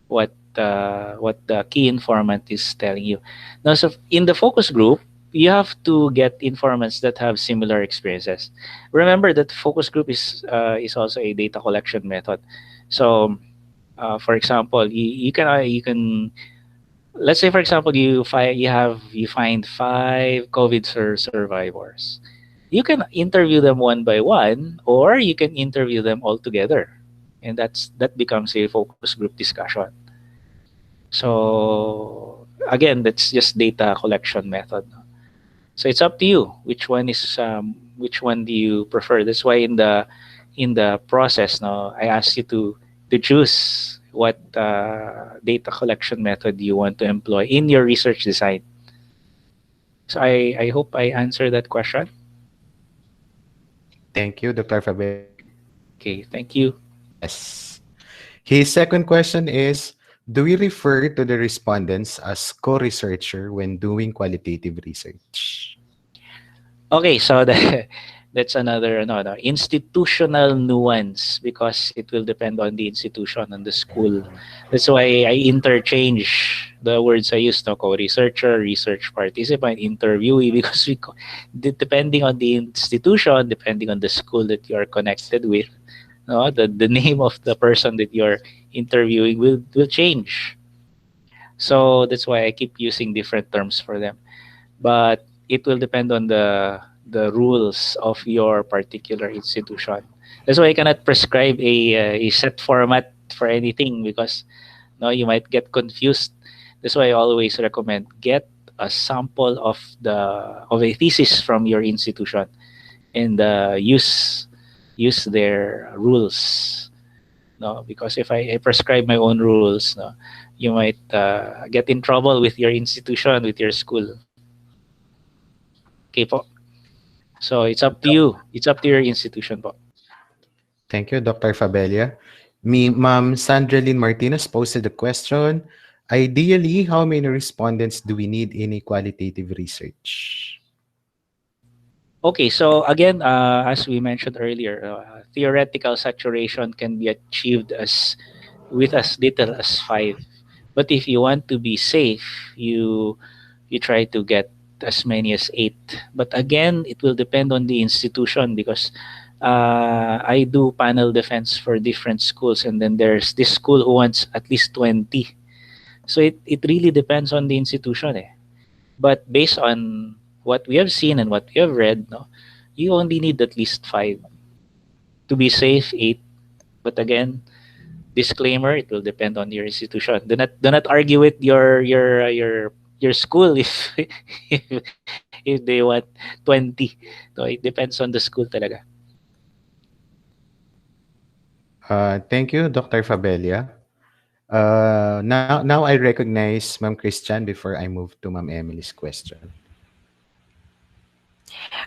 what the key informant is telling you. Now, so in the focus group, you have to get informants that have similar experiences. Remember that focus group is also a data collection method. So, for example, you can let's say, for example, you find five COVID survivors. You can interview them one by one, or you can interview them all together, and that becomes a focus group discussion. So again, that's just data collection method. So it's up to you which one do you prefer. That's why in the process, no, I asked you to choose what data collection method you want to employ in your research design. So I hope I answered that question. Thank you, Dr. Fabella. Okay, thank you. Yes. His second question is, do we refer to the respondents as co-researcher when doing qualitative research? Okay, so that's another no, institutional nuance, because it will depend on the institution and the school. That's why I interchange the words I use, no, co-researcher, research participant, interviewee, because depending on the institution, depending on the school that you are connected with, no, the name of the person that you're interviewing will change. So that's why I keep using different terms for them. But it will depend on the rules of your particular institution. That's why I cannot prescribe a set format for anything because no, you might get confused. That's why I always recommend get a sample of a thesis from your institution and use their rules. No, because if I prescribe my own rules, no, you might get in trouble with your institution, with your school. Okay po. So it's up to you. It's up to your institution po. Thank you, Dr. Fabella. Ma'am Sandra Lynn Martinez posted the question. Ideally, how many respondents do we need in a qualitative research? Okay, so again, as we mentioned earlier, theoretical saturation can be achieved as with as little as 5. But if you want to be safe, you try to get as many as 8. But again, it will depend on the institution because I do panel defense for different schools, and then there's this school who wants at least 20. So it really depends on the institution. Eh. But based on what we have seen and what we have read, no, you only need at least 5 to be safe. 8, but again, disclaimer: it will depend on your institution. Do not argue with your school if if they want 20. So it depends on the school talaga. Thank you, Dr. Fabella. Now I recognize Ma'am Christian before I move to Ma'am Emily's question.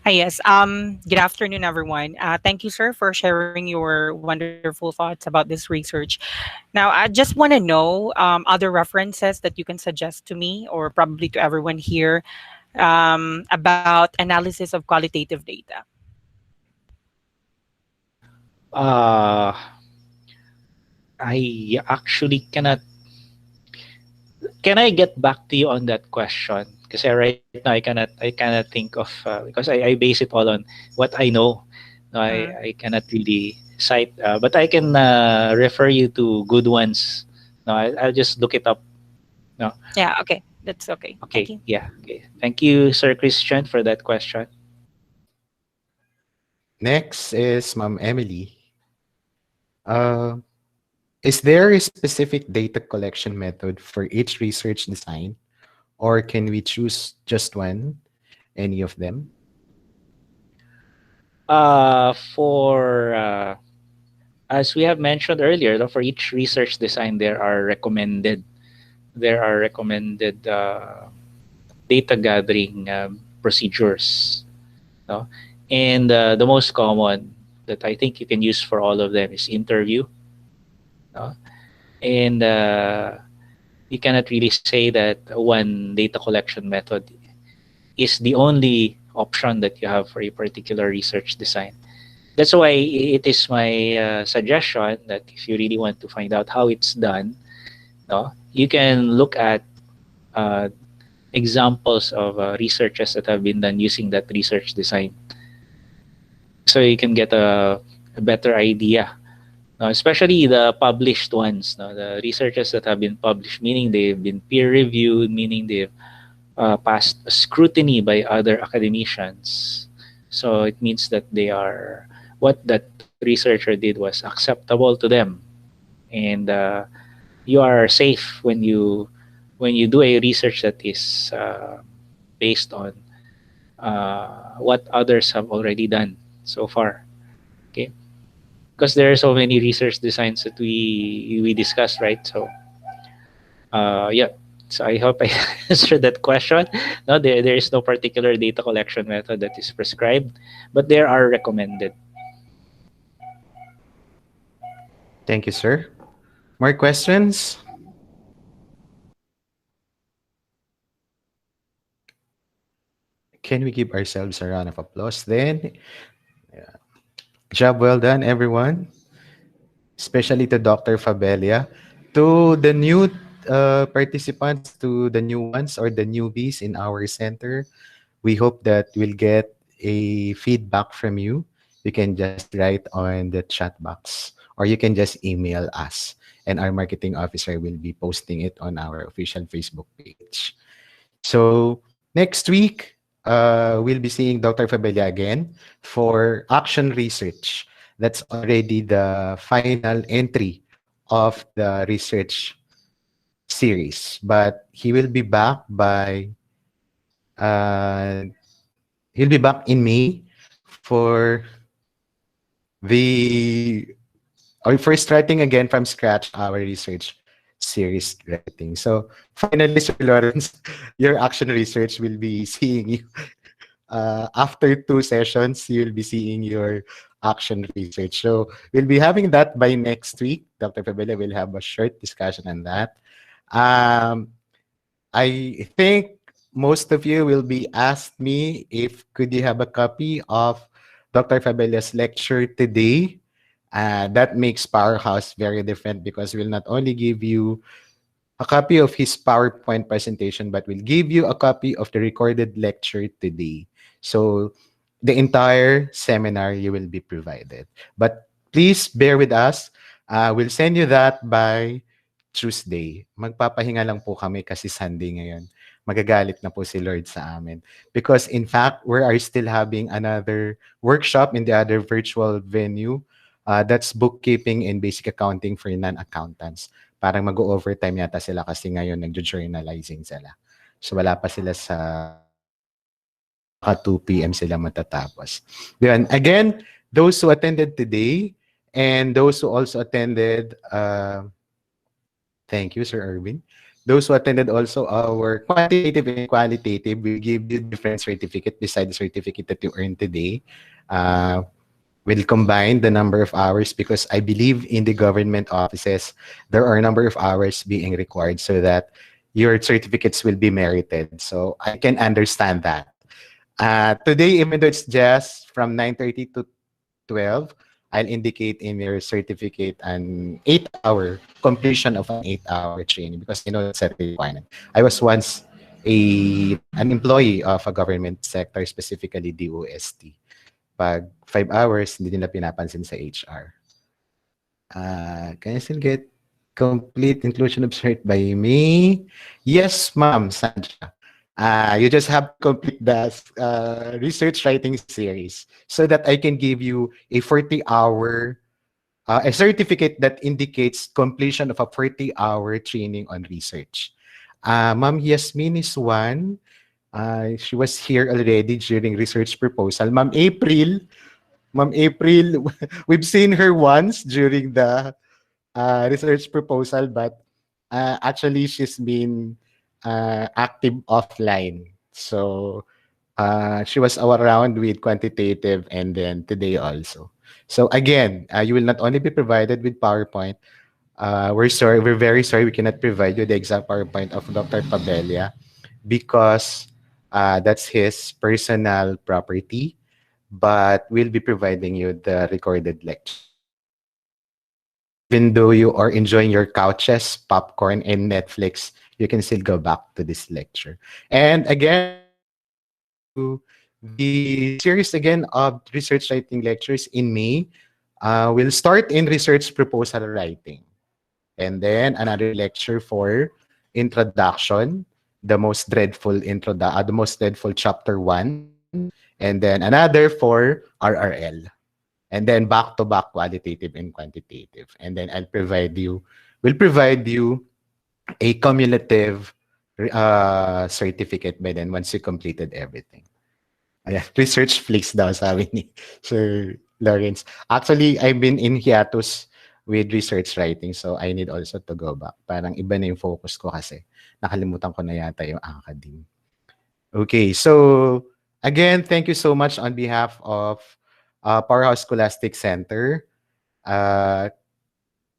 Yes. Good afternoon, everyone. Thank you, sir, for sharing your wonderful thoughts about this research. Now, I just want to know other references that you can suggest to me or probably to everyone here about analysis of qualitative data. Uh, I actually cannot. Can I get back to you on that question? Because right now I cannot think of because I base it all on what I know. No, I cannot really cite, but I can refer you to good ones. No, I'll just look it up. No, Yeah, okay. That's okay. Thank okay, you. yeah, okay. Thank you, Sir Christian, for that question. Next is Ma'am Emily. Uh, is there a specific data collection method for each research design, or can we choose just one, any of them? For as we have mentioned earlier, no, for each research design there are recommended data gathering procedures. No? And the most common that I think you can use for all of them is interview. No? And you cannot really say that one data collection method is the only option that you have for a particular research design. That's why it is my suggestion that if you really want to find out how it's done, no, you can look at uh, examples of researches that have been done using that research design, so you can get a better idea. Especially the published ones, no, the researches that have been published, meaning they've been peer reviewed, meaning they've passed scrutiny by other academicians. So it means that they are what that researcher did was acceptable to them, and you are safe when you do a research that is based on what others have already done so far. Okay, because there are so many research designs that we discussed, right? So yeah. So I hope I answered that question. No, there is no particular data collection method that is prescribed, but there are recommended. Thank you, sir. More questions? Can we give ourselves a round of applause then? Job well done, everyone, especially to Dr. Fabella. To the new participants, to the new ones or the newbies in our center, we hope that we'll get a feedback from you. You can just write on the chat box or you can just email us, and our marketing officer will be posting it on our official Facebook page. So next week, we'll be seeing Dr. Fabella again for action research. That's already the final entry of the research series, but uh, he'll be back in May for the or for starting again from scratch our research series writing. So finally, Sir Lawrence, your action research will be seeing you after 2 sessions. You'll be seeing your action research. So we'll be having that by next week. Dr. Fabella will have a short discussion on that. Um, I think most of you will be asked me if could you have a copy of Dr. Fabella's lecture today. That makes Powerhouse very different because we'll not only give you a copy of his PowerPoint presentation, but we'll give you a copy of the recorded lecture today. So the entire seminar you will be provided. But please bear with us. We'll send you that by Tuesday. Magpapahinga lang po kami kasi Sunday ngayon. Magagalit na po si Lord sa amin. Because in fact, we are still having another workshop in the other virtual venue. That's bookkeeping and basic accounting for non-accountants. Parang mag-overtime yata sila kasi ngayon nag-journalizing sila. So wala pa sila sa baka 2 p.m. sila matatapos. Then again, those who attended today and those who also attended, thank you, Sir Irvin. Those who attended also our quantitative and qualitative will give you different certificate beside the certificate that you earned today. Uh, we'll combine the number of hours because I believe in the government offices, there are a number of hours being required so that your certificates will be merited. So I can understand that. Today, even though it's just from 9:30 to 12, I'll indicate in your certificate an 8-hour completion of an 8-hour training because I know that's a requirement. I was once an employee of a government sector, specifically DOST. Pag 5 hours, hindi nila pinapansin sa HR. Can I still get complete inclusion of cert by me? Yes, ma'am, Sandra. You just have to complete the research writing series so that I can give you a 40-hour a certificate that indicates completion of a 40-hour training on research. Ma'am Yasmin is one. She was here already during research proposal. Ma'am April, we've seen her once during the research proposal, but actually she's been active offline. So she was around with quantitative and then today also. So again, you will not only be provided with PowerPoint. We're very sorry we cannot provide you the exact PowerPoint of Dr. Pabelia because that's his personal property, but we'll be providing you the recorded lecture. So even though you are enjoying your couches, popcorn, and Netflix, you can still go back to this lecture. And again, we'll continue the series again of research writing lectures in May. We'll start in research proposal writing. And then another lecture for introduction, the most dreadful chapter 1, and then another for RRL. And then back to back qualitative and quantitative. And then we'll provide you a cumulative certificate by then once you completed everything. Ayan, research flicks daw sabi ni Sir Lawrence. Actually, I've been in hiatus with research writing so I need also to go back. Parang iba na yung focus ko kasi nakalimutan ko na yata yung academe. Okay, so again, thank you so much on behalf of Powerhouse Scholastic Center. Uh,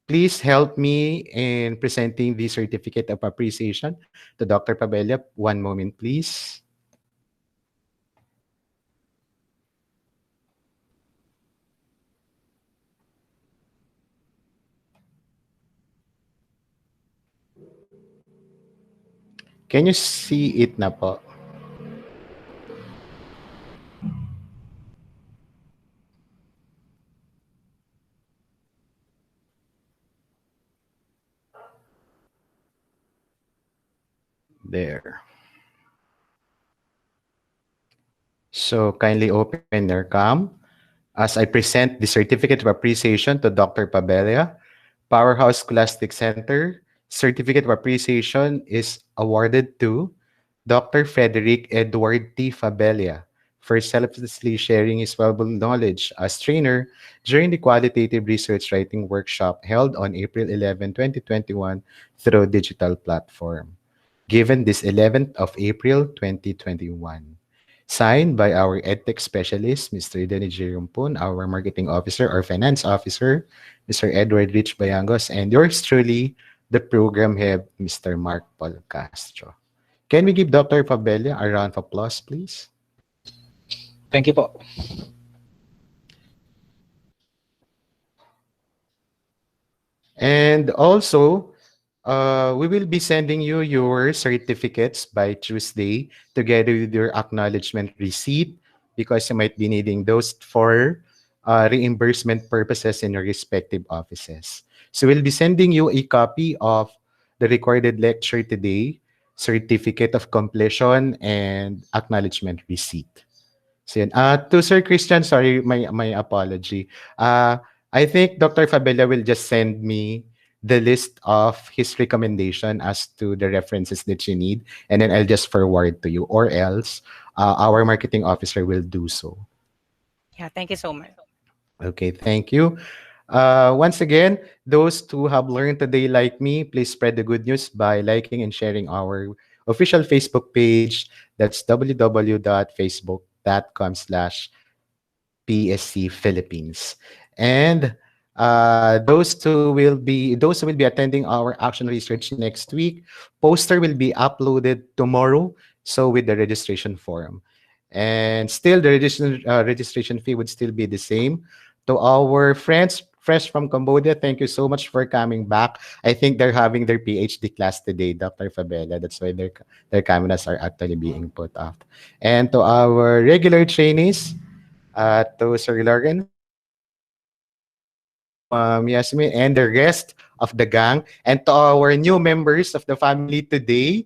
please help me in presenting the certificate of appreciation to Dr. Pabella. One moment, please. Can you see it na po? There. So kindly open your cam as I present the Certificate of Appreciation to Dr. Pabella. Powerhouse Scholastic Center Certificate of Appreciation is awarded to Dr. Frederick Edward T. Fabella for selflessly sharing his valuable knowledge as trainer during the Qualitative Research Writing Workshop held on April 11, 2021 through digital platform. Given this 11th of April 2021. Signed by our EdTech specialist, Mr. Denny J. Rumpun, our marketing officer or finance officer, Mr. Edward Rich Bayangos, and yours truly, the program head, Mr. Mark Paul Castro. Can we give Dr. Fabella a round of applause, please? Thank you po. And also, we will be sending you your certificates by Tuesday together with your acknowledgement receipt because you might be needing those for reimbursement purposes in your respective offices. So we'll be sending you a copy of the recorded lecture today, certificate of completion, and acknowledgement receipt. So yun. To Sir Christian, sorry, my apology. I think Dr. Fabella will just send me the list of his recommendation as to the references that you need, and then I'll just forward to you, or else our marketing officer will do so. Yeah, thank you so much. Okay, thank you. Once again, those who have learned today like me, please spread the good news by liking and sharing our official Facebook page. That's www.facebook.com/PSC Philippines. And those who will be attending our action research next week. Poster will be uploaded tomorrow. So with the registration form. And still the registration fee would still be the same. To our friends fresh from Cambodia, thank you so much for coming back. I think they're having their PhD class today, Dr. Fabella. That's why their cameras are actually being put off. And to our regular trainees, to Sir Lawrence, to Ma'am Yasmin, and the rest of the gang, and to our new members of the family today.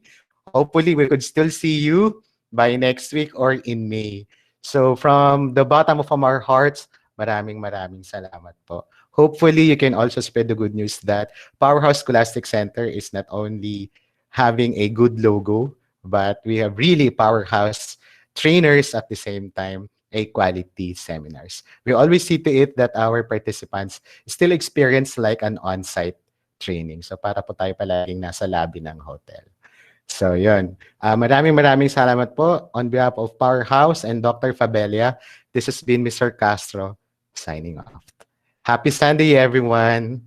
Hopefully, we could still see you by next week or in May. So from the bottom of our hearts, maraming salamat po. Hopefully, you can also spread the good news that Powerhouse Scholastic Center is not only having a good logo, but we have really powerhouse trainers at the same time, a quality seminars. We always see to it that our participants still experience like an on-site training. So para po tayo palaging nasa lobby ng hotel. So yun. Maraming salamat po on behalf of Powerhouse and Dr. Fabella. This has been Mr. Castro signing off. Happy Sunday, everyone.